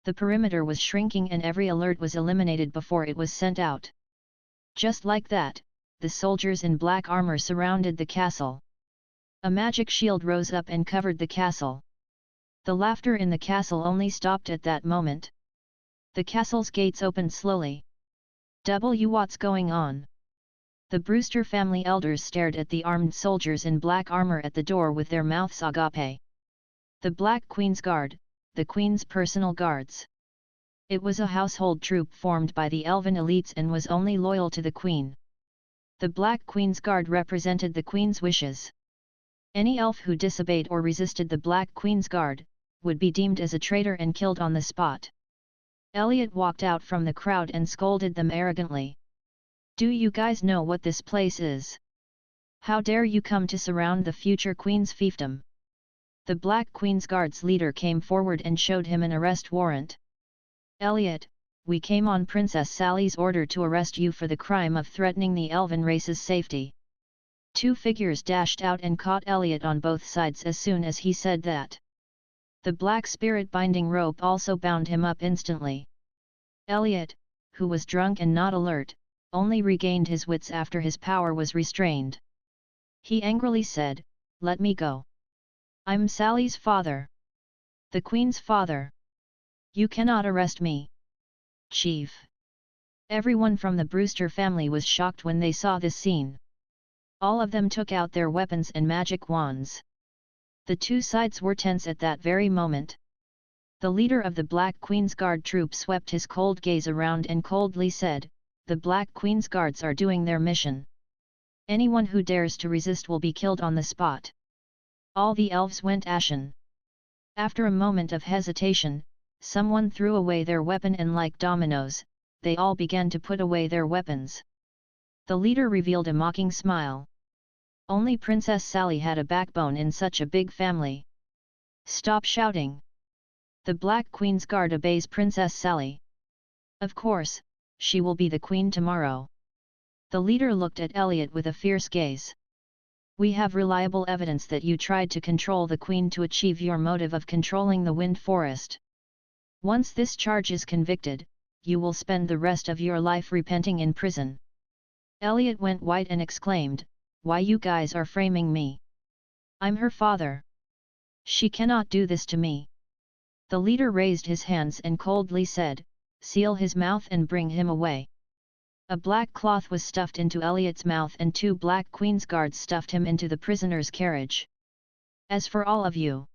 The perimeter was shrinking and every alert was eliminated before it was sent out. Just like that, the soldiers in black armor surrounded the castle. A magic shield rose up and covered the castle. The laughter in the castle only stopped at that moment. The castle's gates opened slowly. What's going on? The Brewster family elders stared at the armed soldiers in black armor at the door with their mouths agape. The Black Queen's Guard, the Queen's personal guards. It was a household troop formed by the elven elites and was only loyal to the Queen. The Black Queen's Guard represented the Queen's wishes. Any elf who disobeyed or resisted the Black Queen's Guard, would be deemed as a traitor and killed on the spot. Elliot walked out from the crowd and scolded them arrogantly. Do you guys know what this place is? How dare you come to surround the future Queen's fiefdom? The Black Queen's Guard's leader came forward and showed him an arrest warrant. Elliot, we came on Princess Sally's order to arrest you for the crime of threatening the elven race's safety. Two figures dashed out and caught Elliot on both sides as soon as he said that. The black spirit binding rope also bound him up instantly. Elliot, who was drunk and not alert, only regained his wits after his power was restrained. He angrily said, "Let me go. I'm Sally's father. The Queen's father. You cannot arrest me." Chief. Everyone from the Brewster family was shocked when they saw this scene. All of them took out their weapons and magic wands. The two sides were tense at that very moment. The leader of the Black Queen's Guard troop swept his cold gaze around and coldly said, "The Black Queen's Guards are doing their mission. Anyone who dares to resist will be killed on the spot. All the elves went ashen. After a moment of hesitation, someone threw away their weapon and like dominoes, they all began to put away their weapons. The leader revealed a mocking smile. Only Princess Sally had a backbone in such a big family. Stop shouting! The Black Queen's guard obeys Princess Sally. Of course, she will be the queen tomorrow. The leader looked at Elliot with a fierce gaze. We have reliable evidence that you tried to control the queen to achieve your motive of controlling the wind forest. Once this charge is convicted, you will spend the rest of your life repenting in prison. Elliot went white and exclaimed, "Why you guys are framing me? I'm her father. She cannot do this to me." The leader raised his hands and coldly said, "Seal his mouth and bring him away." A black cloth was stuffed into Elliot's mouth and 2 Black Queen's guards stuffed him into the prisoner's carriage. "As for all of you,"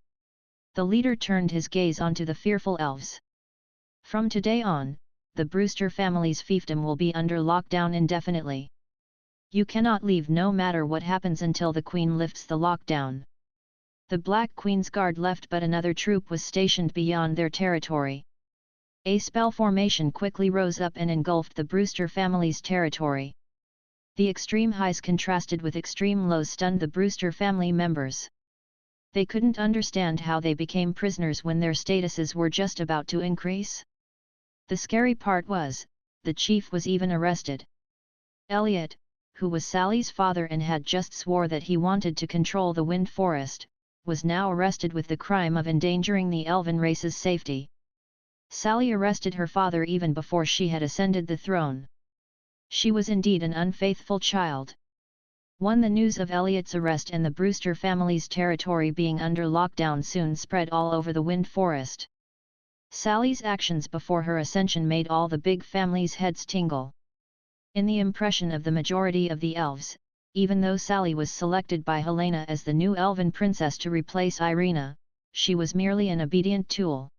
the leader turned his gaze onto the fearful elves. "From today on, the Brewster family's fiefdom will be under lockdown indefinitely. You cannot leave no matter what happens until the Queen lifts the lockdown." The Black Queen's guard left, but another troop was stationed beyond their territory. A spell formation quickly rose up and engulfed the Brewster family's territory. The extreme highs contrasted with extreme lows stunned the Brewster family members. They couldn't understand how they became prisoners when their statuses were just about to increase. The scary part was, the chief was even arrested. Elliot, who was Sally's father and had just swore that he wanted to control the wind forest, was now arrested with the crime of endangering the elven race's safety. Sally arrested her father even before she had ascended the throne. She was indeed an unfaithful child. The news of Elliot's arrest and the Brewster family's territory being under lockdown soon spread all over the wind forest. Sally's actions before her ascension made all the big family's heads tingle. In the impression of the majority of the elves, even though Sally was selected by Helena as the new elven princess to replace Irina, she was merely an obedient tool.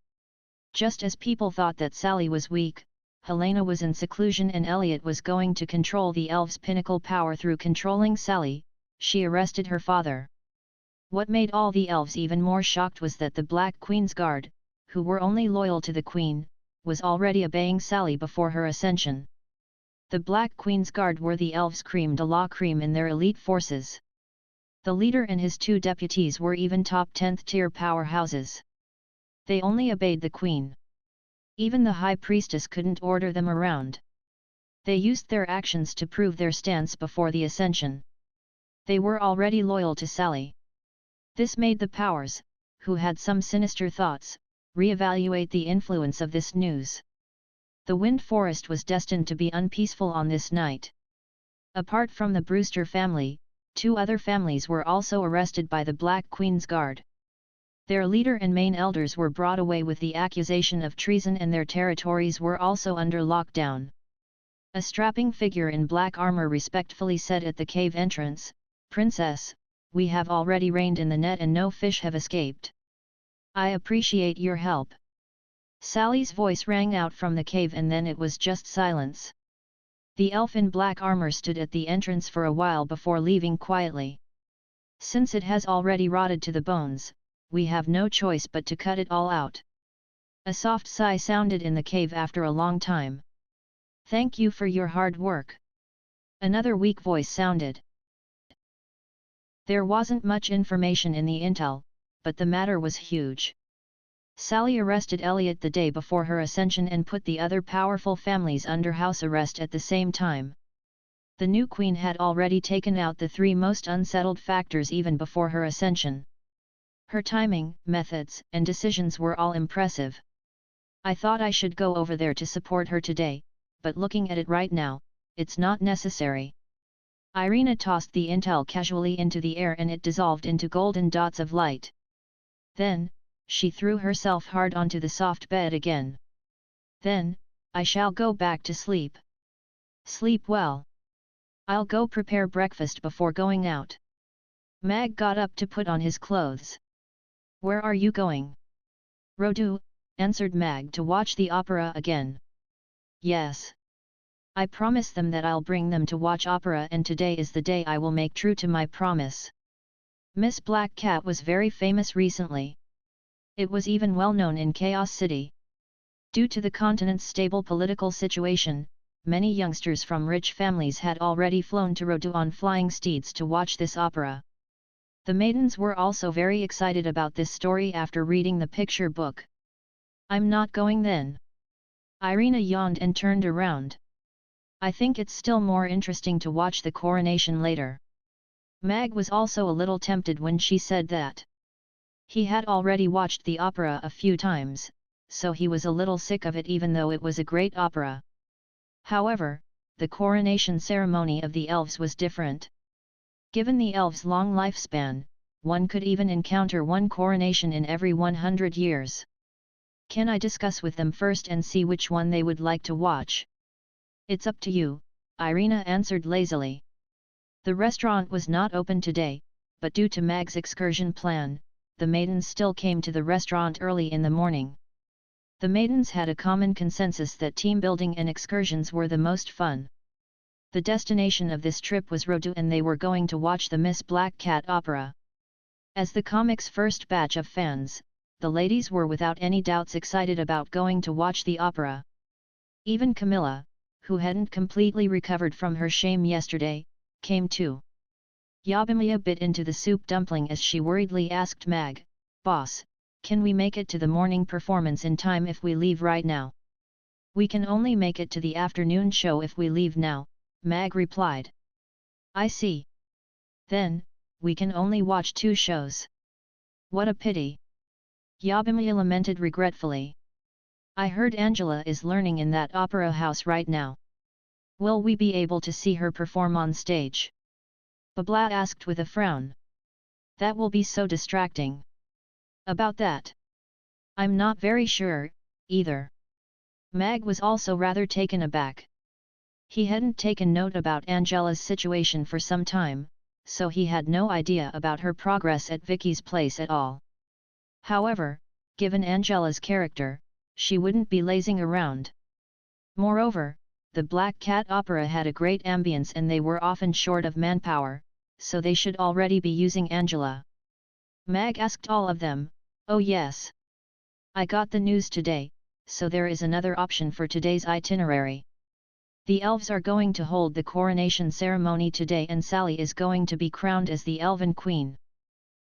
Just as people thought that Sally was weak, Helena was in seclusion and Elliot was going to control the elves' pinnacle power through controlling Sally, she arrested her father. What made all the elves even more shocked was that the Black Queen's guard, who were only loyal to the queen, was already obeying Sally before her ascension. The Black Queen's guard were the elves' creme de la creme in their elite forces. The leader and his 2 deputies were even top 10th tier powerhouses. They only obeyed the queen. Even the high priestess couldn't order them around. They used their actions to prove their stance before the ascension. They were already loyal to Sally. This made the powers, who had some sinister thoughts, reevaluate the influence of this news. The wind forest was destined to be unpeaceful on this night. Apart from the Brewster family, 2 other families were also arrested by the Black Queen's guard. Their leader and main elders were brought away with the accusation of treason and their territories were also under lockdown. A strapping figure in black armor respectfully said at the cave entrance, "Princess, we have already reined in the net and no fish have escaped. I appreciate your help." Sally's voice rang out from the cave and then it was just silence. The elf in black armor stood at the entrance for a while before leaving quietly. "Since it has already rotted to the bones, we have no choice but to cut it all out." A soft sigh sounded in the cave after a long time. "Thank you for your hard work." Another weak voice sounded. There wasn't much information in the intel, but the matter was huge. Sally arrested Elliot the day before her ascension and put the other powerful families under house arrest at the same time. The new queen had already taken out the 3 most unsettled factors even before her ascension. Her timing, methods, and decisions were all impressive. "I thought I should go over there to support her today, but looking at it right now, it's not necessary." Irina tossed the intel casually into the air and it dissolved into golden dots of light. Then, she threw herself hard onto the soft bed again. "Then, I shall go back to sleep." "Sleep well. I'll go prepare breakfast before going out." Mag got up to put on his clothes. "Where are you going?" "Rodu," answered Mag, "to watch the opera again." "Yes. I promised them that I'll bring them to watch opera, and today is the day I will make true to my promise. Miss Black Cat was very famous recently. It was even well known in Chaos City. Due to the continent's stable political situation, many youngsters from rich families had already flown to Rodu on flying steeds to watch this opera. The maidens were also very excited about this story after reading the picture book. I'm not going then. Irina yawned and turned around. I think it's still more interesting to watch the coronation later. Mag was also a little tempted when she said that. He had already watched the opera a few times, so he was a little sick of it even though it was a great opera. However, the coronation ceremony of the elves was different. Given the elves' long lifespan, one could even encounter one coronation in every 100 years. Can I discuss with them first and see which one they would like to watch? It's up to you, Irina answered lazily. The restaurant was not open today, but due to Mag's excursion plan, the maidens still came to the restaurant early in the morning. The maidens had a common consensus that team building and excursions were the most fun. The destination of this trip was Rodu, and they were going to watch the Miss Black Cat opera. As the comic's first batch of fans, the ladies were without any doubts excited about going to watch the opera. Even Camilla, who hadn't completely recovered from her shame yesterday, came too. Yabimiya bit into the soup dumpling as she worriedly asked Mag, "Boss, can we make it to the morning performance in time if we leave right now?" "We can only make it to the afternoon show if we leave now," Mag replied. "I see. Then, we can only watch 2 shows. What a pity." Yabimiya lamented regretfully. "I heard Angela is learning in that opera house right now. Will we be able to see her perform on stage?" Babla asked with a frown. "That will be so distracting." "About that, I'm not very sure, either." Mag was also rather taken aback. He hadn't taken note about Angela's situation for some time, so he had no idea about her progress at Vicky's place at all. However, given Angela's character, she wouldn't be lazing around. Moreover, the Black Cat opera had a great ambience and they were often short of manpower, so they should already be using Angela. Mag asked all of them, "Oh yes. I got the news today, so there is another option for today's itinerary. The elves are going to hold the coronation ceremony today and Sally is going to be crowned as the Elven Queen.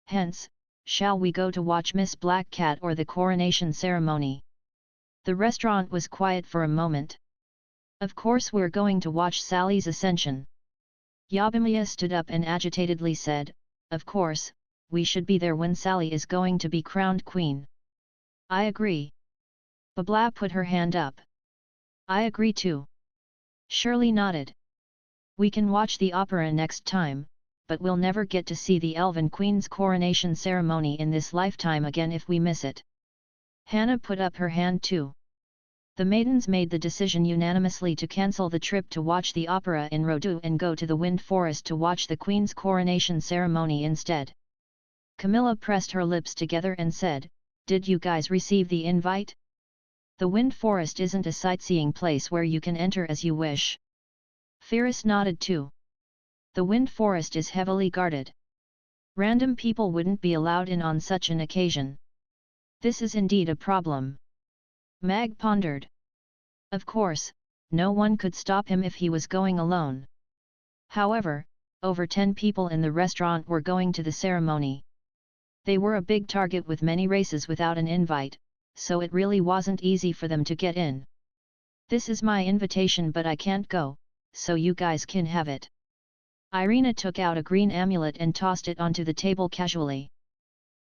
Hence, shall we go to watch Miss Black Cat or the coronation ceremony?" The restaurant was quiet for a moment. "Of course we're going to watch Sally's ascension." Yabimiya stood up and agitatedly said, "Of course, we should be there when Sally is going to be crowned queen." "I agree." Babla put her hand up. "I agree too." Shirley nodded. "We can watch the opera next time, but we'll never get to see the Elven Queen's coronation ceremony in this lifetime again if we miss it." Hannah put up her hand too. The maidens made the decision unanimously to cancel the trip to watch the opera in Rodu and go to the Wind Forest to watch the Queen's coronation ceremony instead. Camilla pressed her lips together and said, "Did you guys receive the invite? The Wind Forest isn't a sightseeing place where you can enter as you wish." Ferris nodded too. "The Wind Forest is heavily guarded. Random people wouldn't be allowed in on such an occasion. This is indeed a problem." Mag pondered. Of course, no one could stop him if he was going alone. However, over 10 people in the restaurant were going to the ceremony. They were a big target with many races without an invite, so it really wasn't easy for them to get in. "This is my invitation but I can't go, so you guys can have it." Irina took out a green amulet and tossed it onto the table casually.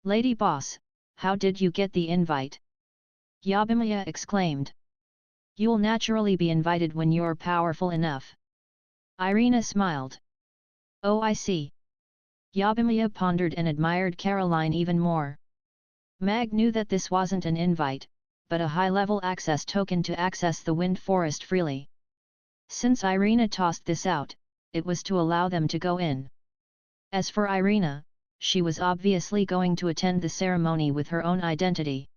"Lady Boss, how did you get the invite?" Yabimiya exclaimed. "You'll naturally be invited when you're powerful enough." Irina smiled. "Oh, I see." Yabimiya pondered and admired Caroline even more. Mag knew that this wasn't an invite, but a high-level access token to access the Wind Forest freely. Since Irina tossed this out, it was to allow them to go in. As for Irina, she was obviously going to attend the ceremony with her own identity.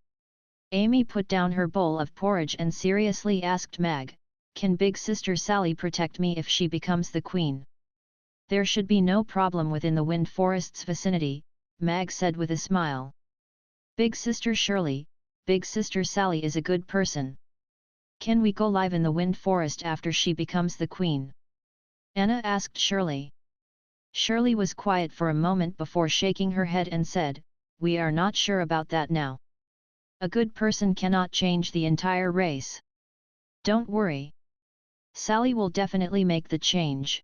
Amy put down her bowl of porridge and seriously asked Mag, Can Big Sister Sally protect me if she becomes the queen? There should be no problem within the Wind Forest's vicinity, Mag said with a smile. Big Sister Shirley, Big Sister Sally is a good person. Can we go live in the Wind Forest after she becomes the queen? Anna asked Shirley. Shirley was quiet for a moment before shaking her head and said, "We are not sure about that now. A good person cannot change the entire race. Don't worry. Sally will definitely make the change."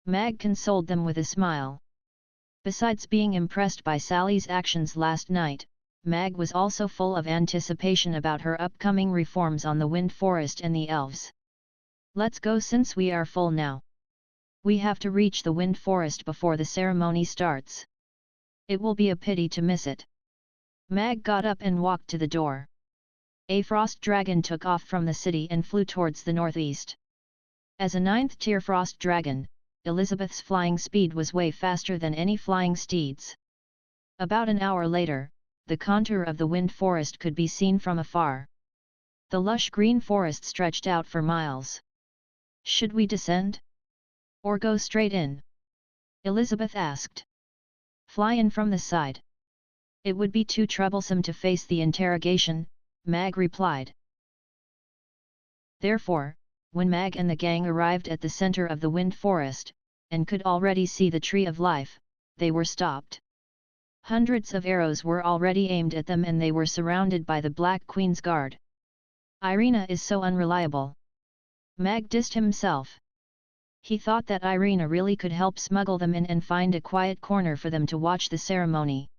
Mag consoled them with a smile. Besides being impressed by Sally's actions last night, Mag was also full of anticipation about her upcoming reforms on the Wind Forest and the Elves. "Let's go since we are full now. We have to reach the Wind Forest before the ceremony starts. It will be a pity to miss it." Mag got up and walked to the door. A frost dragon took off from the city and flew towards the northeast. As a 9th-tier frost dragon, Elizabeth's flying speed was way faster than any flying steeds. About an hour later, the contour of the Wind Forest could be seen from afar. The lush green forest stretched out for miles. "Should we descend? Or go straight in?" Elizabeth asked. "Fly in from the side. It would be too troublesome to face the interrogation," Mag replied. Therefore, when Mag and the gang arrived at the center of the Wind Forest, and could already see the Tree of Life, they were stopped. Hundreds of arrows were already aimed at them and they were surrounded by the Black Queen's guard. "Irina is so unreliable," Mag dissed himself. He thought that Irina really could help smuggle them in and find a quiet corner for them to watch the ceremony.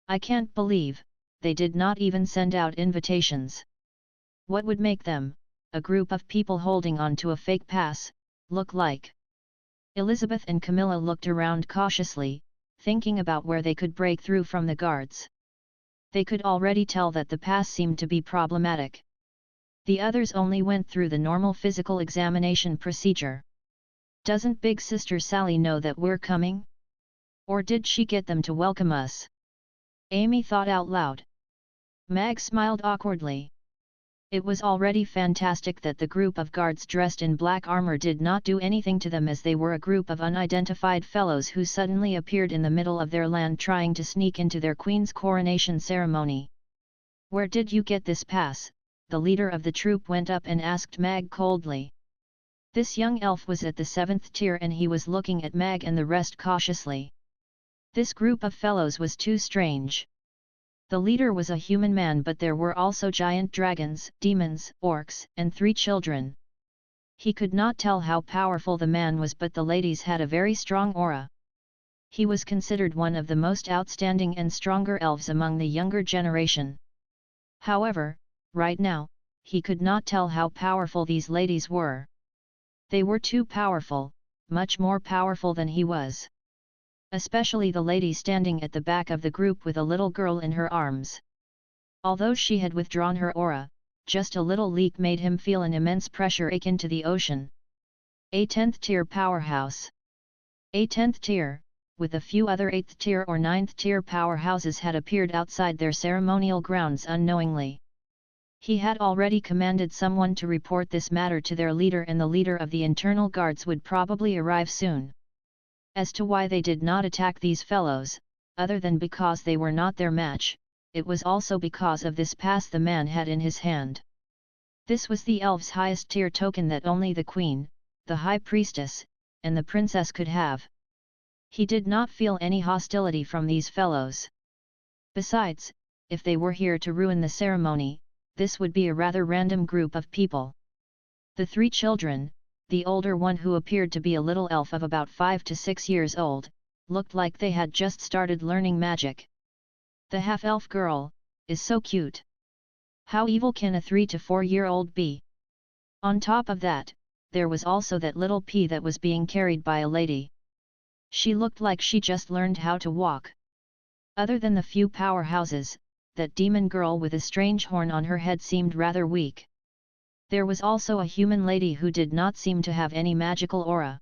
"I can't believe, they did not even send out invitations. What would make them, a group of people holding on to a fake pass, look like?" Elizabeth and Camilla looked around cautiously, thinking about where they could break through from the guards. They could already tell that the pass seemed to be problematic. The others only went through the normal physical examination procedure. "Doesn't Big Sister Sally know that we're coming? Or did she get them to welcome us?" Amy thought out loud. Mag smiled awkwardly. It was already fantastic that the group of guards dressed in black armor did not do anything to them, as they were a group of unidentified fellows who suddenly appeared in the middle of their land trying to sneak into their queen's coronation ceremony. "Where did you get this pass?" the leader of the troop went up and asked Mag coldly. This young elf was at the 7th tier and he was looking at Mag and the rest cautiously. This group of fellows was too strange. The leader was a human man, but there were also giant dragons, demons, orcs, and 3 children. He could not tell how powerful the man was, but the ladies had a very strong aura. He was considered one of the most outstanding and stronger elves among the younger generation. However, right now, he could not tell how powerful these ladies were. They were too powerful, much more powerful than he was. Especially the lady standing at the back of the group with a little girl in her arms. Although she had withdrawn her aura, just a little leak made him feel an immense pressure akin to the ocean. A 10th tier powerhouse. A 10th tier, with a few other 8th tier or 9th tier powerhouses, had appeared outside their ceremonial grounds unknowingly. He had already commanded someone to report this matter to their leader, and the leader of the internal guards would probably arrive soon. As to why they did not attack these fellows, other than because they were not their match, it was also because of this pass the man had in his hand. This was the elves' highest tier token that only the queen, the high priestess, and the princess could have. He did not feel any hostility from these fellows. Besides, if they were here to ruin the ceremony, this would be a rather random group of people. The 3 children, the older one, who appeared to be a little elf of about 5 to 6 years old, looked like they had just started learning magic. The half-elf girl is so cute. How evil can a 3 to 4-year-old be? On top of that, there was also that little pea that was being carried by a lady. She looked like she just learned how to walk. Other than the few powerhouses, that demon girl with a strange horn on her head seemed rather weak. There was also a human lady who did not seem to have any magical aura.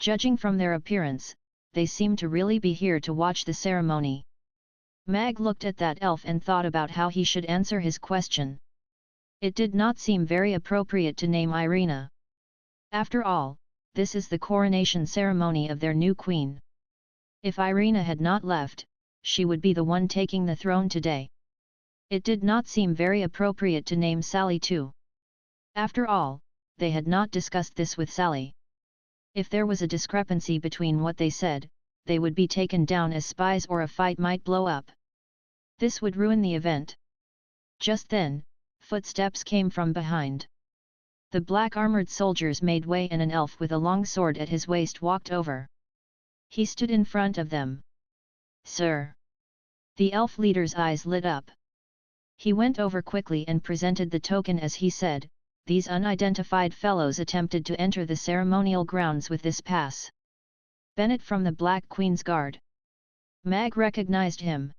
Judging from their appearance, they seemed to really be here to watch the ceremony. Mag looked at that elf and thought about how he should answer his question. It did not seem very appropriate to name Irina. After all, this is the coronation ceremony of their new queen. If Irina had not left, she would be the one taking the throne today. It did not seem very appropriate to name Sally too. After all, they had not discussed this with Sally. If there was a discrepancy between what they said, they would be taken down as spies or a fight might blow up. This would ruin the event. Just then, footsteps came from behind. The black armored soldiers made way and an elf with a long sword at his waist walked over. He stood in front of them. "Sir!" The elf leader's eyes lit up. He went over quickly and presented the token as he said, "These unidentified fellows attempted to enter the ceremonial grounds with this pass." Bennett from the Black Queen's Guard. Mag recognized him.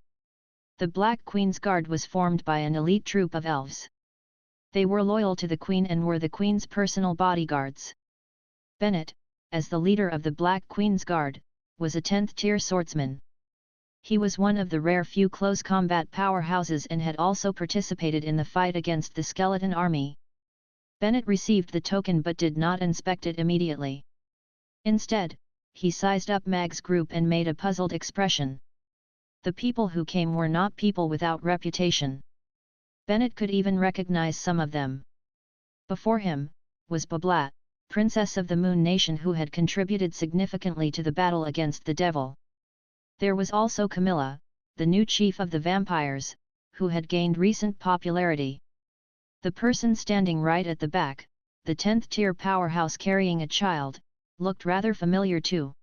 The Black Queen's Guard was formed by an elite troop of elves. They were loyal to the Queen and were the Queen's personal bodyguards. Bennett, as the leader of the Black Queen's Guard, was a 10th-tier swordsman. He was one of the rare few close combat powerhouses and had also participated in the fight against the skeleton army. Bennett received the token but did not inspect it immediately. Instead, he sized up Mag's group and made a puzzled expression. The people who came were not people without reputation. Bennett could even recognize some of them. Before him, was Bablat, Princess of the Moon Nation who had contributed significantly to the battle against the Devil. There was also Camilla, the new chief of the vampires, who had gained recent popularity. The person standing right at the back, the 10th-tier powerhouse carrying a child, looked rather familiar too.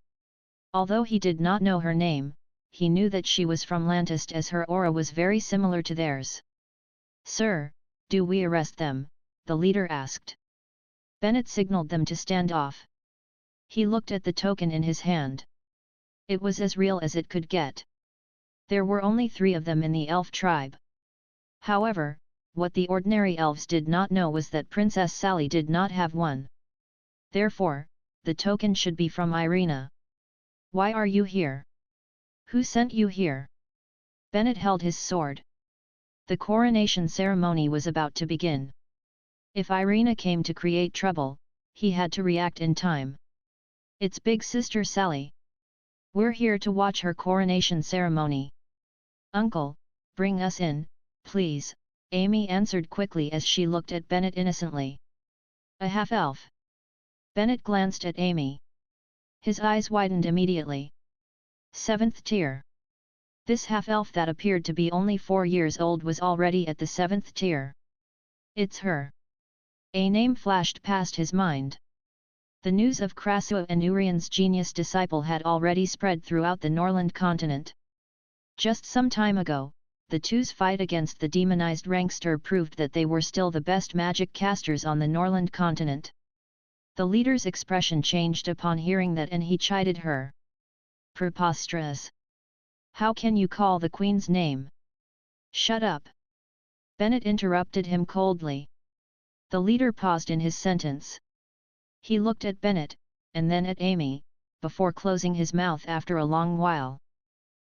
Although he did not know her name, he knew that she was from Lantist as her aura was very similar to theirs. "Sir, do we arrest them?" the leader asked. Bennett signaled them to stand off. He looked at the token in his hand. It was as real as it could get. There were only 3 of them in the elf tribe. However, what the ordinary elves did not know was that Princess Sally did not have one. Therefore, the token should be from Irina. "Why are you here? Who sent you here?" Bennett held his sword. The coronation ceremony was about to begin. If Irina came to create trouble, he had to react in time. "It's big sister Sally. We're here to watch her coronation ceremony." "Uncle, bring us in, please," Amy answered quickly as she looked at Bennett innocently. "A half-elf?" Bennett glanced at Amy. His eyes widened immediately. 7th tier. This half-elf that appeared to be only 4 years old was already at the 7th tier. "It's her." A name flashed past his mind. The news of Krasua Anurian's genius disciple had already spread throughout the Norland continent. Just some time ago, the two's fight against the demonized Rankster proved that they were still the best magic casters on the Norland continent. The leader's expression changed upon hearing that and he chided her. "Preposterous! How can you call the Queen's name?" "Shut up!" Bennett interrupted him coldly. The leader paused in his sentence. He looked at Bennett, and then at Amy, before closing his mouth after a long while.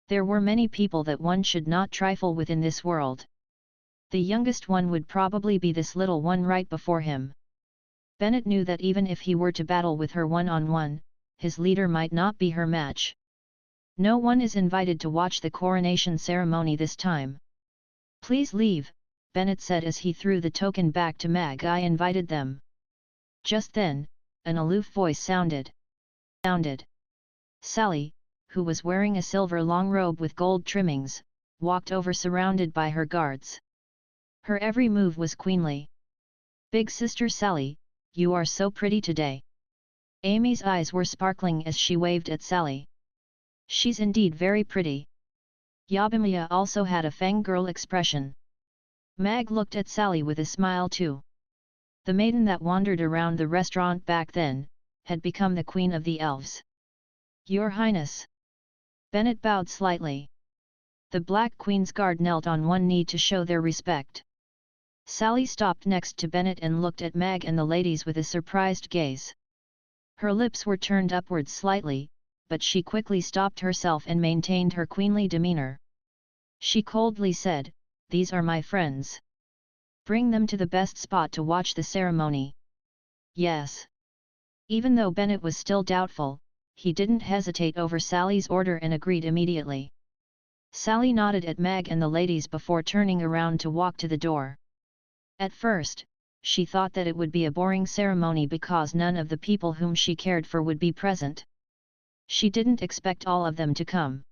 There were many people that one should not trifle with in this world. The youngest one would probably be this little one right before him. Bennett knew that even if he were to battle with her one-on-one, his leader might not be her match. "No one is invited to watch the coronation ceremony this time." "Please leave," Bennett said as he threw the token back to Mag. "I invited them." Just then, an aloof voice sounded. Sally, who was wearing a silver long robe with gold trimmings, walked over surrounded by her guards. Her every move was queenly. "Big sister Sally, you are so pretty today." Amy's eyes were sparkling as she waved at Sally. "She's indeed very pretty." Yabimiya also had a fangirl expression. Mag looked at Sally with a smile too. The maiden that wandered around the restaurant back then, had become the queen of the elves. "Your Highness." Bennett bowed slightly. The Black Queen's Guard knelt on one knee to show their respect. Sally stopped next to Bennett and looked at Mag and the ladies with a surprised gaze. Her lips were turned upwards slightly, but she quickly stopped herself and maintained her queenly demeanor. She coldly said, "These are my friends." Bring them to the best spot to watch the ceremony. Yes. Even though Bennett was still doubtful, he didn't hesitate over Sally's order and agreed immediately. Sally nodded at Meg and the ladies before turning around to walk to the door. At first, she thought that it would be a boring ceremony because none of the people whom she cared for would be present. She didn't expect all of them to come.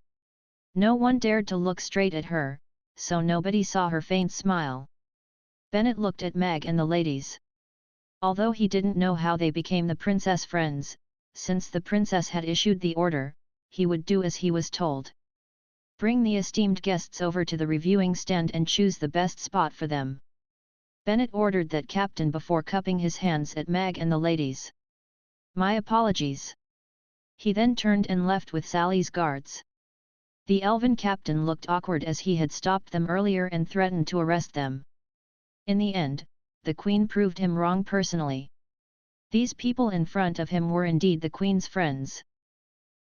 No one dared to look straight at her, so nobody saw her faint smile. Bennett looked at Meg and the ladies. Although he didn't know how they became the princess friends, since the princess had issued the order, he would do as he was told. Bring the esteemed guests over to the reviewing stand and choose the best spot for them. Bennett ordered that captain before cupping his hands at Meg and the ladies. My apologies. He then turned and left with Sally's guards. The elven captain looked awkward as he had stopped them earlier and threatened to arrest them. In the end, the queen proved him wrong personally. These people in front of him were indeed the queen's friends.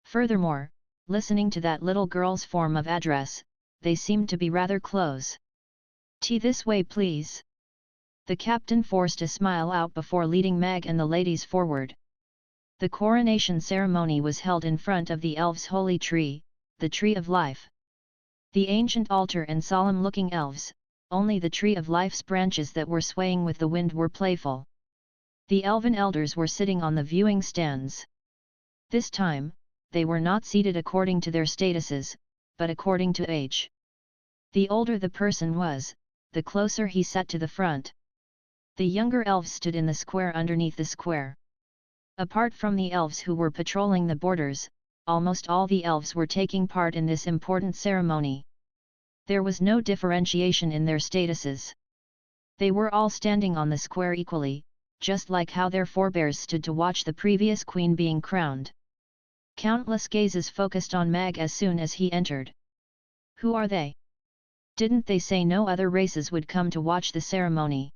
Furthermore, listening to that little girl's form of address, they seemed to be rather close. Tea this way please. The captain forced a smile out before leading Meg and the ladies forward. The coronation ceremony was held in front of the elves' holy tree, the Tree of Life. The ancient altar and solemn-looking elves, only the Tree of Life's branches that were swaying with the wind were playful. The elven elders were sitting on the viewing stands. This time, they were not seated according to their statuses, but according to age. The older the person was, the closer he sat to the front. The younger elves stood in the square underneath the square. Apart from the elves who were patrolling the borders, almost all the elves were taking part in this important ceremony. There was no differentiation in their statuses. They were all standing on the square equally, just like how their forebears stood to watch the previous queen being crowned. Countless gazes focused on Meg as soon as he entered. Who are they? Didn't they say no other races would come to watch the ceremony?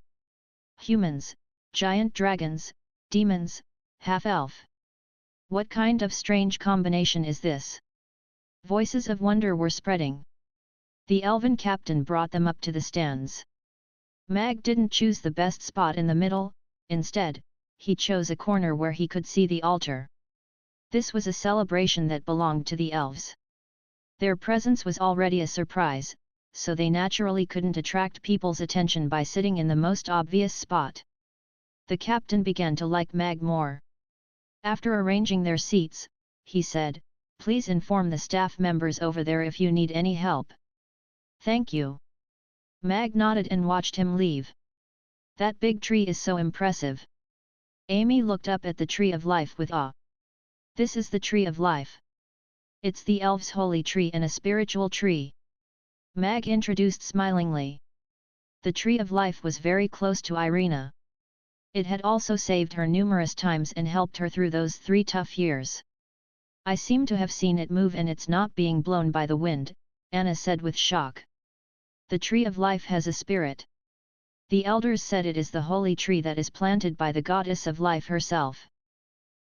Humans, giant dragons, demons, half-elf. What kind of strange combination is this? Voices of wonder were spreading. The elven captain brought them up to the stands. Meg didn't choose the best spot in the middle, instead, he chose a corner where he could see the altar. This was a celebration that belonged to the elves. Their presence was already a surprise, so they naturally couldn't attract people's attention by sitting in the most obvious spot. The captain began to like Meg more. After arranging their seats, he said, "Please inform the staff members over there if you need any help." "Thank you." Meg nodded and watched him leave. That big tree is so impressive. Amy looked up at the Tree of Life with awe. This is the Tree of Life. It's the elves' holy tree and a spiritual tree. Meg introduced smilingly. The Tree of Life was very close to Irina. It had also saved her numerous times and helped her through those 3 tough years. "I seem to have seen it move and it's not being blown by the wind," Anna said with shock. "The Tree of Life has a spirit. The elders said it is the holy tree that is planted by the goddess of life herself.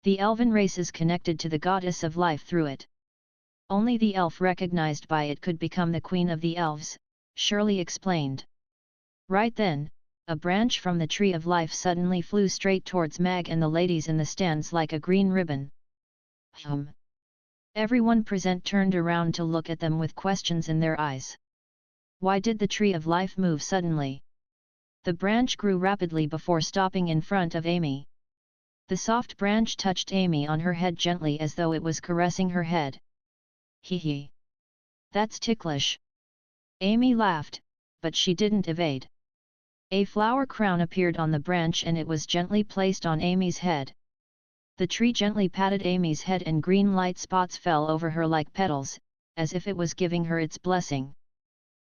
The elven race is connected to the goddess of life through it. Only the elf recognized by it could become the queen of the elves," Shirley explained. Right then, a branch from the Tree of Life suddenly flew straight towards Meg and the ladies in the stands like a green ribbon. Everyone present turned around to look at them with questions in their eyes. Why did the Tree of Life move suddenly? The branch grew rapidly before stopping in front of Amy. The soft branch touched Amy on her head gently as though it was caressing her head. "Hee hee. That's ticklish." Amy laughed, but she didn't evade. A flower crown appeared on the branch and it was gently placed on Amy's head. The tree gently patted Amy's head and green light spots fell over her like petals, as if it was giving her its blessing.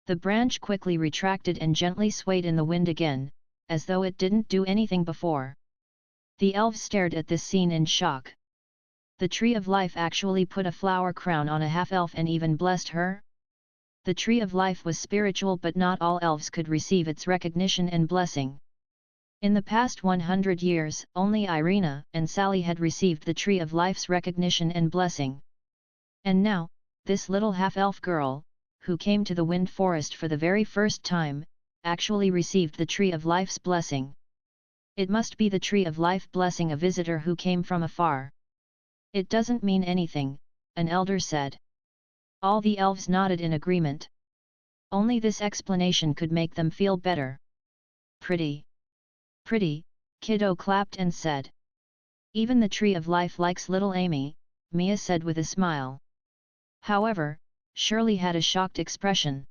The branch quickly retracted and gently swayed in the wind again, as though it didn't do anything before. The elves stared at this scene in shock. The Tree of Life actually put a flower crown on a half-elf and even blessed her? The Tree of Life was spiritual, but not all elves could receive its recognition and blessing. In the past 100 years, only Irina and Sally had received the Tree of Life's recognition and blessing. And now, this little half-elf girl, who came to the Wind Forest for the very first time, actually received the Tree of Life's blessing. It must be the Tree of Life blessing a visitor who came from afar. It doesn't mean anything, an elder said. All the elves nodded in agreement. Only this explanation could make them feel better. Pretty. Pretty, Kiddo clapped and said. Even the Tree of Life likes little Amy, Mia said with a smile. However, Shirley had a shocked expression.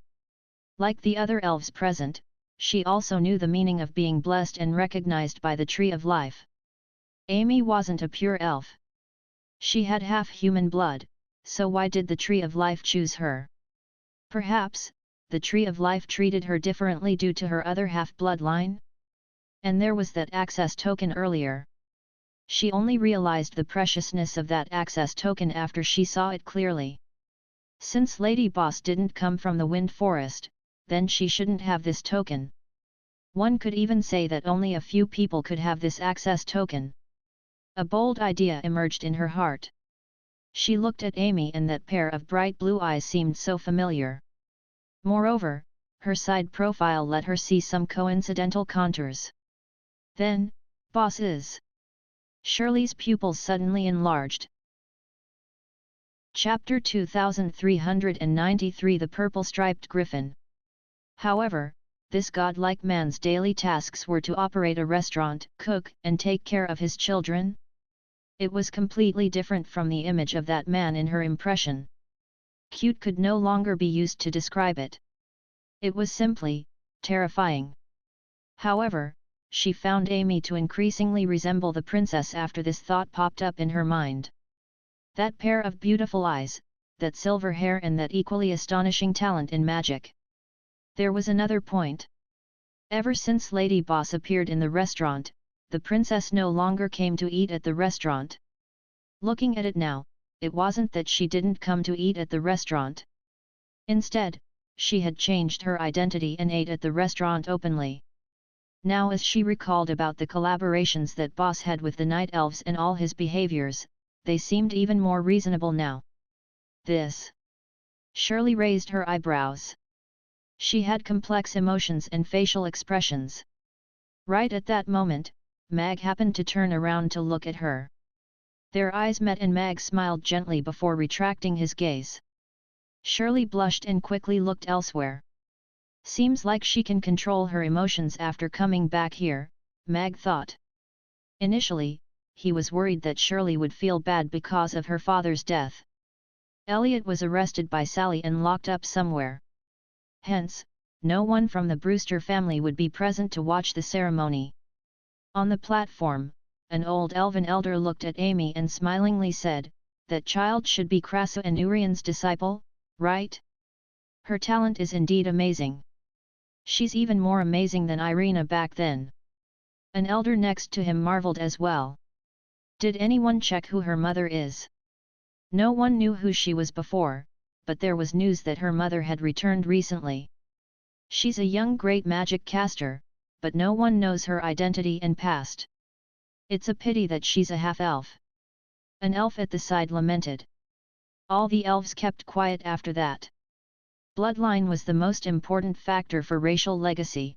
Like the other elves present, she also knew the meaning of being blessed and recognized by the Tree of Life. Amy wasn't a pure elf. She had half human blood, so why did the Tree of Life choose her? Perhaps, the Tree of Life treated her differently due to her other half bloodline? And there was that access token earlier. She only realized the preciousness of that access token after she saw it clearly. Since Lady Boss didn't come from the Wind Forest, then she shouldn't have this token. One could even say that only a few people could have this access token. A bold idea emerged in her heart. She looked at Amy and that pair of bright blue eyes seemed so familiar. Moreover, her side profile let her see some coincidental contours. Then, Boss is. Shirley's pupils suddenly enlarged. Chapter 2393 The Purple Striped Griffin. However, this godlike man's daily tasks were to operate a restaurant, cook, and take care of his children. It was completely different from the image of that man in her impression. Cute could no longer be used to describe it. It was simply terrifying. However, she found Amy to increasingly resemble the princess after this thought popped up in her mind. That pair of beautiful eyes, that silver hair and that equally astonishing talent in magic. There was another point. Ever since Lady Boss appeared in the restaurant, the princess no longer came to eat at the restaurant. Looking at it now, it wasn't that she didn't come to eat at the restaurant. Instead, she had changed her identity and ate at the restaurant openly. Now as she recalled about the collaborations that Boss had with the Night Elves and all his behaviors, they seemed even more reasonable now. This. Shirley raised her eyebrows. She had complex emotions and facial expressions. Right at that moment, Mag happened to turn around to look at her. Their eyes met and Mag smiled gently before retracting his gaze. Shirley blushed and quickly looked elsewhere. Seems like she can control her emotions after coming back here, Mag thought. Initially, he was worried that Shirley would feel bad because of her father's death. Elliot was arrested by Sally and locked up somewhere. Hence, no one from the Brewster family would be present to watch the ceremony. On the platform, an old elven elder looked at Amy and smilingly said, "That child should be Krasa and Urian's disciple, right? Her talent is indeed amazing. She's even more amazing than Irina back then." An elder next to him marveled as well. Did anyone check who her mother is? No one knew who she was before, but there was news that her mother had returned recently. She's a young great magic caster, but no one knows her identity and past. It's a pity that she's a half-elf. An elf at the side lamented. All the elves kept quiet after that. Bloodline was the most important factor for racial legacy.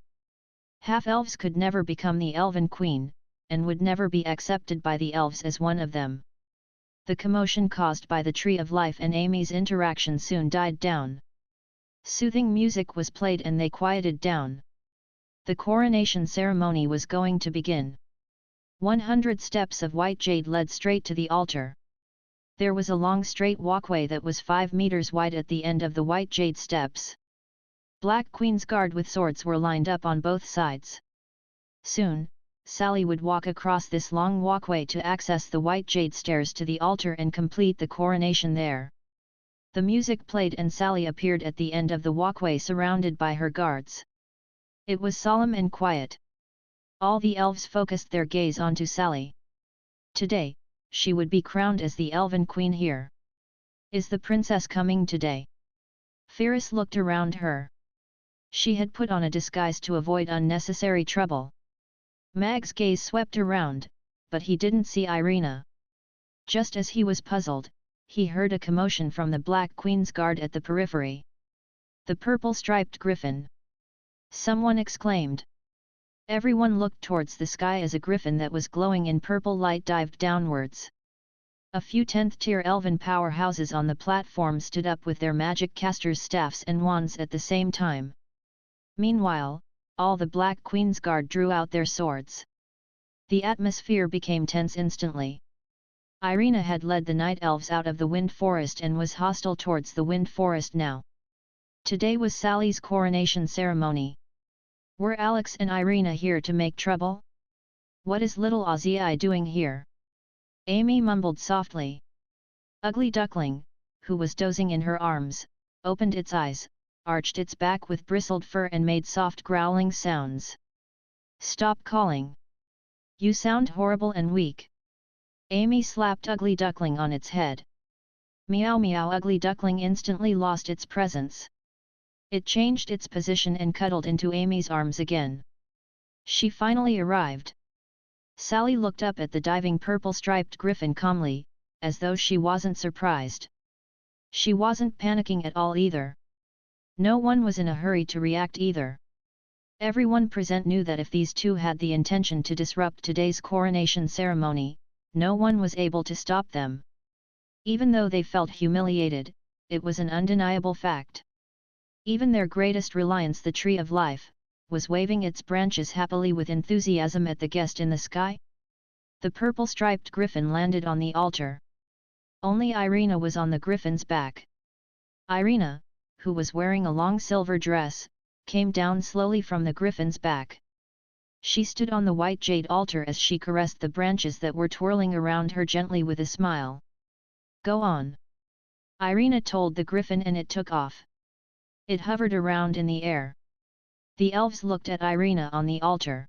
Half-elves could never become the elven queen, and would never be accepted by the elves as one of them. The commotion caused by the Tree of Life and Amy's interaction soon died down. Soothing music was played and they quieted down. The coronation ceremony was going to begin. 100 steps of white jade led straight to the altar. There was a long straight walkway that was 5 meters wide at the end of the white jade steps. Black Queen's Guard with swords were lined up on both sides. Soon, Sally would walk across this long walkway to access the white jade stairs to the altar and complete the coronation there. The music played and Sally appeared at the end of the walkway surrounded by her guards. It was solemn and quiet. All the elves focused their gaze onto Sally. Today, she would be crowned as the Elven Queen here. Is the princess coming today? Ferris looked around her. She had put on a disguise to avoid unnecessary trouble. Mag's gaze swept around, but he didn't see Irina. Just as he was puzzled, he heard a commotion from the Black Queen's Guard at the periphery. The purple-striped griffin. Someone exclaimed. Everyone looked towards the sky as a griffin that was glowing in purple light dived downwards. A few 10th-tier elven powerhouses on the platform stood up with their magic casters' staffs and wands at the same time. Meanwhile, all the Black Queen's Guard drew out their swords. The atmosphere became tense instantly. Irina had led the Night Elves out of the Wind Forest and was hostile towards the Wind Forest now. Today was Sally's coronation ceremony. Were Alex and Irina here to make trouble? What is little Ozzy doing here? Amy mumbled softly. Ugly Duckling, who was dozing in her arms, opened its eyes, arched its back with bristled fur and made soft growling sounds. Stop calling. You sound horrible and weak. Amy slapped Ugly Duckling on its head. Meow meow. Ugly Duckling instantly lost its presence. It changed its position and cuddled into Amy's arms again. She finally arrived. Sally looked up at the diving purple-striped griffin calmly, as though she wasn't surprised. She wasn't panicking at all either. No one was in a hurry to react either. Everyone present knew that if these two had the intention to disrupt today's coronation ceremony, no one was able to stop them. Even though they felt humiliated, it was an undeniable fact. Even their greatest reliance, the Tree of Life, was waving its branches happily with enthusiasm at the guest in the sky. The purple-striped griffin landed on the altar. Only Irina was on the griffin's back. Irina, who was wearing a long silver dress, came down slowly from the griffin's back. She stood on the white jade altar as she caressed the branches that were twirling around her gently with a smile. Go on. Irina told the griffin and it took off. It hovered around in the air. The elves looked at Irina on the altar.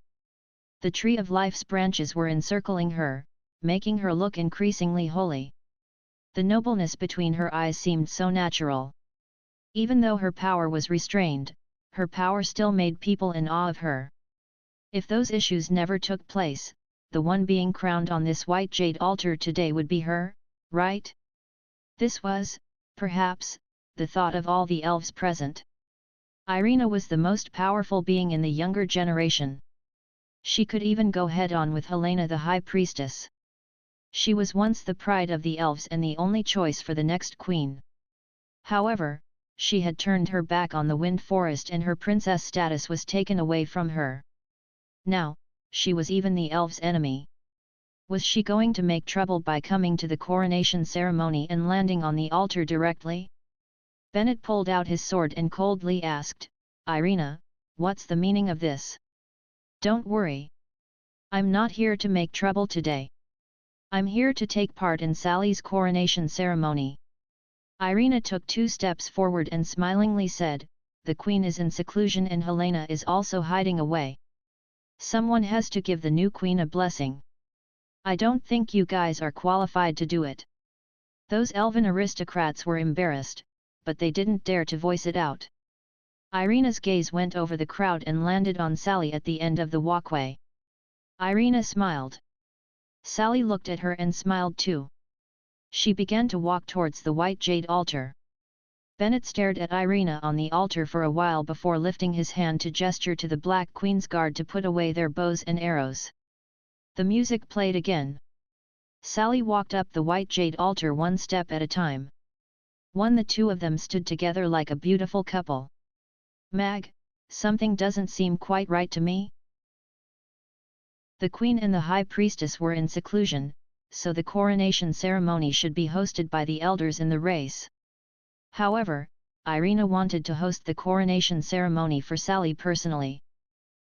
The Tree of Life's branches were encircling her, making her look increasingly holy. The nobleness between her eyes seemed so natural. Even though her power was restrained, her power still made people in awe of her. If those issues never took place, the one being crowned on this white jade altar today would be her, right? This was, perhaps, the thought of all the elves present. Irina was the most powerful being in the younger generation. She could even go head-on with Helena the High Priestess. She was once the pride of the elves and the only choice for the next queen. However, she had turned her back on the Wind Forest and her princess status was taken away from her. Now, she was even the elves' enemy. Was she going to make trouble by coming to the coronation ceremony and landing on the altar directly? Bennett pulled out his sword and coldly asked, Irina, what's the meaning of this? Don't worry. I'm not here to make trouble today. I'm here to take part in Sally's coronation ceremony. Irina took 2 steps forward and smilingly said, the queen is in seclusion and Helena is also hiding away. Someone has to give the new queen a blessing. I don't think you guys are qualified to do it. Those elven aristocrats were embarrassed, but they didn't dare to voice it out. Irina's gaze went over the crowd and landed on Sally at the end of the walkway. Irina smiled. Sally looked at her and smiled too. She began to walk towards the white jade altar. Bennett stared at Irina on the altar for a while before lifting his hand to gesture to the Black Queen's Guard to put away their bows and arrows. The music played again. Sally walked up the white jade altar one step at a time. The two of them stood together like a beautiful couple. Mag, something doesn't seem quite right to me. The Queen and the High Priestess were in seclusion, so the coronation ceremony should be hosted by the elders in the race. However, Irina wanted to host the coronation ceremony for Sally personally.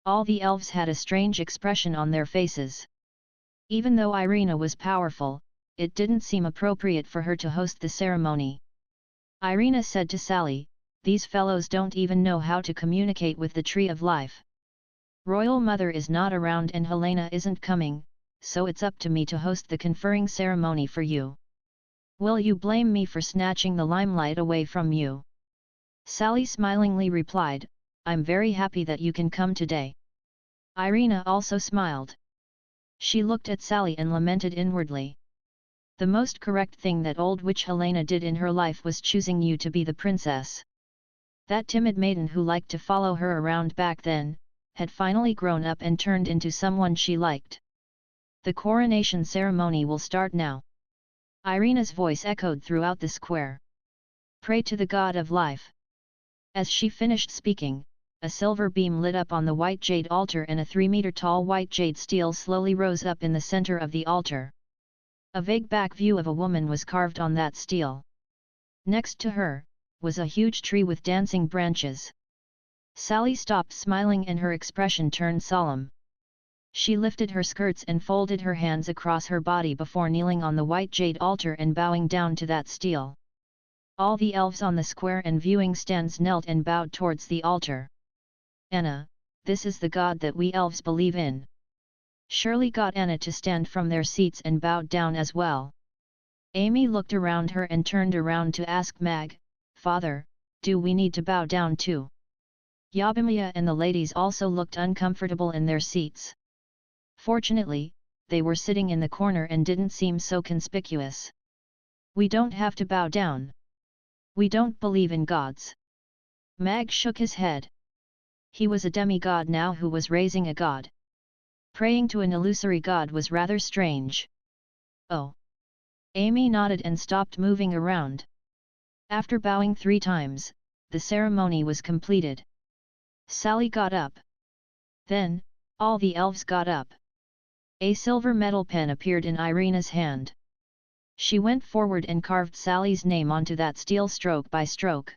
All the elves had a strange expression on their faces. Even though Irina was powerful, it didn't seem appropriate for her to host the ceremony. Irina said to Sally, these fellows don't even know how to communicate with the Tree of Life. Royal Mother is not around and Helena isn't coming, so it's up to me to host the conferring ceremony for you. Will you blame me for snatching the limelight away from you? Sally smilingly replied, I'm very happy that you can come today. Irina also smiled. She looked at Sally and lamented inwardly. The most correct thing that old witch Helena did in her life was choosing you to be the princess. That timid maiden who liked to follow her around back then, had finally grown up and turned into someone she liked. The coronation ceremony will start now. Irina's voice echoed throughout the square. Pray to the god of life. As she finished speaking, a silver beam lit up on the white jade altar and a 3-meter-tall white jade stele slowly rose up in the center of the altar. A vague back view of a woman was carved on that stele. Next to her, was a huge tree with dancing branches. Sally stopped smiling and her expression turned solemn. She lifted her skirts and folded her hands across her body before kneeling on the white jade altar and bowing down to that stele. All the elves on the square and viewing stands knelt and bowed towards the altar. Anna, this is the god that we elves believe in. Shirley got Anna to stand from their seats and bowed down as well. Amy looked around her and turned around to ask Mag, Father, do we need to bow down too? Yabimiya and the ladies also looked uncomfortable in their seats. Fortunately, they were sitting in the corner and didn't seem so conspicuous. We don't have to bow down. We don't believe in gods. Mag shook his head. He was a demigod now who was raising a god. Praying to an illusory god was rather strange. Oh. Amy nodded and stopped moving around. After bowing 3 times, the ceremony was completed. Sally got up. Then, all the elves got up. A silver metal pen appeared in Irina's hand. She went forward and carved Sally's name onto that stele stroke by stroke.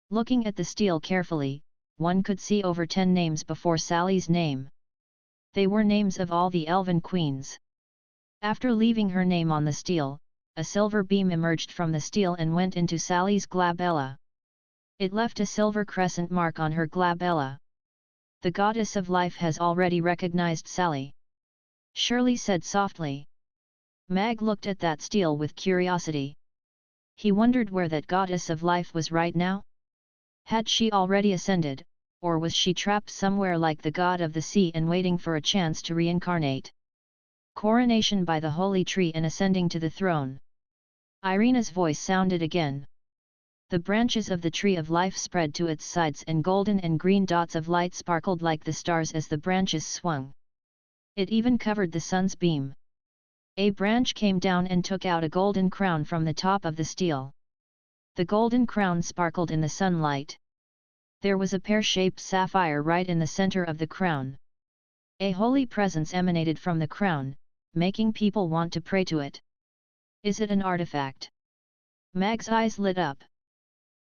Looking at the stele carefully, one could see over 10 names before Sally's name. They were names of all the elven queens. After leaving her name on the stele, a silver beam emerged from the stele and went into Sally's glabella. It left a silver crescent mark on her glabella. The goddess of life has already recognized Sally. Shirley said softly. Mag looked at that stele with curiosity. He wondered where that goddess of life was right now. Had she already ascended, or was she trapped somewhere like the god of the sea and waiting for a chance to reincarnate? Coronation by the holy tree and ascending to the throne. Irina's voice sounded again. The branches of the tree of life spread to its sides and golden and green dots of light sparkled like the stars as the branches swung. It even covered the sun's beam. A branch came down and took out a golden crown from the top of the stele. The golden crown sparkled in the sunlight. There was a pear-shaped sapphire right in the center of the crown. A holy presence emanated from the crown, making people want to pray to it. Is it an artifact? Mag's eyes lit up.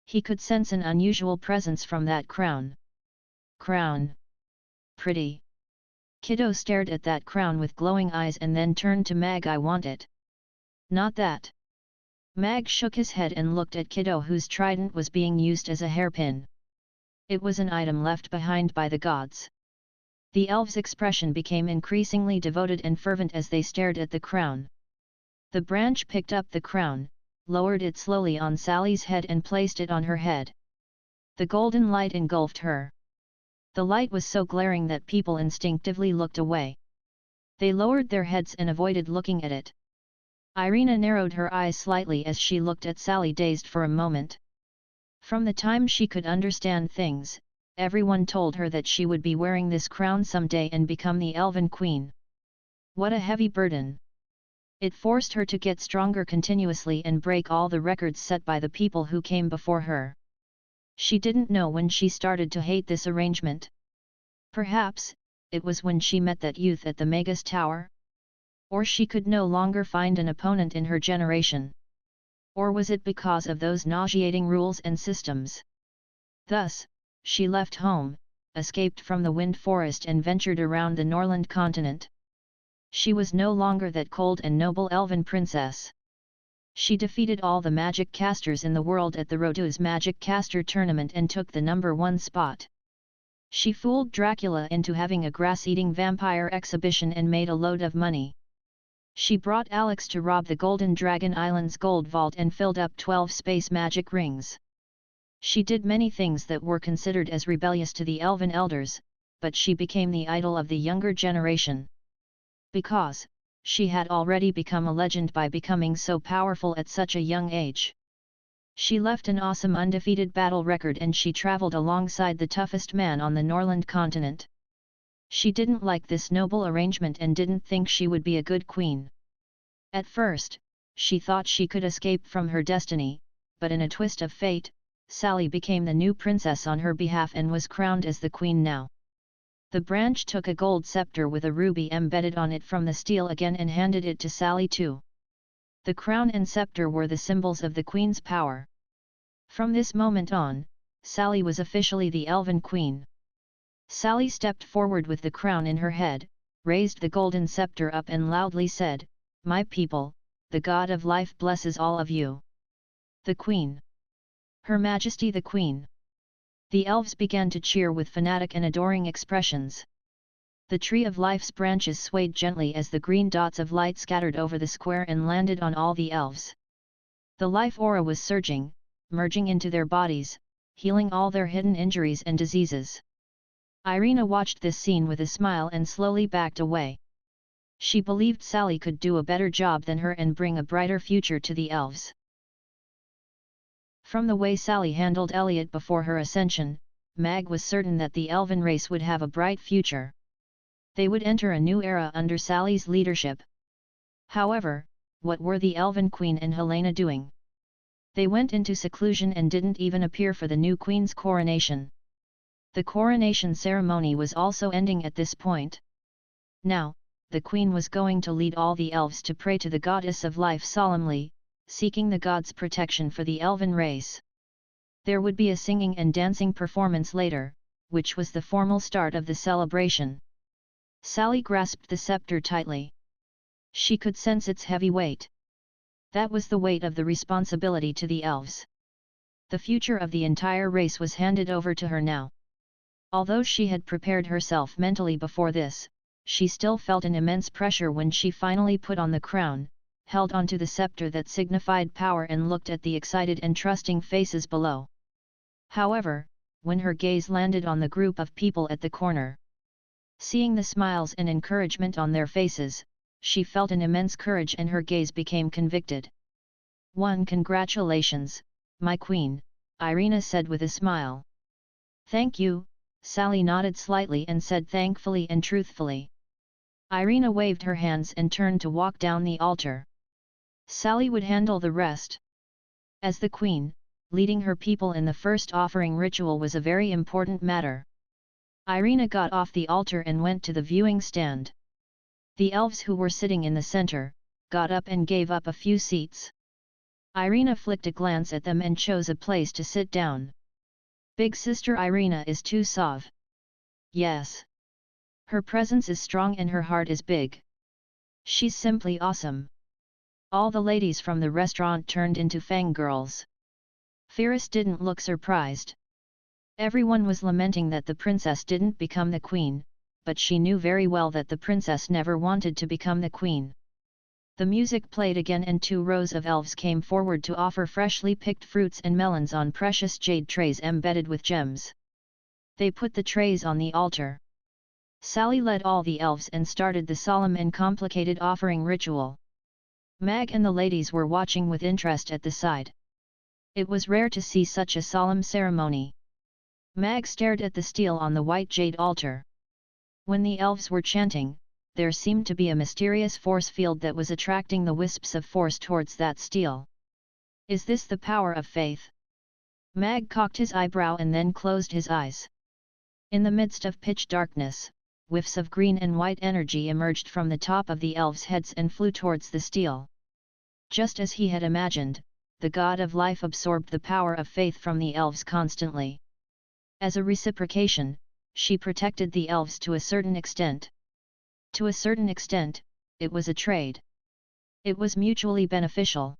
He could sense an unusual presence from that crown. Crown. Pretty. Kiddo stared at that crown with glowing eyes and then turned to Mag. I want it. Not that. Mag shook his head and looked at Kiddo whose trident was being used as a hairpin. It was an item left behind by the gods. The elves' expression became increasingly devoted and fervent as they stared at the crown. The branch picked up the crown, lowered it slowly on Sally's head and placed it on her head. The golden light engulfed her. The light was so glaring that people instinctively looked away. They lowered their heads and avoided looking at it. Irina narrowed her eyes slightly as she looked at Sally, dazed for a moment. From the time she could understand things, everyone told her that she would be wearing this crown someday and become the Elven Queen. What a heavy burden! It forced her to get stronger continuously and break all the records set by the people who came before her. She didn't know when she started to hate this arrangement. Perhaps, it was when she met that youth at the Magus Tower? Or she could no longer find an opponent in her generation. Or was it because of those nauseating rules and systems? Thus, she left home, escaped from the Wind Forest and ventured around the Norland continent. She was no longer that cold and noble elven princess. She defeated all the magic casters in the world at the Roduz Magic Caster Tournament and took the #1 spot. She fooled Dracula into having a grass-eating vampire exhibition and made a load of money. She brought Alex to rob the Golden Dragon Island's gold vault and filled up 12 space magic rings. She did many things that were considered as rebellious to the elven elders, but she became the idol of the younger generation. Because, she had already become a legend by becoming so powerful at such a young age. She left an awesome undefeated battle record and she traveled alongside the toughest man on the Norland continent. She didn't like this noble arrangement and didn't think she would be a good queen. At first, she thought she could escape from her destiny, but in a twist of fate, Sally became the new princess on her behalf and was crowned as the queen now. The branch took a gold scepter with a ruby embedded on it from the steel again and handed it to Sally too. The crown and scepter were the symbols of the queen's power. From this moment on, Sally was officially the Elven Queen. Sally stepped forward with the crown in her head, raised the golden scepter up and loudly said, "My people, the God of Life blesses all of you. The Queen. Her Majesty the Queen." The elves began to cheer with fanatic and adoring expressions. The Tree of Life's branches swayed gently as the green dots of light scattered over the square and landed on all the elves. The life aura was surging, merging into their bodies, healing all their hidden injuries and diseases. Irina watched this scene with a smile and slowly backed away. She believed Sally could do a better job than her and bring a brighter future to the elves. From the way Sally handled Elliot before her ascension, Mag was certain that the elven race would have a bright future. They would enter a new era under Sally's leadership. However, what were the Elven Queen and Helena doing? They went into seclusion and didn't even appear for the new queen's coronation. The coronation ceremony was also ending at this point. Now, the queen was going to lead all the elves to pray to the goddess of life solemnly, seeking the god's protection for the elven race. There would be a singing and dancing performance later, which was the formal start of the celebration. Sally grasped the scepter tightly. She could sense its heavy weight. That was the weight of the responsibility to the elves. The future of the entire race was handed over to her now. Although she had prepared herself mentally before this, she still felt an immense pressure when she finally put on the crown, held onto the scepter that signified power and looked at the excited and trusting faces below. However, when her gaze landed on the group of people at the corner, seeing the smiles and encouragement on their faces, she felt an immense courage and her gaze became convicted. "Congratulations, my queen," Irina said with a smile. "Thank you," Sally nodded slightly and said thankfully and truthfully. Irina waved her hands and turned to walk down the altar. Sally would handle the rest. As the queen, leading her people in the first offering ritual was a very important matter. Irina got off the altar and went to the viewing stand. The elves who were sitting in the center, got up and gave up a few seats. Irina flicked a glance at them and chose a place to sit down. "Big sister Irina is too suave." "Yes. Her presence is strong and her heart is big. She's simply awesome." All the ladies from the restaurant turned into fangirls. Firis didn't look surprised. Everyone was lamenting that the princess didn't become the queen, but she knew very well that the princess never wanted to become the queen. The music played again and 2 rows of elves came forward to offer freshly picked fruits and melons on precious jade trays embedded with gems. They put the trays on the altar. Sally led all the elves and started the solemn and complicated offering ritual. Mag and the ladies were watching with interest at the side. It was rare to see such a solemn ceremony. Mag stared at the steel on the white jade altar. When the elves were chanting, there seemed to be a mysterious force field that was attracting the wisps of force towards that steel. "Is this the power of faith?" Mag cocked his eyebrow and then closed his eyes. In the midst of pitch darkness, whiffs of green and white energy emerged from the top of the elves' heads and flew towards the steel. Just as he had imagined, the god of life absorbed the power of faith from the elves constantly. As a reciprocation, she protected the elves to a certain extent. To a certain extent, it was a trade. It was mutually beneficial.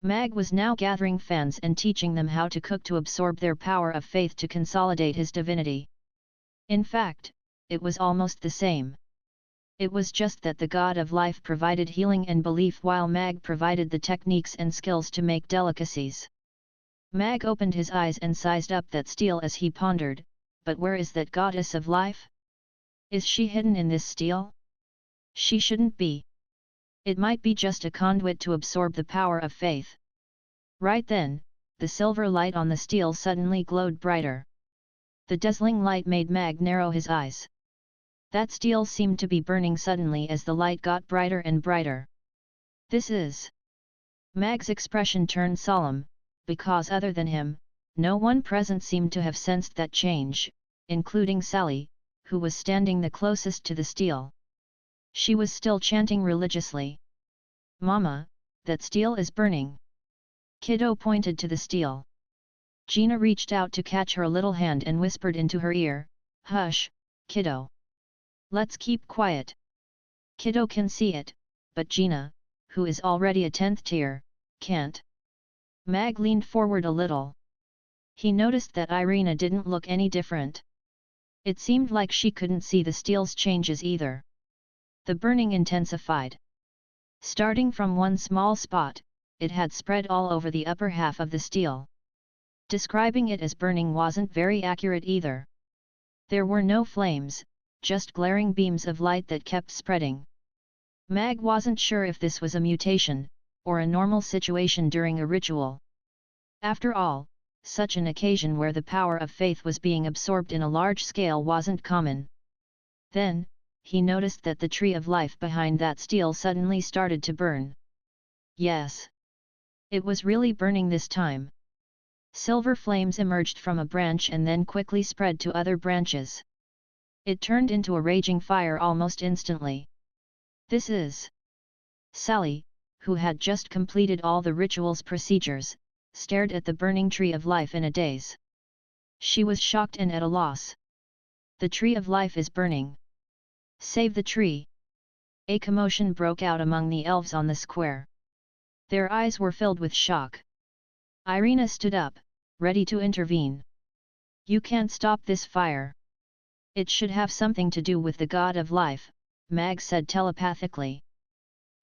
Mag was now gathering fans and teaching them how to cook to absorb their power of faith to consolidate his divinity. In fact, it was almost the same. It was just that the god of life provided healing and belief while Mag provided the techniques and skills to make delicacies. Mag opened his eyes and sized up that steel as he pondered, but where is that goddess of life? Is she hidden in this steel? She shouldn't be. It might be just a conduit to absorb the power of faith. Right then, the silver light on the steel suddenly glowed brighter. The dazzling light made Mag narrow his eyes. That steel seemed to be burning suddenly as the light got brighter and brighter. This is... Mag's expression turned solemn, because other than him, no one present seemed to have sensed that change, including Sally, who was standing the closest to the steel. She was still chanting religiously. "Mama, that steel is burning." Kiddo pointed to the steel. Gina reached out to catch her little hand and whispered into her ear, "Hush, Kiddo. Let's keep quiet." Kiddo can see it, but Gina, who is already a 10th tier, can't. Mag leaned forward a little. He noticed that Irina didn't look any different. It seemed like she couldn't see the steel's changes either. The burning intensified. Starting from one small spot, it had spread all over the upper half of the steel. Describing it as burning wasn't very accurate either. There were no flames, just glaring beams of light that kept spreading. Mag wasn't sure if this was a mutation, or a normal situation during a ritual. After all, such an occasion where the power of faith was being absorbed in a large scale wasn't common. Then, he noticed that the tree of life behind that steel suddenly started to burn. Yes. It was really burning this time. Silver flames emerged from a branch and then quickly spread to other branches. It turned into a raging fire almost instantly. This is... Sally, who had just completed all the ritual's procedures, stared at the burning tree of life in a daze. She was shocked and at a loss. The tree of life is burning. Save the tree! A commotion broke out among the elves on the square. Their eyes were filled with shock. Irina stood up, ready to intervene. "You can't stop this fire. It should have something to do with the god of life," Mag said telepathically.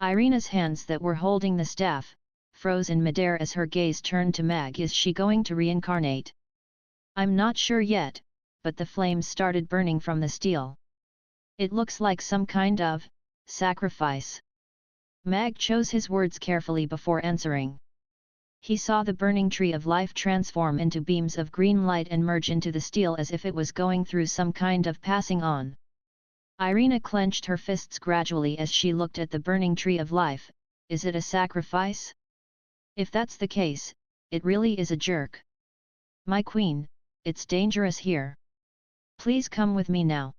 Irina's hands that were holding the staff froze in midair as her gaze turned to Mag. "Is she going to reincarnate?" "I'm not sure yet, but the flames started burning from the steel. It looks like some kind of sacrifice." Mag chose his words carefully before answering. He saw the burning tree of life transform into beams of green light and merge into the steel as if it was going through some kind of passing on. Irina clenched her fists gradually as she looked at the burning tree of life. "Is it a sacrifice? If that's the case, it really is a jerk. My queen, it's dangerous here. Please come with me now."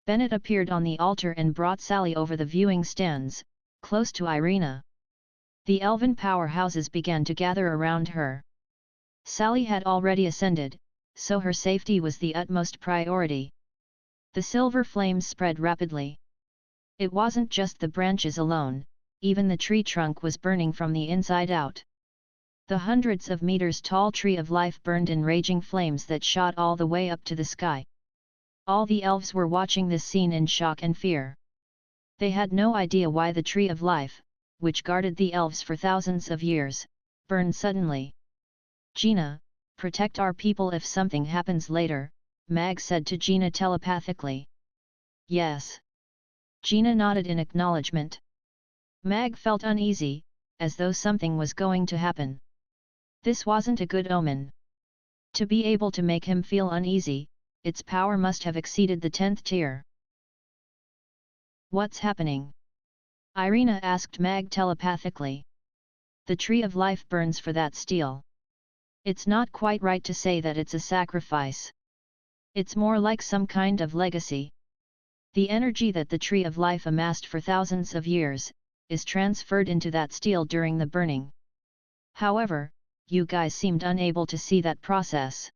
Bennett appeared on the altar and brought Sally over the viewing stands, close to Irina. The elven powerhouses began to gather around her. Sally had already ascended, so her safety was the utmost priority. The silver flames spread rapidly. It wasn't just the branches alone, even the tree trunk was burning from the inside out. The hundreds of meters tall tree of life burned in raging flames that shot all the way up to the sky. All the elves were watching this scene in shock and fear. They had no idea why the tree of life, which guarded the elves for thousands of years, burned suddenly. "Gina, protect our people if something happens later," Mag said to Gina telepathically. "Yes." Gina nodded in acknowledgement. Mag felt uneasy, as though something was going to happen. This wasn't a good omen. To be able to make him feel uneasy, its power must have exceeded the 10th tier. "What's happening?" Irina asked Mag telepathically. "The tree of life burns for that steel. It's not quite right to say that it's a sacrifice. It's more like some kind of legacy. The energy that the tree of life amassed for thousands of years, is transferred into that steel during the burning. However, you guys seemed unable to see that process."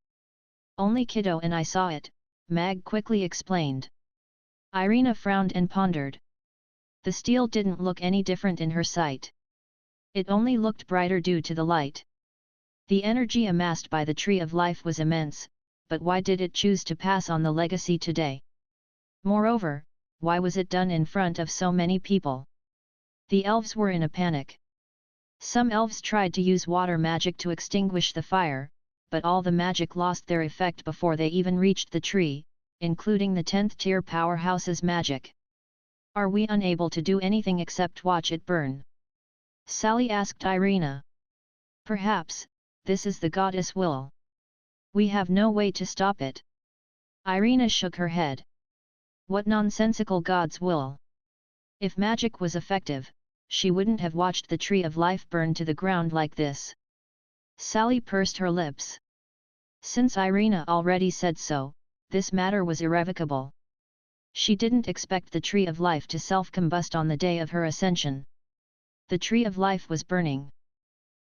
"Only Kiddo and I saw it," Mag quickly explained. Irina frowned and pondered. The steel didn't look any different in her sight. It only looked brighter due to the light. The energy amassed by the tree of life was immense, but why did it choose to pass on the legacy today? Moreover, why was it done in front of so many people? The elves were in a panic. Some elves tried to use water magic to extinguish the fire, but all the magic lost their effect before they even reached the tree, including the 10th tier powerhouse's magic. "Are we unable to do anything except watch it burn?" Sally asked Irina. "Perhaps, this is the goddess' will. We have no way to stop it. Irina shook her head. What nonsensical god's will? If magic was effective, she wouldn't have watched the tree of life burn to the ground like this. Sally pursed her lips. Since Irina already said so, this matter was irrevocable. She didn't expect the tree of life to self-combust on the day of her ascension. The tree of life was burning.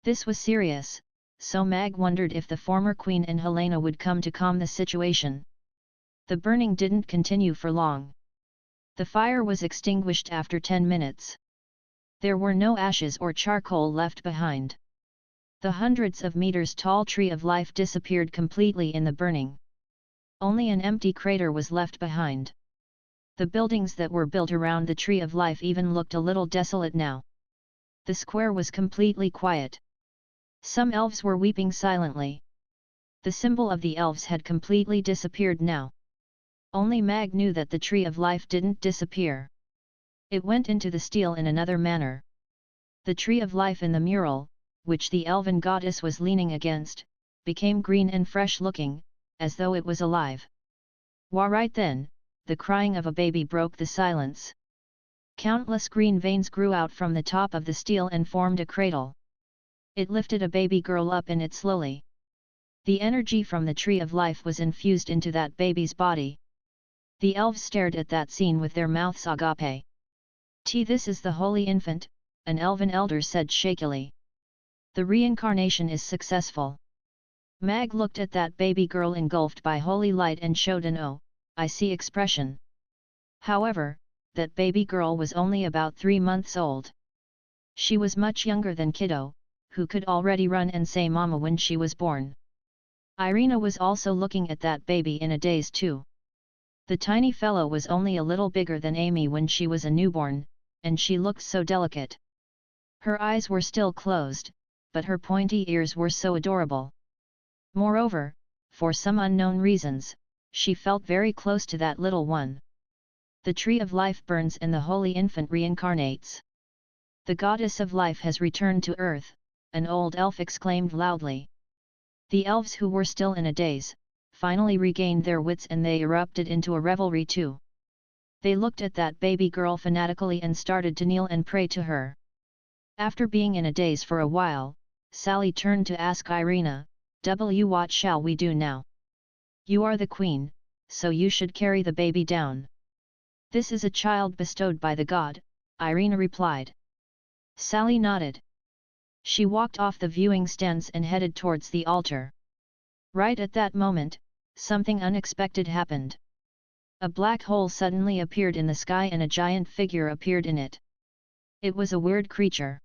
This was serious, so Mag wondered if the former queen and Helena would come to calm the situation. The burning didn't continue for long. The fire was extinguished after 10 minutes. There were no ashes or charcoal left behind. The hundreds of meters tall tree of life disappeared completely in the burning. Only an empty crater was left behind. The buildings that were built around the tree of life even looked a little desolate now. The square was completely quiet. Some elves were weeping silently. The symbol of the elves had completely disappeared now. Only Mag knew that the tree of life didn't disappear. It went into the steel in another manner. The tree of life in the mural, which the elven goddess was leaning against, became green and fresh-looking, as though it was alive. Right then, the crying of a baby broke the silence. Countless green veins grew out from the top of the steel and formed a cradle. It lifted a baby girl up in it slowly. The energy from the tree of life was infused into that baby's body. The elves stared at that scene with their mouths agape. This is the holy infant, an elven elder said shakily. The reincarnation is successful. Mag looked at that baby girl engulfed by holy light and showed an "oh, I see" expression. However, that baby girl was only about 3 months old. She was much younger than Kiddo, who could already run and say mama when she was born. Irina was also looking at that baby in a daze too. The tiny fellow was only a little bigger than Amy when she was a newborn, and she looked so delicate. Her eyes were still closed, but her pointy ears were so adorable. Moreover, for some unknown reasons, she felt very close to that little one. The tree of life burns and the holy infant reincarnates. The goddess of life has returned to earth, an old elf exclaimed loudly. The elves, who were still in a daze, finally regained their wits and they erupted into a revelry too. They looked at that baby girl fanatically and started to kneel and pray to her. After being in a daze for a while, Sally turned to ask Irina, what shall we do now? You are the queen, so you should carry the baby down. This is a child bestowed by the god, Irina replied. Sally nodded. She walked off the viewing stands and headed towards the altar. Right at that moment, something unexpected happened. A black hole suddenly appeared in the sky and a giant figure appeared in it. It was a weird creature.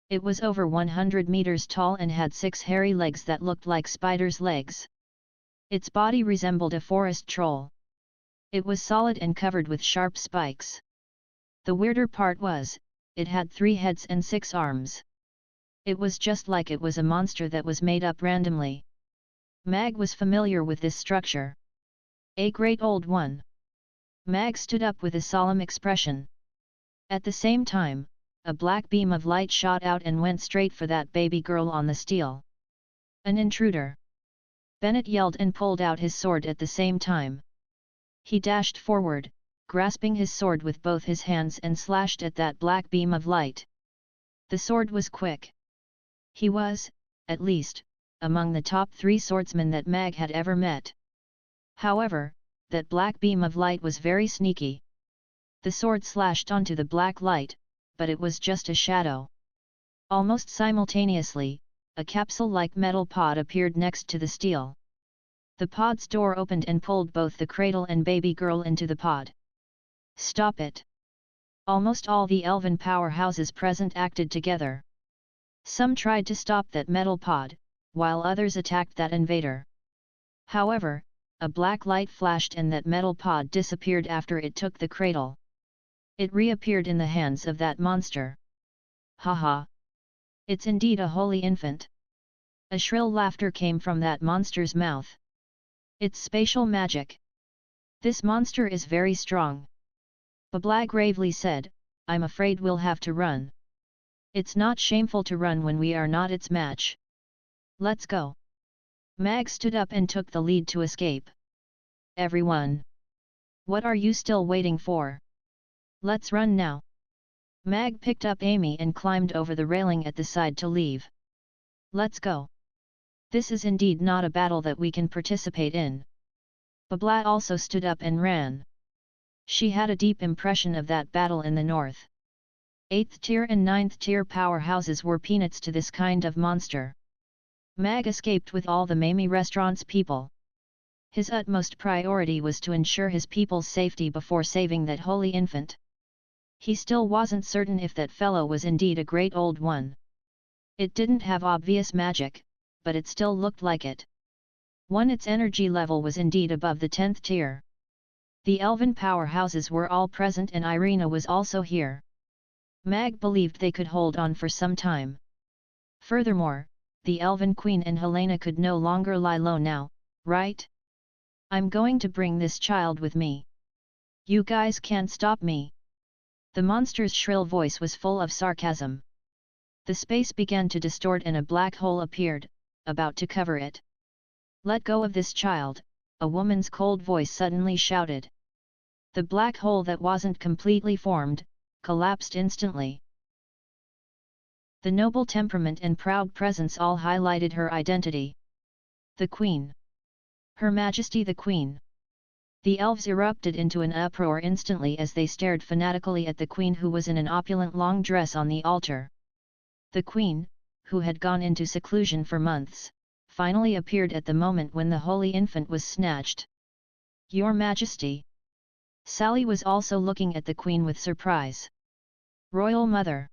It was over 100 meters tall and had 6 hairy legs that looked like spiders' legs. Its body resembled a forest troll. It was solid and covered with sharp spikes. The weirder part was, it had 3 heads and 6 arms. It was just like it was a monster that was made up randomly. Mag was familiar with this structure. A great old one. Mag stood up with a solemn expression. At the same time, a black beam of light shot out and went straight for that baby girl on the steel. An intruder! Bennett yelled and pulled out his sword at the same time. He dashed forward, grasping his sword with both his hands and slashed at that black beam of light. The sword was quick. He was, at least, among the top 3 swordsmen that Mag had ever met. However, that black beam of light was very sneaky. The sword slashed onto the black light, but it was just a shadow. Almost simultaneously, a capsule-like metal pod appeared next to the steel. The pod's door opened and pulled both the cradle and baby girl into the pod. Stop it! Almost all the elven powerhouses present acted together. Some tried to stop that metal pod, while others attacked that invader. However, a black light flashed and that metal pod disappeared after it took the cradle. It reappeared in the hands of that monster. Haha! It's indeed a holy infant. A shrill laughter came from that monster's mouth. It's spatial magic. This monster is very strong. Babla gravely said, I'm afraid we'll have to run. It's not shameful to run when we are not its match. Let's go. Mag stood up and took the lead to escape. Everyone! What are you still waiting for? Let's run now. Mag picked up Amy and climbed over the railing at the side to leave. Let's go. This is indeed not a battle that we can participate in. Babla also stood up and ran. She had a deep impression of that battle in the north. 8th tier and 9th tier powerhouses were peanuts to this kind of monster. Mag escaped with all the Mamie restaurant's people. His utmost priority was to ensure his people's safety before saving that holy infant. He still wasn't certain if that fellow was indeed a great old one. It didn't have obvious magic, but it still looked like it. Its energy level was indeed above the 10th tier. The elven powerhouses were all present and Irina was also here. Mag believed they could hold on for some time. Furthermore, the elven queen and Helena could no longer lie low now, right? I'm going to bring this child with me. You guys can't stop me. The monster's shrill voice was full of sarcasm. The space began to distort and a black hole appeared, about to cover it. Let go of this child, a woman's cold voice suddenly shouted. The black hole that wasn't completely formed, collapsed instantly. The noble temperament and proud presence all highlighted her identity. The Queen. Her Majesty the Queen. The elves erupted into an uproar instantly as they stared fanatically at the Queen who was in an opulent long dress on the altar. The Queen, who had gone into seclusion for months, finally appeared at the moment when the holy infant was snatched. Your Majesty. Sally was also looking at the Queen with surprise. Royal Mother.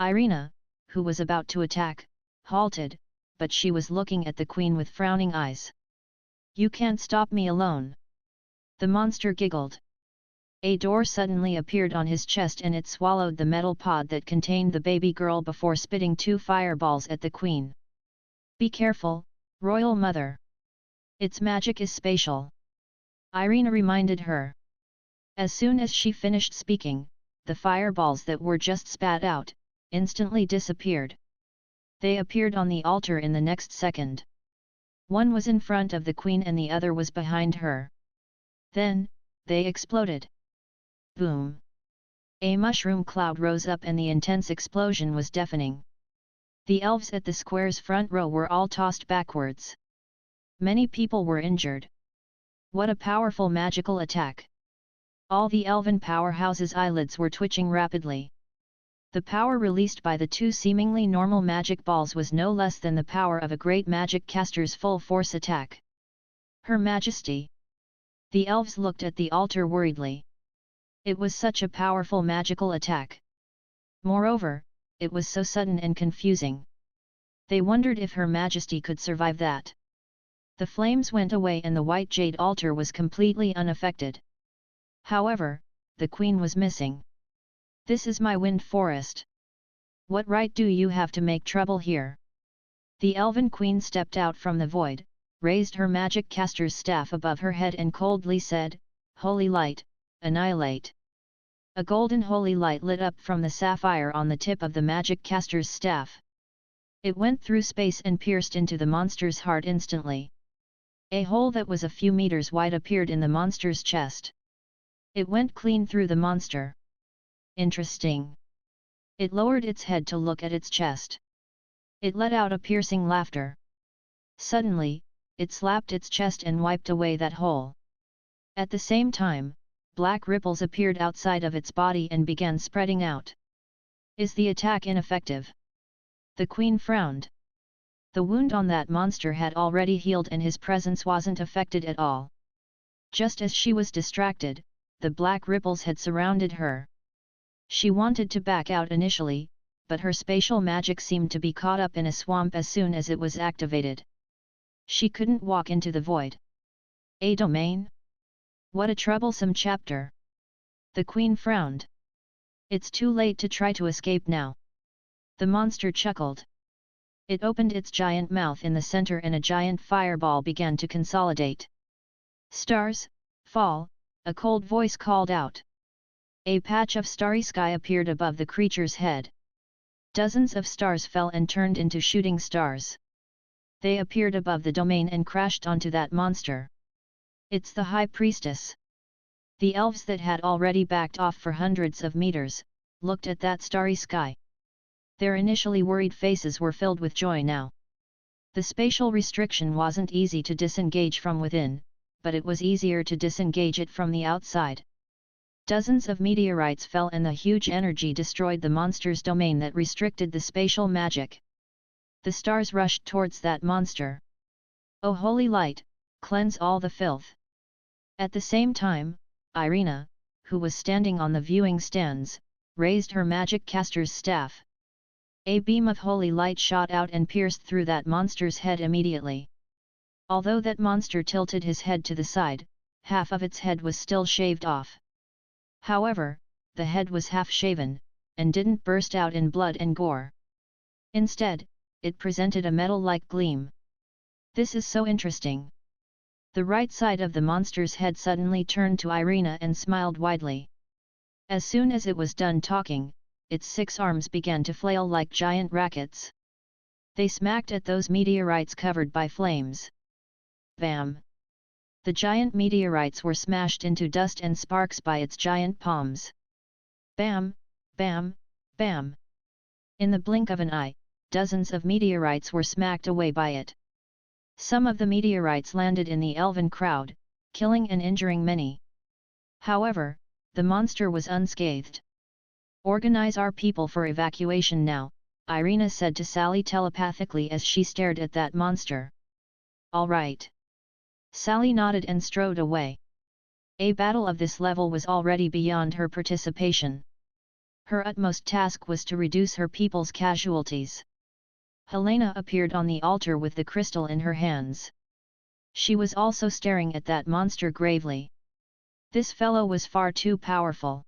Irina, who was about to attack, halted, but she was looking at the Queen with frowning eyes. You can't stop me alone. The monster giggled. A door suddenly appeared on his chest and it swallowed the metal pod that contained the baby girl before spitting 2 fireballs at the Queen. Be careful, Royal Mother. Its magic is spatial. Irina reminded her. As soon as she finished speaking, the fireballs that were just spat out, instantly disappeared. They appeared on the altar in the next second. One was in front of the Queen and the other was behind her. Then, they exploded. Boom! A mushroom cloud rose up and the intense explosion was deafening. The elves at the square's front row were all tossed backwards. Many people were injured. What a powerful magical attack! All the elven powerhouses' eyelids were twitching rapidly. The power released by the 2 seemingly normal magic balls was no less than the power of a great magic caster's full-force attack. Her Majesty. The elves looked at the altar worriedly. It was such a powerful magical attack. Moreover, it was so sudden and confusing. They wondered if Her Majesty could survive that. The flames went away and the white jade altar was completely unaffected. However, the Queen was missing. This is my wind forest. What right do you have to make trouble here? The elven Queen stepped out from the void, raised her magic caster's staff above her head and coldly said, Holy light, annihilate. A golden holy light lit up from the sapphire on the tip of the magic caster's staff. It went through space and pierced into the monster's heart instantly. A hole that was a few meters wide appeared in the monster's chest. It went clean through the monster. Interesting. It lowered its head to look at its chest. It let out a piercing laughter. Suddenly, it slapped its chest and wiped away that hole. At the same time, black ripples appeared outside of its body and began spreading out. Is the attack ineffective? The Queen frowned. The wound on that monster had already healed and his presence wasn't affected at all. Just as she was distracted, the black ripples had surrounded her. She wanted to back out initially, but her spatial magic seemed to be caught up in a swamp as soon as it was activated. She couldn't walk into the void. A domain? What a troublesome chapter. The Queen frowned. It's too late to try to escape now. The monster chuckled. It opened its giant mouth in the center and a giant fireball began to consolidate. Stars, fall, a cold voice called out. A patch of starry sky appeared above the creature's head. Dozens of stars fell and turned into shooting stars. They appeared above the domain and crashed onto that monster. It's the High Priestess. The elves that had already backed off for hundreds of meters, looked at that starry sky. Their initially worried faces were filled with joy now. The spatial restriction wasn't easy to disengage from within, but it was easier to disengage it from the outside. Dozens of meteorites fell and the huge energy destroyed the monster's domain that restricted the spatial magic. The stars rushed towards that monster. "O holy light, cleanse all the filth." At the same time, Irina, who was standing on the viewing stands, raised her magic caster's staff. A beam of holy light shot out and pierced through that monster's head immediately. Although that monster tilted his head to the side, half of its head was still shaved off. However, the head was half-shaven, and didn't burst out in blood and gore. Instead, it presented a metal-like gleam. This is so interesting. The right side of the monster's head suddenly turned to Irina and smiled widely. As soon as it was done talking, its 6 arms began to flail like giant rackets. They smacked at those meteorites covered by flames. Bam! The giant meteorites were smashed into dust and sparks by its giant palms. Bam! Bam! Bam! In the blink of an eye, dozens of meteorites were smacked away by it. Some of the meteorites landed in the elven crowd, killing and injuring many. However, the monster was unscathed. "Organize our people for evacuation now," Irina said to Sally telepathically as she stared at that monster. "All right." Sally nodded and strode away. A battle of this level was already beyond her participation. Her utmost task was to reduce her people's casualties. Helena appeared on the altar with the crystal in her hands. She was also staring at that monster gravely. This fellow was far too powerful.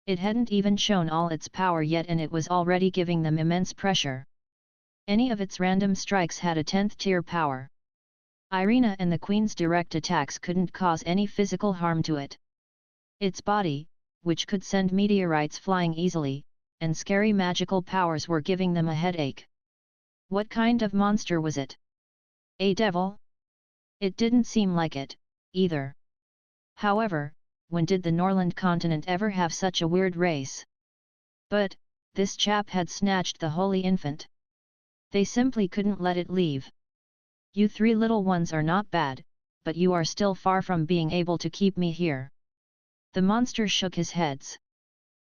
It hadn't even shown all its power yet and it was already giving them immense pressure. Any of its random strikes had a 10th tier power. Irina and the Queen's direct attacks couldn't cause any physical harm to it. Its body, which could send meteorites flying easily, and scary magical powers were giving them a headache. What kind of monster was it? A devil? It didn't seem like it, either. However, when did the Norland continent ever have such a weird race? But, this chap had snatched the holy infant. They simply couldn't let it leave. "You 3 little ones are not bad, but you are still far from being able to keep me here." The monster shook his heads.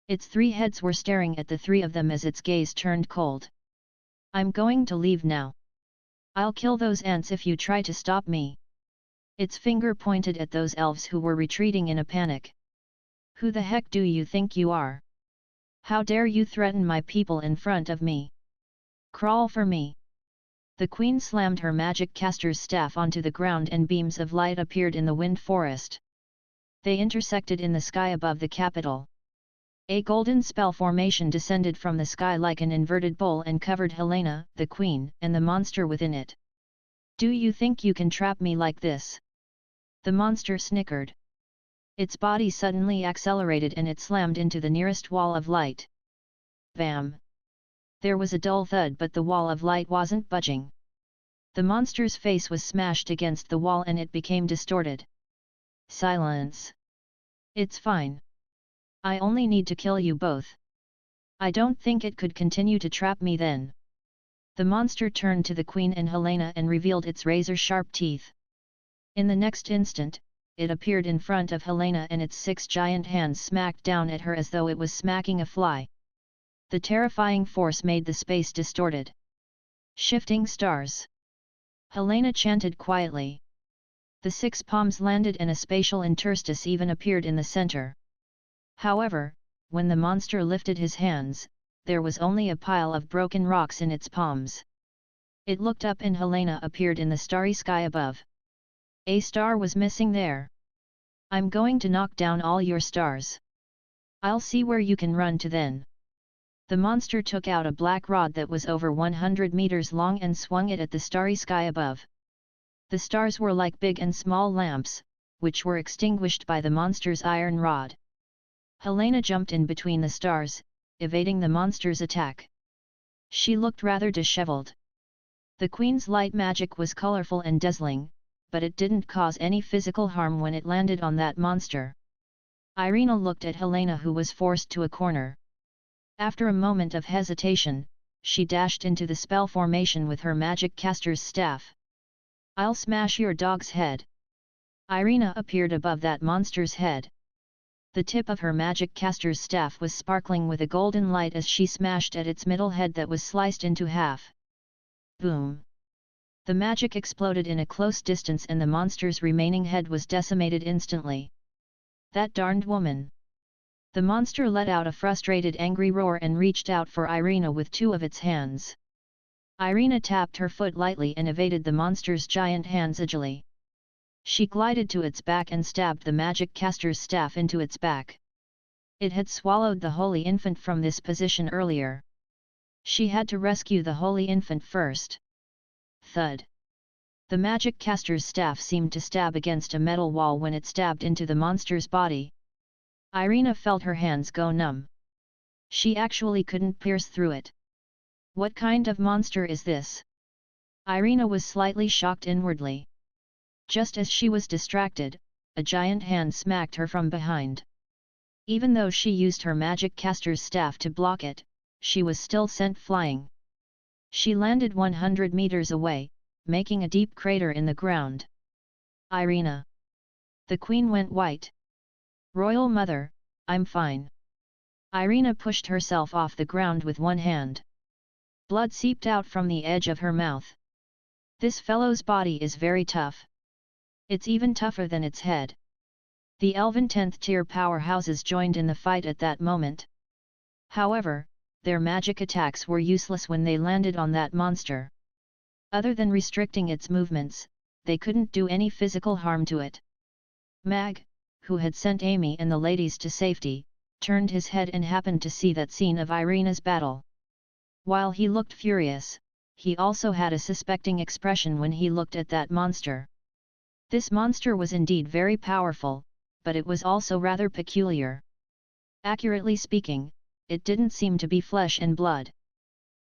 Its 3 heads were staring at the 3 of them as its gaze turned cold. "I'm going to leave now. I'll kill those ants if you try to stop me." Its finger pointed at those elves who were retreating in a panic. "Who the heck do you think you are? How dare you threaten my people in front of me? Crawl for me!" The Queen slammed her magic caster's staff onto the ground and beams of light appeared in the wind forest. They intersected in the sky above the capital. A golden spell formation descended from the sky like an inverted bowl and covered Helena, the Queen, and the monster within it. "Do you think you can trap me like this?" The monster snickered. Its body suddenly accelerated and it slammed into the nearest wall of light. Bam! There was a dull thud but the wall of light wasn't budging. The monster's face was smashed against the wall and it became distorted. "Silence! It's fine. I only need to kill you both. I don't think it could continue to trap me then." The monster turned to the Queen and Helena and revealed its razor-sharp teeth. In the next instant, it appeared in front of Helena and its 6 giant hands smacked down at her as though it was smacking a fly. The terrifying force made the space distorted. "Shifting stars." Helena chanted quietly. The 6 palms landed and a spatial interstice even appeared in the center. However, when the monster lifted his hands, there was only a pile of broken rocks in its palms. It looked up and Helena appeared in the starry sky above. A star was missing there. "I'm going to knock down all your stars. I'll see where you can run to then." The monster took out a black rod that was over 100 meters long and swung it at the starry sky above. The stars were like big and small lamps, which were extinguished by the monster's iron rod. Helena jumped in between the stars, evading the monster's attack. She looked rather disheveled. The queen's light magic was colorful and dazzling, but it didn't cause any physical harm when it landed on that monster. Irina looked at Helena, who was forced to a corner. After a moment of hesitation, she dashed into the spell formation with her magic caster's staff. "I'll smash your dog's head." Irina appeared above that monster's head. The tip of her magic caster's staff was sparkling with a golden light as she smashed at its middle head that was sliced into half. Boom! The magic exploded in a close distance and the monster's remaining head was decimated instantly. "That darned woman!" The monster let out a frustrated angry roar and reached out for Irina with two of its hands. Irina tapped her foot lightly and evaded the monster's giant hands agilely. She glided to its back and stabbed the magic caster's staff into its back. It had swallowed the holy infant from this position earlier. She had to rescue the holy infant first. Thud! The magic caster's staff seemed to stab against a metal wall when it stabbed into the monster's body. Irina felt her hands go numb. She actually couldn't pierce through it. What kind of monster is this? Irina was slightly shocked inwardly. Just as she was distracted, a giant hand smacked her from behind. Even though she used her magic caster's staff to block it, she was still sent flying. She landed 100 meters away, making a deep crater in the ground. "Irina!" The queen went white. "Royal Mother, I'm fine." Irina pushed herself off the ground with one hand. Blood seeped out from the edge of her mouth. "This fellow's body is very tough. It's even tougher than its head." The elven 10th tier powerhouses joined in the fight at that moment. However, their magic attacks were useless when they landed on that monster. Other than restricting its movements, they couldn't do any physical harm to it. Mag, who had sent Amy and the ladies to safety, turned his head and happened to see that scene of Irina's battle. While he looked furious, he also had a suspecting expression when he looked at that monster. This monster was indeed very powerful, but it was also rather peculiar. Accurately speaking, it didn't seem to be flesh and blood.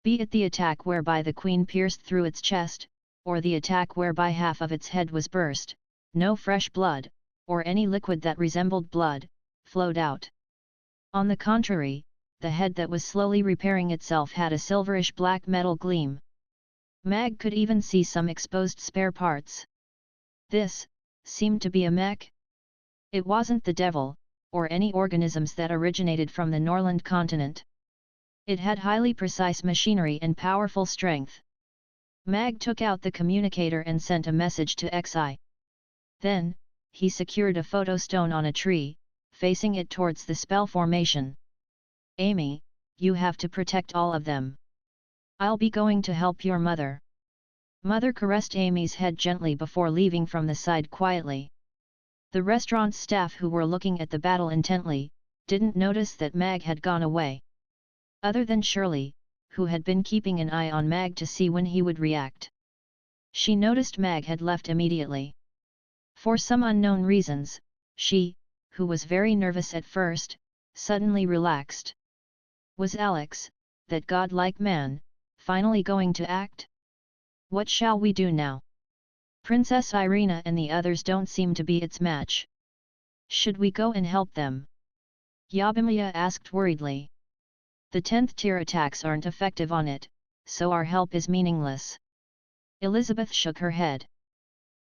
Be it the attack whereby the queen pierced through its chest, or the attack whereby half of its head was burst, no fresh blood, or any liquid that resembled blood, flowed out. On the contrary, the head that was slowly repairing itself had a silverish black metal gleam. Mag could even see some exposed spare parts. This seemed to be a mech. It wasn't the devil, or any organisms that originated from the Norland continent. It had highly precise machinery and powerful strength. Mag took out the communicator and sent a message to Xi. Then, he secured a photo stone on a tree, facing it towards the spell formation. "Amy, you have to protect all of them. I'll be going to help your mother." Mother caressed Amy's head gently before leaving from the side quietly. The restaurant staff who were looking at the battle intently, didn't notice that Mag had gone away. Other than Shirley, who had been keeping an eye on Mag to see when he would react. She noticed Mag had left immediately. For some unknown reasons, she, who was very nervous at first, suddenly relaxed. Was Alex, that godlike man, finally going to act? "What shall we do now? Princess Irina and the others don't seem to be its match. Should we go and help them?" Yabimiya asked worriedly. "The 10th tier attacks aren't effective on it, so our help is meaningless." Elizabeth shook her head.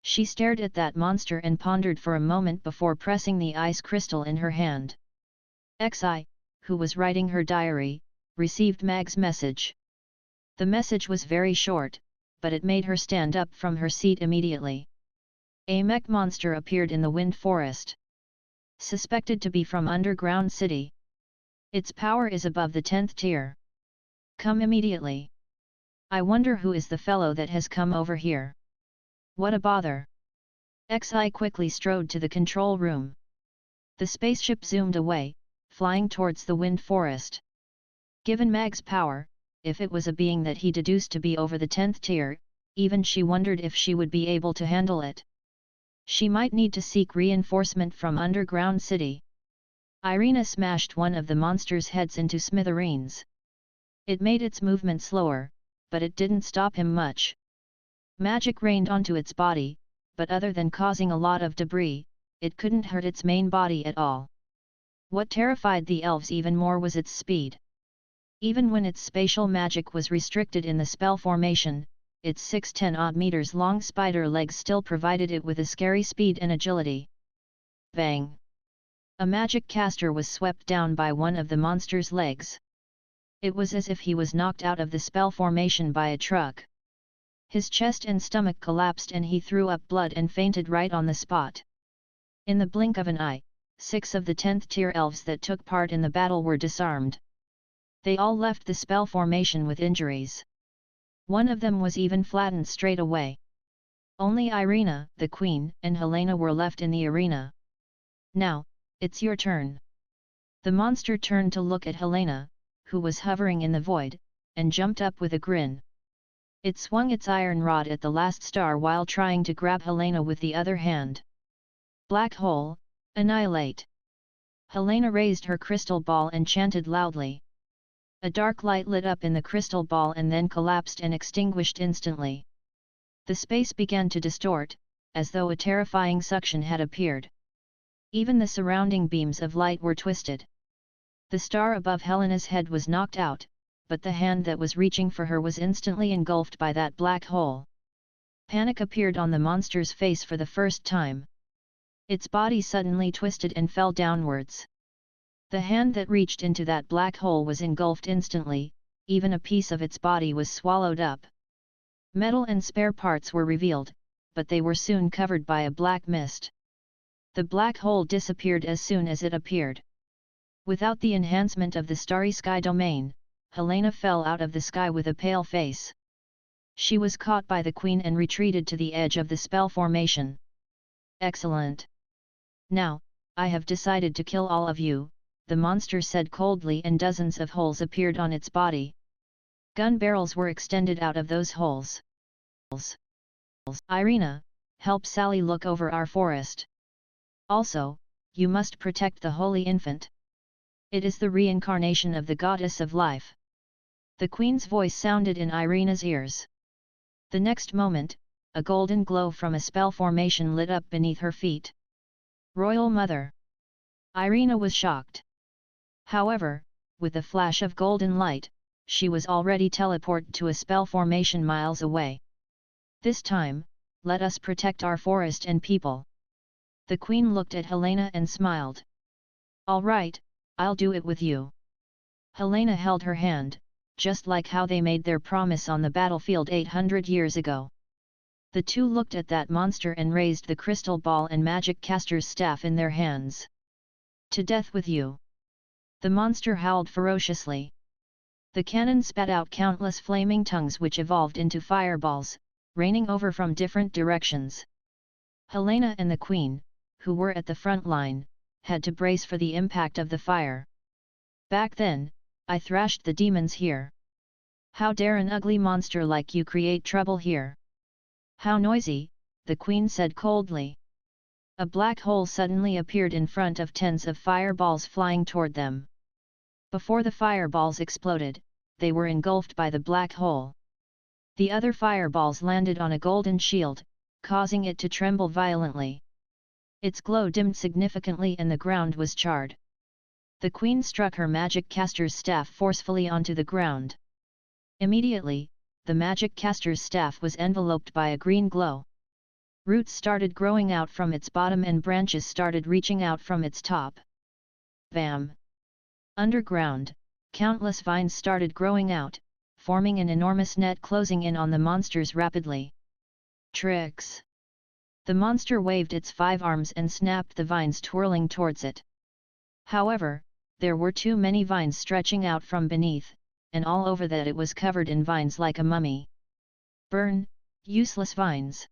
She stared at that monster and pondered for a moment before pressing the ice crystal in her hand. Xi, who was writing her diary, received Mag's message. The message was very short, but it made her stand up from her seat immediately. A mech monster appeared in the wind forest. Suspected to be from underground city. Its power is above the 10th tier. Come immediately. I wonder who is the fellow that has come over here. What a bother. Xi quickly strode to the control room. The spaceship zoomed away, flying towards the wind forest. Given Mag's power, if it was a being that he deduced to be over the 10th tier, even she wondered if she would be able to handle it. She might need to seek reinforcement from underground city. Irina smashed one of the monster's heads into smithereens. It made its movement slower, but it didn't stop him much. Magic rained onto its body, but other than causing a lot of debris, it couldn't hurt its main body at all. What terrified the elves even more was its speed. Even when its spatial magic was restricted in the spell formation, its 6-10 meters long spider legs still provided it with a scary speed and agility. Bang! A magic caster was swept down by one of the monster's legs. It was as if he was knocked out of the spell formation by a truck. His chest and stomach collapsed and he threw up blood and fainted right on the spot. In the blink of an eye, 6 of the 10th tier elves that took part in the battle were disarmed. They all left the spell formation with injuries. One of them was even flattened straight away. Only Irina, the queen, and Helena were left in the arena. Now, it's your turn. The monster turned to look at Helena, who was hovering in the void, and jumped up with a grin. It swung its iron rod at the last star while trying to grab Helena with the other hand. Black hole, annihilate! Helena raised her crystal ball and chanted loudly. A dark light lit up in the crystal ball and then collapsed and extinguished instantly. The space began to distort, as though a terrifying suction had appeared. Even the surrounding beams of light were twisted. The star above Helena's head was knocked out, but the hand that was reaching for her was instantly engulfed by that black hole. Panic appeared on the monster's face for the first time. Its body suddenly twisted and fell downwards. The hand that reached into that black hole was engulfed instantly, even a piece of its body was swallowed up. Metal and spare parts were revealed, but they were soon covered by a black mist. The black hole disappeared as soon as it appeared. Without the enhancement of the starry sky domain, Helena fell out of the sky with a pale face. She was caught by the queen and retreated to the edge of the spell formation. Excellent! Now, I have decided to kill all of you, the monster said coldly, and dozens of holes appeared on its body. Gun barrels were extended out of those holes. Irina, help Sally look over our forest. Also, you must protect the holy infant. It is the reincarnation of the goddess of life. The queen's voice sounded in Irina's ears. The next moment, a golden glow from a spell formation lit up beneath her feet. Royal Mother! Irina was shocked. However, with a flash of golden light, she was already teleported to a spell formation miles away. This time, let us protect our forest and people. The queen looked at Helena and smiled. All right, I'll do it with you. Helena held her hand, just like how they made their promise on the battlefield 800 years ago. The two looked at that monster and raised the crystal ball and magic caster's staff in their hands. To death with you! The monster howled ferociously. The cannon spat out countless flaming tongues which evolved into fireballs, raining over from different directions. Helena and the queen, who were at the front line, had to brace for the impact of the fire. Back then, I thrashed the demons here. How dare an ugly monster like you create trouble here? How noisy, the queen said coldly. A black hole suddenly appeared in front of tens of fireballs flying toward them. Before the fireballs exploded, they were engulfed by the black hole. The other fireballs landed on a golden shield, causing it to tremble violently. Its glow dimmed significantly and the ground was charred. The queen struck her magic caster's staff forcefully onto the ground. Immediately, the magic caster's staff was enveloped by a green glow. Roots started growing out from its bottom and branches started reaching out from its top. Bam! Underground, countless vines started growing out, forming an enormous net closing in on the monsters rapidly. Tricks! The monster waved its 5 arms and snapped the vines twirling towards it. However, there were too many vines stretching out from beneath, and all over that it was covered in vines like a mummy. Burn, useless vines!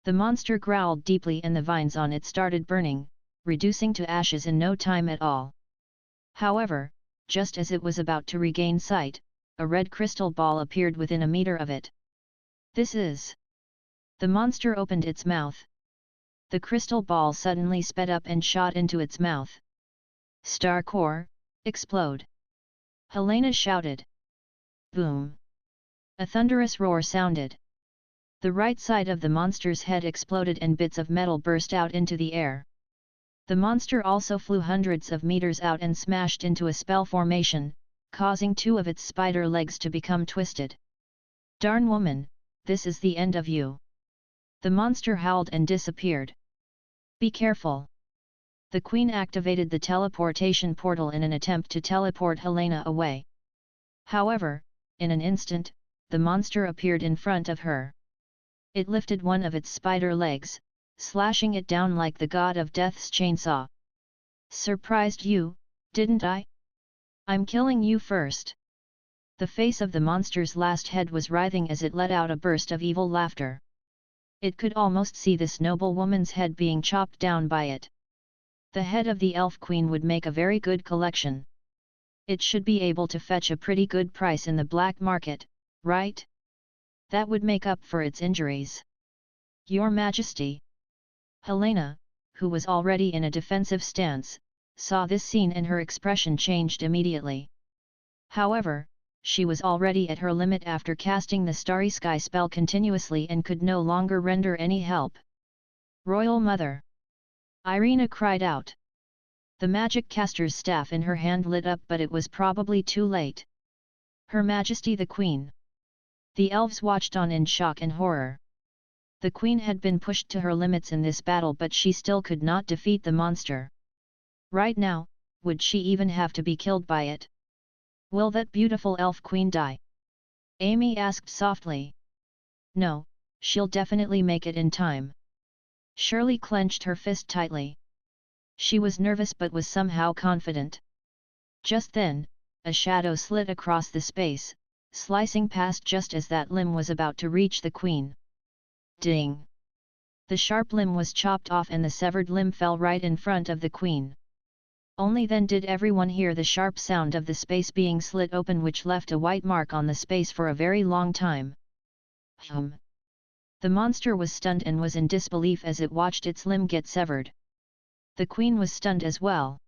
The monster growled deeply and the vines on it started burning, reducing to ashes in no time at all. However, just as it was about to regain sight, a red crystal ball appeared within a meter of it. This is... The monster opened its mouth. The crystal ball suddenly sped up and shot into its mouth. Star core, explode! Helena shouted. Boom! A thunderous roar sounded. The right side of the monster's head exploded and bits of metal burst out into the air. The monster also flew hundreds of meters out and smashed into a spell formation, causing two of its spider legs to become twisted. "Darn woman, this is the end of you." The monster howled and disappeared. "Be careful." The queen activated the teleportation portal in an attempt to teleport Helena away. However, in an instant, the monster appeared in front of her. It lifted one of its spider legs, slashing it down like the god of death's chainsaw. "Surprised you, didn't I? I'm killing you first." The face of the monster's last head was writhing as it let out a burst of evil laughter. It could almost see this noble woman's head being chopped down by it. The head of the elf queen would make a very good collection. It should be able to fetch a pretty good price in the black market, right? That would make up for its injuries. "Your Majesty." Helena, who was already in a defensive stance, saw this scene and her expression changed immediately. However, she was already at her limit after casting the Starry Sky spell continuously and could no longer render any help. "Royal Mother!" Irina cried out. The magic caster's staff in her hand lit up, but it was probably too late. "Her Majesty the Queen!" The elves watched on in shock and horror. The queen had been pushed to her limits in this battle, but she still could not defeat the monster. Right now, would she even have to be killed by it? "Will that beautiful elf queen die?" Amy asked softly. "No, she'll definitely make it in time." Shirley clenched her fist tightly. She was nervous but was somehow confident. Just then, a shadow slid across the space, slicing past just as that limb was about to reach the queen. Ding! The sharp limb was chopped off and the severed limb fell right in front of the queen. Only then did everyone hear the sharp sound of the space being slit open, which left a white mark on the space for a very long time. The monster was stunned and was in disbelief as it watched its limb get severed. The queen was stunned as well.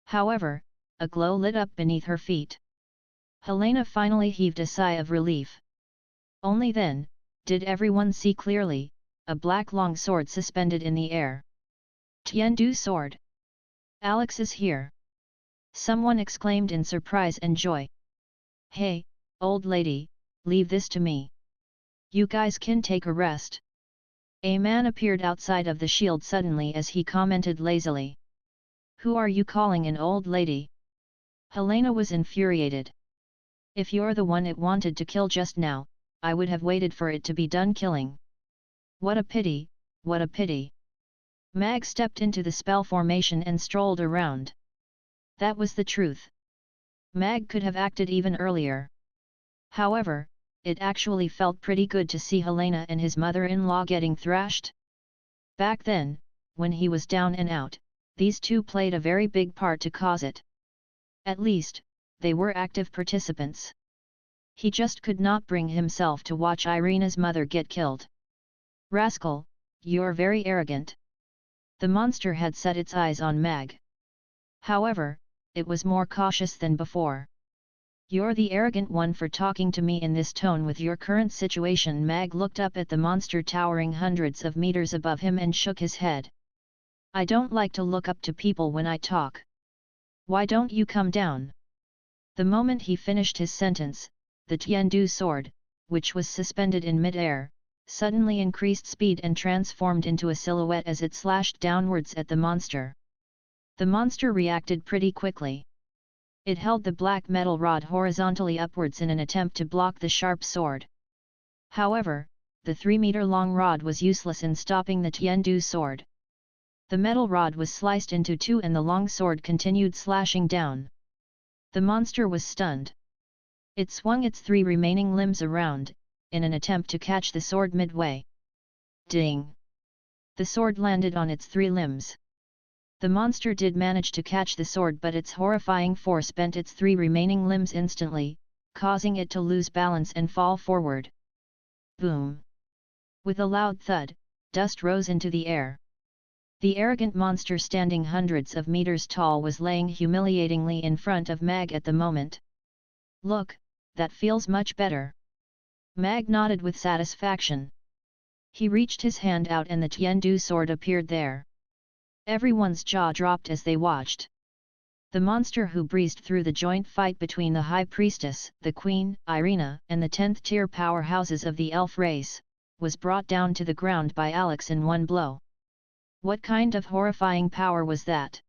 However, a glow lit up beneath her feet. Helena finally heaved a sigh of relief. Only then, did everyone see clearly, a black long sword suspended in the air. "Tiandu sword! Alex is here!" Someone exclaimed in surprise and joy. "Hey, old lady, leave this to me. You guys can take a rest." A man appeared outside of the shield suddenly as he commented lazily. "Who are you calling an old lady?" Helena was infuriated. "If you're the one it wanted to kill just now, I would have waited for it to be done killing. What a pity, what a pity." Mag stepped into the spell formation and strolled around. That was the truth. Mag could have acted even earlier. However, it actually felt pretty good to see Helena and his mother-in-law getting thrashed. Back then, when he was down and out, these two played a very big part to cause it. At least, they were active participants. He just could not bring himself to watch Irina's mother get killed. "Rascal, you're very arrogant." The monster had set its eyes on Mag. However, it was more cautious than before. "You're the arrogant one for talking to me in this tone with your current situation." Mag looked up at the monster towering hundreds of meters above him and shook his head. "I don't like to look up to people when I talk. Why don't you come down?" The moment he finished his sentence, the Tiandu sword, which was suspended in mid-air, suddenly increased speed and transformed into a silhouette as it slashed downwards at the monster. The monster reacted pretty quickly. It held the black metal rod horizontally upwards in an attempt to block the sharp sword. However, the 3-meter-long rod was useless in stopping the Tiandu sword. The metal rod was sliced into two and the long sword continued slashing down. The monster was stunned. It swung its 3 remaining limbs around, in an attempt to catch the sword midway. Ding! The sword landed on its 3 limbs. The monster did manage to catch the sword, but its horrifying force bent its 3 remaining limbs instantly, causing it to lose balance and fall forward. Boom! With a loud thud, dust rose into the air. The arrogant monster standing hundreds of meters tall was laying humiliatingly in front of Mag at the moment. "Look, that feels much better." Mag nodded with satisfaction. He reached his hand out and the Tiandu sword appeared there. Everyone's jaw dropped as they watched. The monster who breezed through the joint fight between the High Priestess, the Queen, Irina, and the 10th tier powerhouses of the elf race, was brought down to the ground by Alex in one blow. What kind of horrifying power was that?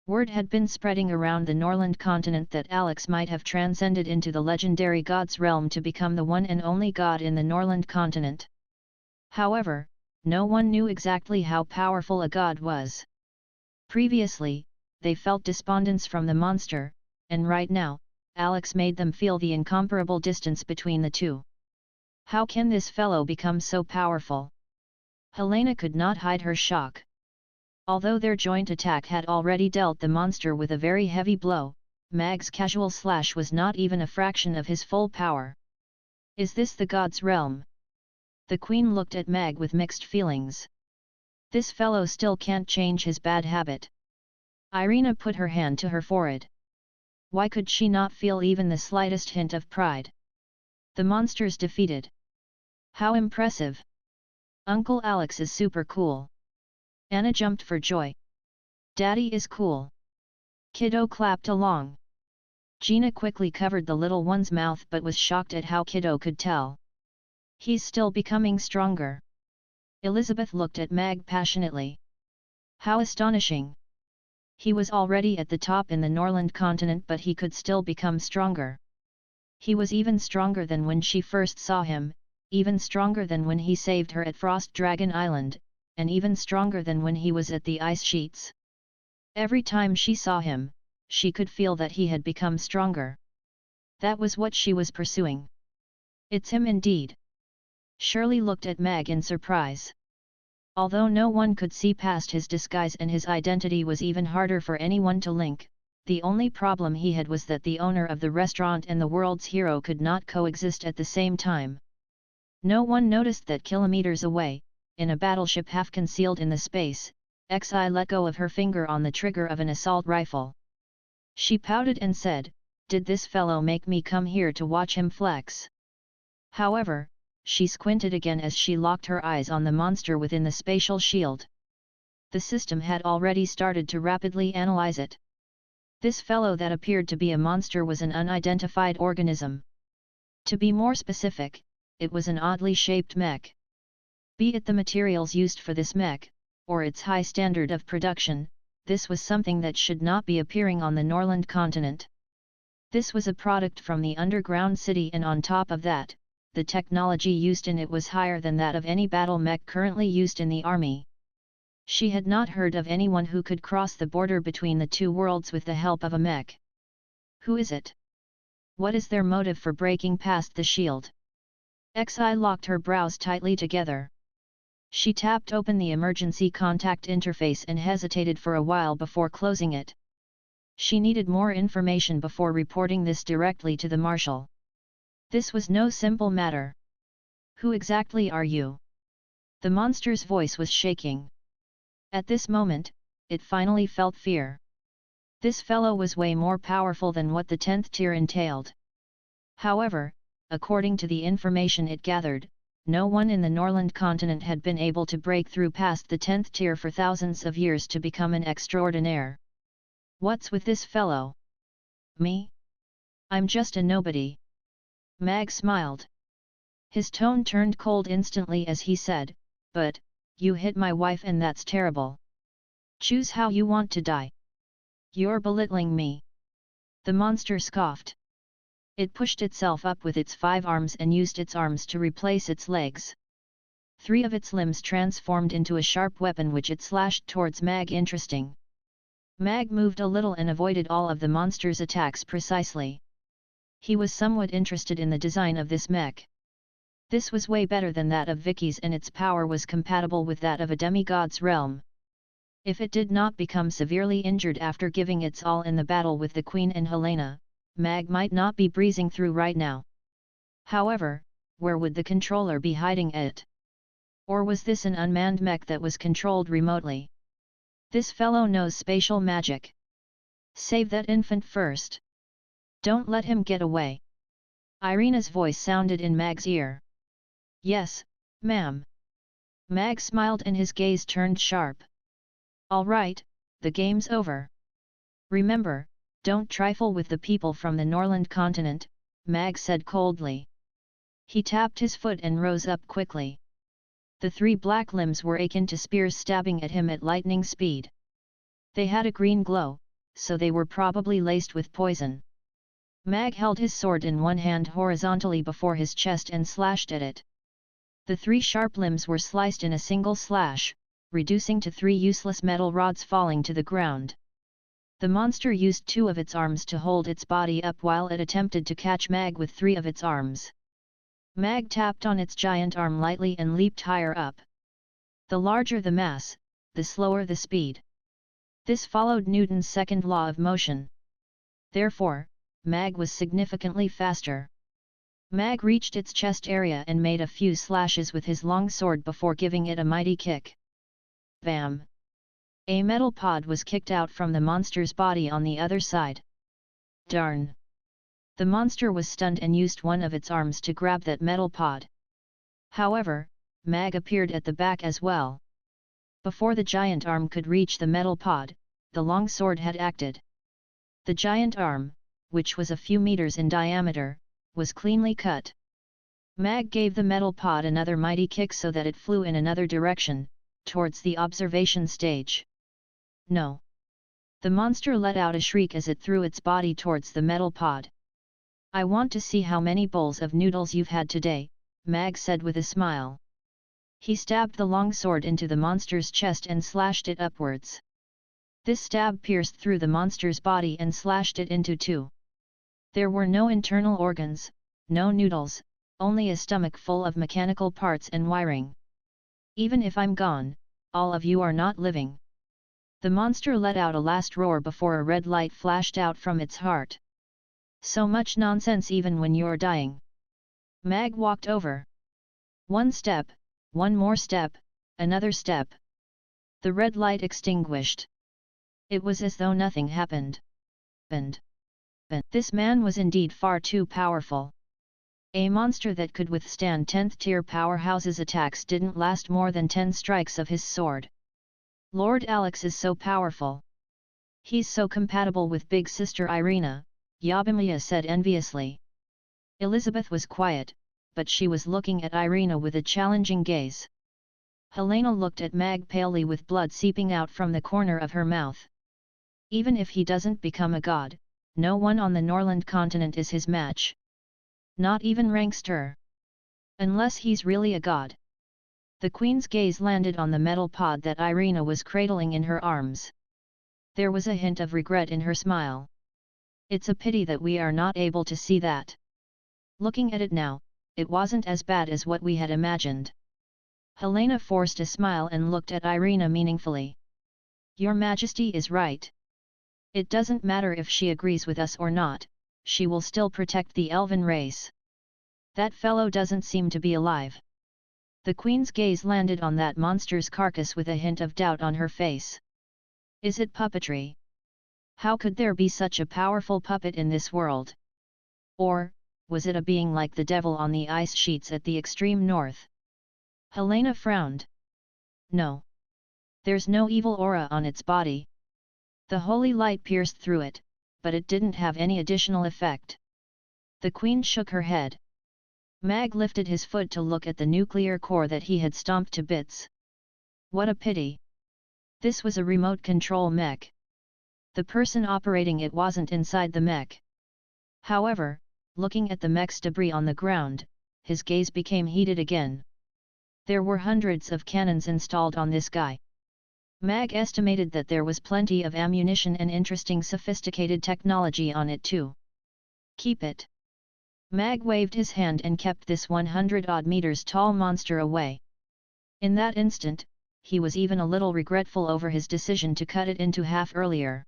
Word had been spreading around the Norland continent that Alex might have transcended into the legendary god's realm to become the one and only god in the Norland continent. However, no one knew exactly how powerful a god was. Previously, they felt despondence from the monster, and right now, Alex made them feel the incomparable distance between the two. How can this fellow become so powerful? Helena could not hide her shock. Although their joint attack had already dealt the monster with a very heavy blow, Mag's casual slash was not even a fraction of his full power. Is this the god's realm? The Queen looked at Mag with mixed feelings. This fellow still can't change his bad habit. Irina put her hand to her forehead. Why could she not feel even the slightest hint of pride? The monster's defeated. How impressive! Uncle Alex is super cool. Anna jumped for joy. Daddy is cool. Kiddo clapped along. Gina quickly covered the little one's mouth but was shocked at how Kiddo could tell. He's still becoming stronger. Elizabeth looked at Mag passionately. How astonishing! He was already at the top in the Norland continent but he could still become stronger. He was even stronger than when she first saw him, even stronger than when he saved her at Frost Dragon Island, and even stronger than when he was at the ice sheets. Every time she saw him, she could feel that he had become stronger. That was what she was pursuing. It's him indeed. Shirley looked at Mag in surprise. Although no one could see past his disguise and his identity was even harder for anyone to link, the only problem he had was that the owner of the restaurant and the world's hero could not coexist at the same time. No one noticed that kilometers away, in a battleship half concealed in the space, Xi let go of her finger on the trigger of an assault rifle. She pouted and said, "Did this fellow make me come here to watch him flex?" However, she squinted again as she locked her eyes on the monster within the spatial shield. The system had already started to rapidly analyze it. This fellow that appeared to be a monster was an unidentified organism. To be more specific, it was an oddly shaped mech. Be it the materials used for this mech, or its high standard of production, this was something that should not be appearing on the Norland continent. This was a product from the underground city and on top of that, the technology used in it was higher than that of any battle mech currently used in the army. She had not heard of anyone who could cross the border between the two worlds with the help of a mech. Who is it? What is their motive for breaking past the shield? Xi locked her brows tightly together. She tapped open the emergency contact interface and hesitated for a while before closing it. She needed more information before reporting this directly to the Marshal. This was no simple matter. Who exactly are you? The monster's voice was shaking. At this moment, it finally felt fear. This fellow was way more powerful than what the 10th tier entailed. However, according to the information it gathered, no one in the Norland continent had been able to break through past the 10th tier for thousands of years to become an extraordinaire. What's with this fellow? Me? I'm just a nobody. Mag smiled. His tone turned cold instantly as he said, "But, you hit my wife and that's terrible. Choose how you want to die. You're belittling me." The monster scoffed. It pushed itself up with its 5 arms and used its arms to replace its legs. 3 of its limbs transformed into a sharp weapon which it slashed towards Mag. Interesting. Mag moved a little and avoided all of the monster's attacks precisely. He was somewhat interested in the design of this mech. This was way better than that of Vicky's and its power was compatible with that of a demigod's realm. If it did not become severely injured after giving its all in the battle with the Queen and Helena, Mag might not be breezing through right now. However, where would the controller be hiding it? Or was this an unmanned mech that was controlled remotely? This fellow knows spatial magic. Save that infant first. Don't let him get away. Irina's voice sounded in Mag's ear. Yes, ma'am. Mag smiled and his gaze turned sharp. All right, the game's over. Remember, don't trifle with the people from the Norland continent, Mag said coldly. He tapped his foot and rose up quickly. The three black limbs were akin to spears stabbing at him at lightning speed. They had a green glow, so they were probably laced with poison. Mag held his sword in one hand horizontally before his chest and slashed at it. The three sharp limbs were sliced in a single slash, reducing to three useless metal rods falling to the ground. The monster used two of its arms to hold its body up while it attempted to catch Mag with three of its arms. Mag tapped on its giant arm lightly and leaped higher up. The larger the mass, the slower the speed. This followed Newton's second law of motion. Therefore, Mag was significantly faster. Mag reached its chest area and made a few slashes with his long sword before giving it a mighty kick. Bam! A metal pod was kicked out from the monster's body on the other side. Darn! The monster was stunned and used one of its arms to grab that metal pod. However, Mag appeared at the back as well. Before the giant arm could reach the metal pod, the long sword had acted. The giant arm, which was a few meters in diameter, was cleanly cut. Mag gave the metal pod another mighty kick so that it flew in another direction, towards the observation stage. No! The monster let out a shriek as it threw its body towards the metal pod. I want to see how many bowls of noodles you've had today, Mag said with a smile. He stabbed the long sword into the monster's chest and slashed it upwards. This stab pierced through the monster's body and slashed it into two. There were no internal organs, no noodles, only a stomach full of mechanical parts and wiring. Even if I'm gone, all of you are not living. The monster let out a last roar before a red light flashed out from its heart. So much nonsense even when you're dying. Mag walked over. One step, one more step, another step. The red light extinguished. It was as though nothing happened. This man was indeed far too powerful. A monster that could withstand 10th tier powerhouses' attacks didn't last more than 10 strikes of his sword. Lord Alex is so powerful. He's so compatible with big sister Irina, Yabimiya said enviously. Elizabeth was quiet, but she was looking at Irina with a challenging gaze. Helena looked at Mag palely with blood seeping out from the corner of her mouth. Even if he doesn't become a god, no one on the Norland continent is his match. Not even Rankster. Unless he's really a god. The Queen's gaze landed on the metal pod that Irina was cradling in her arms. There was a hint of regret in her smile. It's a pity that we are not able to see that. Looking at it now, it wasn't as bad as what we had imagined. Helena forced a smile and looked at Irina meaningfully. Your Majesty is right. It doesn't matter if she agrees with us or not, she will still protect the elven race. That fellow doesn't seem to be alive. The Queen's gaze landed on that monster's carcass with a hint of doubt on her face. Is it puppetry? How could there be such a powerful puppet in this world? Or, was it a being like the devil on the ice sheets at the extreme north? Helena frowned. No. There's no evil aura on its body. The holy light pierced through it, but it didn't have any additional effect. The Queen shook her head. Mag lifted his foot to look at the nuclear core that he had stomped to bits. What a pity. This was a remote control mech. The person operating it wasn't inside the mech. However, looking at the mech's debris on the ground, his gaze became heated again. There were hundreds of cannons installed on this guy. Mag estimated that there was plenty of ammunition and interesting sophisticated technology on it too. Keep it. Mag waved his hand and kept this 100-odd meters tall monster away. In that instant, he was even a little regretful over his decision to cut it into half earlier.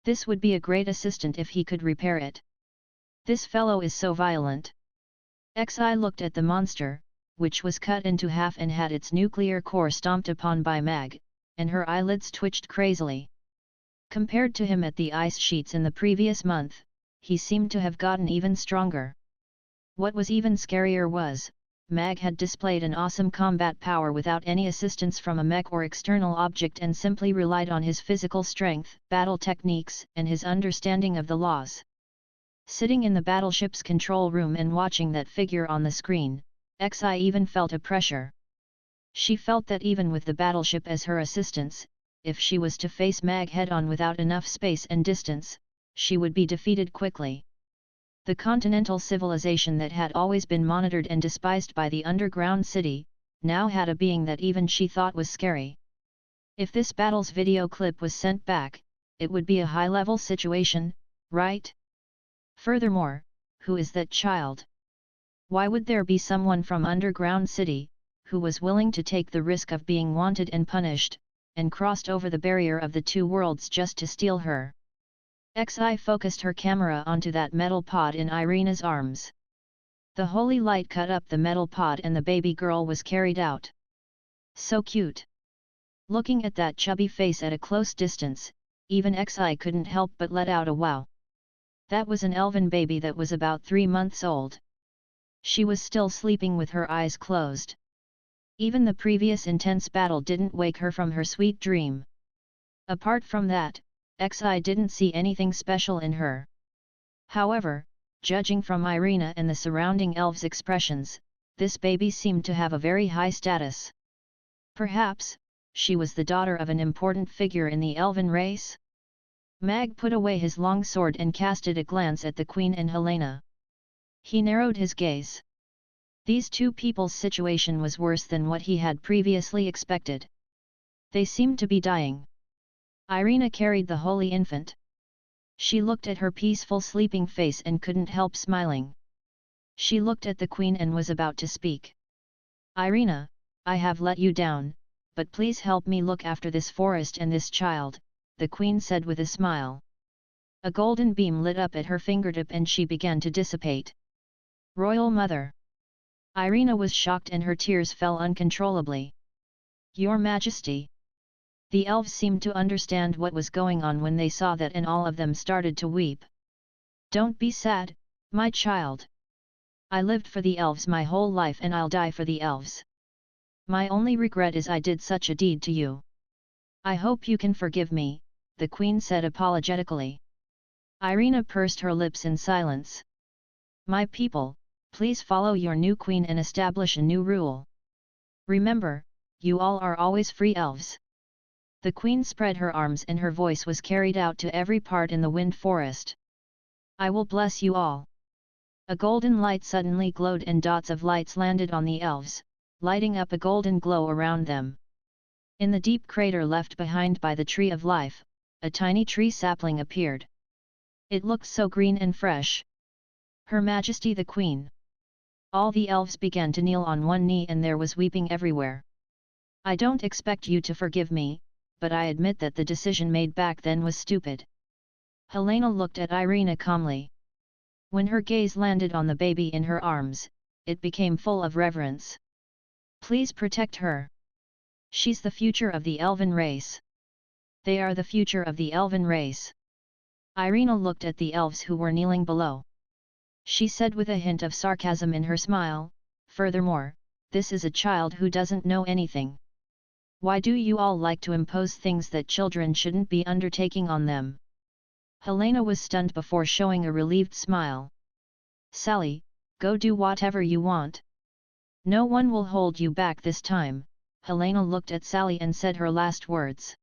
This would be a great assistant if he could repair it. This fellow is so violent. Xi looked at the monster, which was cut into half and had its nuclear core stomped upon by Mag, and her eyelids twitched crazily. Compared to him at the ice sheets in the previous month, he seemed to have gotten even stronger. What was even scarier was, Mag had displayed an awesome combat power without any assistance from a mech or external object and simply relied on his physical strength, battle techniques, and his understanding of the laws. Sitting in the battleship's control room and watching that figure on the screen, Xi even felt a pressure. She felt that even with the battleship as her assistance, if she was to face Mag head-on without enough space and distance, she would be defeated quickly. The continental civilization that had always been monitored and despised by the underground city, now had a being that even she thought was scary. If this battle's video clip was sent back, it would be a high-level situation, right? Furthermore, who is that child? Why would there be someone from underground city, who was willing to take the risk of being wanted and punished, and crossed over the barrier of the two worlds just to steal her? Xi focused her camera onto that metal pod in Irina's arms. The holy light cut up the metal pod and the baby girl was carried out. So cute! Looking at that chubby face at a close distance, even Xi couldn't help but let out a wow. That was an elven baby that was about 3 months old. She was still sleeping with her eyes closed. Even the previous intense battle didn't wake her from her sweet dream. Apart from that, Xi didn't see anything special in her. However, judging from Irina and the surrounding elves' expressions, this baby seemed to have a very high status. Perhaps, she was the daughter of an important figure in the elven race? Mag put away his long sword and casted a glance at the Queen and Helena. He narrowed his gaze. These two people's situation was worse than what he had previously expected. They seemed to be dying. Irina carried the holy infant. She looked at her peaceful sleeping face and couldn't help smiling. She looked at the Queen and was about to speak. Irina, I have let you down, but please help me look after this forest and this child, the Queen said with a smile. A golden beam lit up at her fingertip and she began to dissipate. Royal Mother! Irina was shocked and her tears fell uncontrollably. Your Majesty! The elves seemed to understand what was going on when they saw that and all of them started to weep. Don't be sad, my child. I lived for the elves my whole life and I'll die for the elves. My only regret is I did such a deed to you. I hope you can forgive me, the Queen said apologetically. Irina pursed her lips in silence. My people, please follow your new Queen and establish a new rule. Remember, you all are always free elves. The Queen spread her arms and her voice was carried out to every part in the wind forest. I will bless you all. A golden light suddenly glowed and dots of lights landed on the elves, lighting up a golden glow around them. In the deep crater left behind by the Tree of Life, a tiny tree sapling appeared. It looked so green and fresh. Her Majesty the Queen. All the elves began to kneel on one knee and there was weeping everywhere. I don't expect you to forgive me, but I admit that the decision made back then was stupid. Helena looked at Irina calmly. When her gaze landed on the baby in her arms, it became full of reverence. Please protect her. She's the future of the elven race. They are the future of the elven race. Irina looked at the elves who were kneeling below. She said with a hint of sarcasm in her smile, furthermore, this is a child who doesn't know anything. Why do you all like to impose things that children shouldn't be undertaking on them? Helena was stunned before showing a relieved smile. Sally, go do whatever you want. No one will hold you back this time, Helena looked at Sally and said her last words.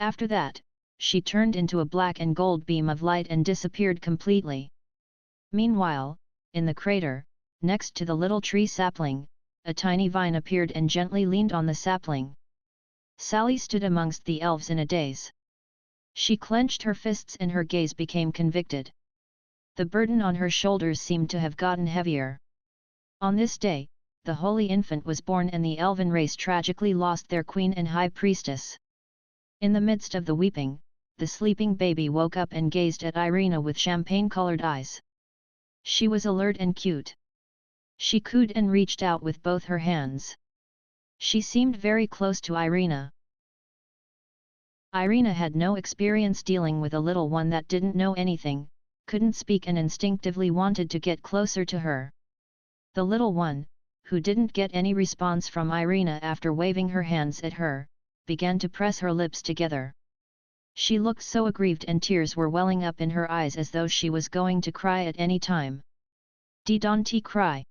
After that, she turned into a black and gold beam of light and disappeared completely. Meanwhile, in the crater, next to the little tree sapling, a tiny vine appeared and gently leaned on the sapling. Sally stood amongst the elves in a daze. She clenched her fists and her gaze became convicted. The burden on her shoulders seemed to have gotten heavier. On this day, the Holy Infant was born and the elven race tragically lost their queen and high priestess. In the midst of the weeping, the sleeping baby woke up and gazed at Irina with champagne-colored eyes. She was alert and cute. She cooed and reached out with both her hands. She seemed very close to Irina. Irina had no experience dealing with a little one that didn't know anything, couldn't speak and instinctively wanted to get closer to her. The little one, who didn't get any response from Irina after waving her hands at her, began to press her lips together. She looked so aggrieved and tears were welling up in her eyes as though she was going to cry at any time. Don't cry.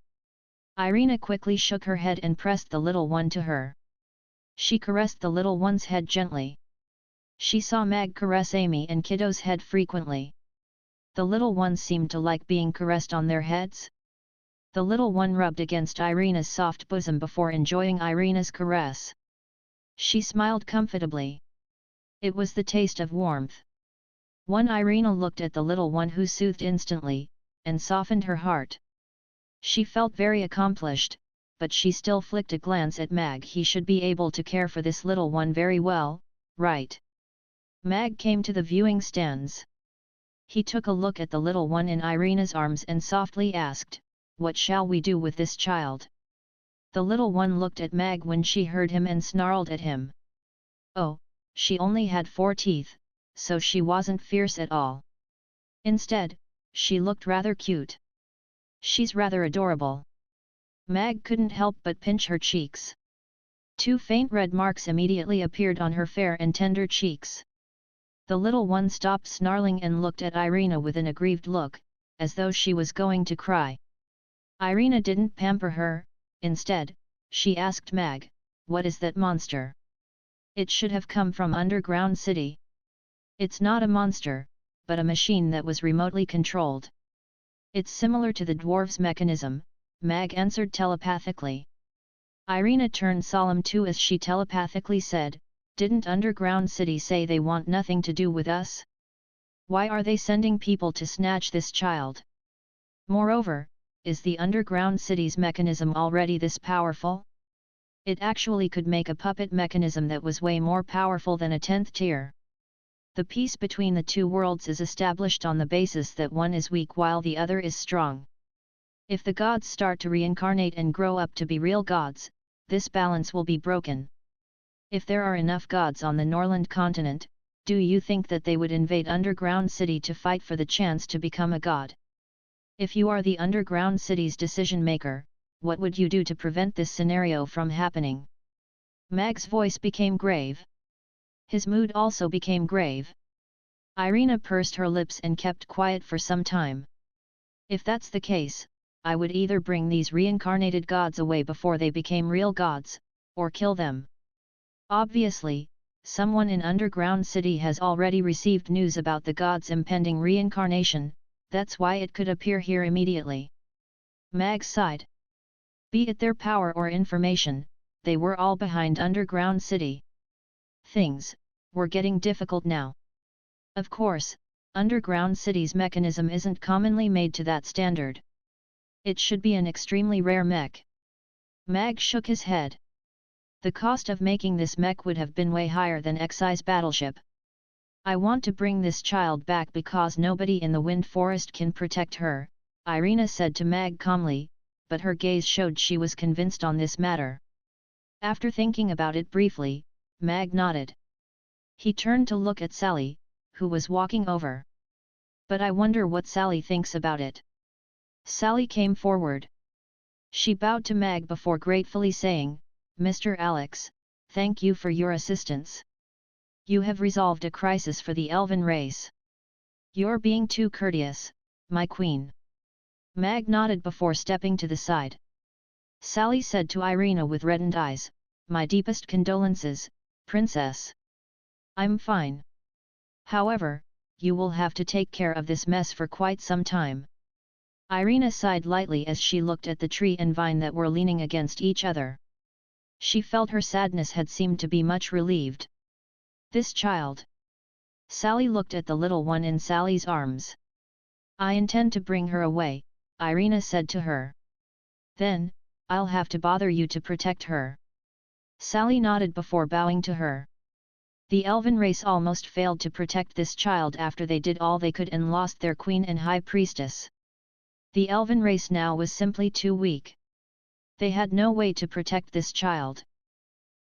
Irina quickly shook her head and pressed the little one to her. She caressed the little one's head gently. She saw Mag caress Amy and Kiddo's head frequently. The little ones seemed to like being caressed on their heads. The little one rubbed against Irina's soft bosom before enjoying Irina's caress. She smiled comfortably. It was the taste of warmth. Irina looked at the little one who soothed instantly, and softened her heart. She felt very accomplished, but she still flicked a glance at Mag. He should be able to care for this little one very well, right? Mag came to the viewing stands. He took a look at the little one in Irina's arms and softly asked, "What shall we do with this child?" The little one looked at Mag when she heard him and snarled at him. Oh, she only had 4 teeth, so she wasn't fierce at all. Instead, she looked rather cute. She's rather adorable. Mag couldn't help but pinch her cheeks. 2 faint red marks immediately appeared on her fair and tender cheeks. The little one stopped snarling and looked at Irina with an aggrieved look, as though she was going to cry. Irina didn't pamper her. Instead, she asked Mag, "What is that monster? It should have come from underground city." "It's not a monster, but a machine that was remotely controlled. It's similar to the dwarves' mechanism," Mag answered telepathically. Irina turned solemn too as she telepathically said, "Didn't underground city say they want nothing to do with us? Why are they sending people to snatch this child? Moreover, is the underground city's mechanism already this powerful? It actually could make a puppet mechanism that was way more powerful than a 10th tier. The peace between the 2 worlds is established on the basis that one is weak while the other is strong. If the gods start to reincarnate and grow up to be real gods, this balance will be broken. If there are enough gods on the Norland continent, do you think that they would invade underground city to fight for the chance to become a god? If you are the underground city's decision maker, what would you do to prevent this scenario from happening?" Mag's voice became grave. His mood also became grave. Irina pursed her lips and kept quiet for some time. "If that's the case, I would either bring these reincarnated gods away before they became real gods, or kill them. Obviously, someone in underground city has already received news about the gods' impending reincarnation, that's why it could appear here immediately." Mag sighed. Be it their power or information, they were all behind underground city. Things were getting difficult now. Of course, underground city's mechanism isn't commonly made to that standard. It should be an extremely rare mech. Mag shook his head. The cost of making this mech would have been way higher than Xi's battleship. "I want to bring this child back because nobody in the Wind Forest can protect her," Irina said to Mag calmly, but her gaze showed she was convinced on this matter. After thinking about it briefly, Mag nodded. He turned to look at Sally, who was walking over. "But I wonder what Sally thinks about it." Sally came forward. She bowed to Mag before gratefully saying, "Mr. Alex, thank you for your assistance. You have resolved a crisis for the elven race. You're being too courteous, my queen." Mag nodded before stepping to the side. Sally said to Irina with reddened eyes, "My deepest condolences, princess. I'm fine. However, you will have to take care of this mess for quite some time." Irina sighed lightly as she looked at the tree and vine that were leaning against each other. She felt her sadness had seemed to be much relieved. "This child." Sally looked at the little one in Sally's arms. "I intend to bring her away," Irina said to her. "Then, I'll have to bother you to protect her." Sally nodded before bowing to her. The elven race almost failed to protect this child after they did all they could and lost their queen and high priestess. The elven race now was simply too weak. They had no way to protect this child.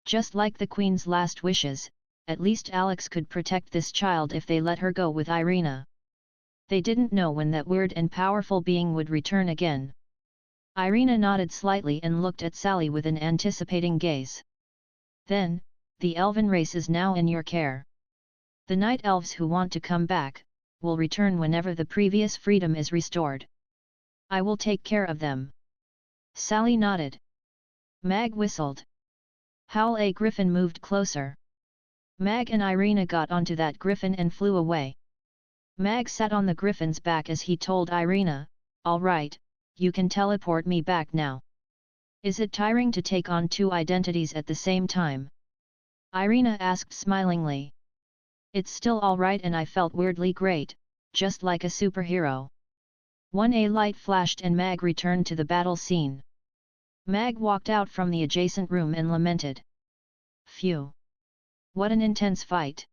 Just like the queen's last wishes, at least Alex could protect this child if they let her go with Irina. They didn't know when that weird and powerful being would return again. Irina nodded slightly and looked at Sally with an anticipating gaze. Then, the elven race is now in your care. The night elves who want to come back, will return whenever the previous freedom is restored. I will take care of them. Sally nodded. Mag whistled. Howl! A griffin moved closer. Mag and Irina got onto that griffin and flew away. Mag sat on the griffin's back as he told Irina, "All right, you can teleport me back now. Is it tiring to take on two identities at the same time?" Irina asked smilingly. "It's still alright, and I felt weirdly great, just like a superhero." A light flashed and Mag returned to the battle scene. Mag walked out from the adjacent room and lamented. "Phew! What an intense fight!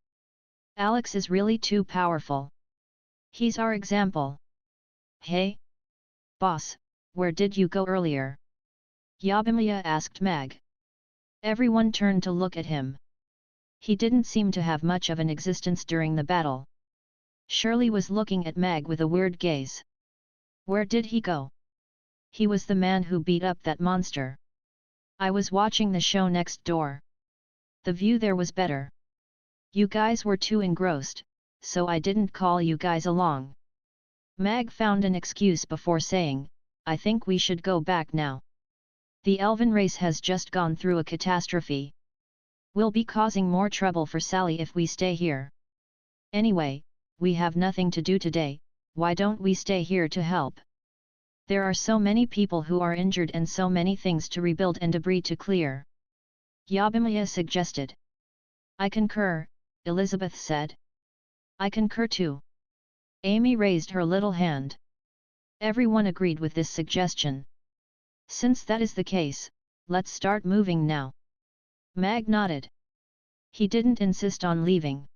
Alex is really too powerful. He's our example." "Hey? Boss, where did you go earlier?" Yabimiya asked Mag. Everyone turned to look at him. He didn't seem to have much of an existence during the battle. Shirley was looking at Mag with a weird gaze. "Where did he go?" "He was the man who beat up that monster. I was watching the show next door. The view there was better. You guys were too engrossed, so I didn't call you guys along." Mag found an excuse before saying, "I think we should go back now. The elven race has just gone through a catastrophe. We'll be causing more trouble for Sally if we stay here. Anyway, we have nothing to do today, why don't we stay here to help? There are so many people who are injured and so many things to rebuild and debris to clear." Yabimiya suggested. "I concur," Elizabeth said. "I concur too." Amy raised her little hand. Everyone agreed with this suggestion. "Since that is the case, let's start moving now." Mag nodded. He didn't insist on leaving.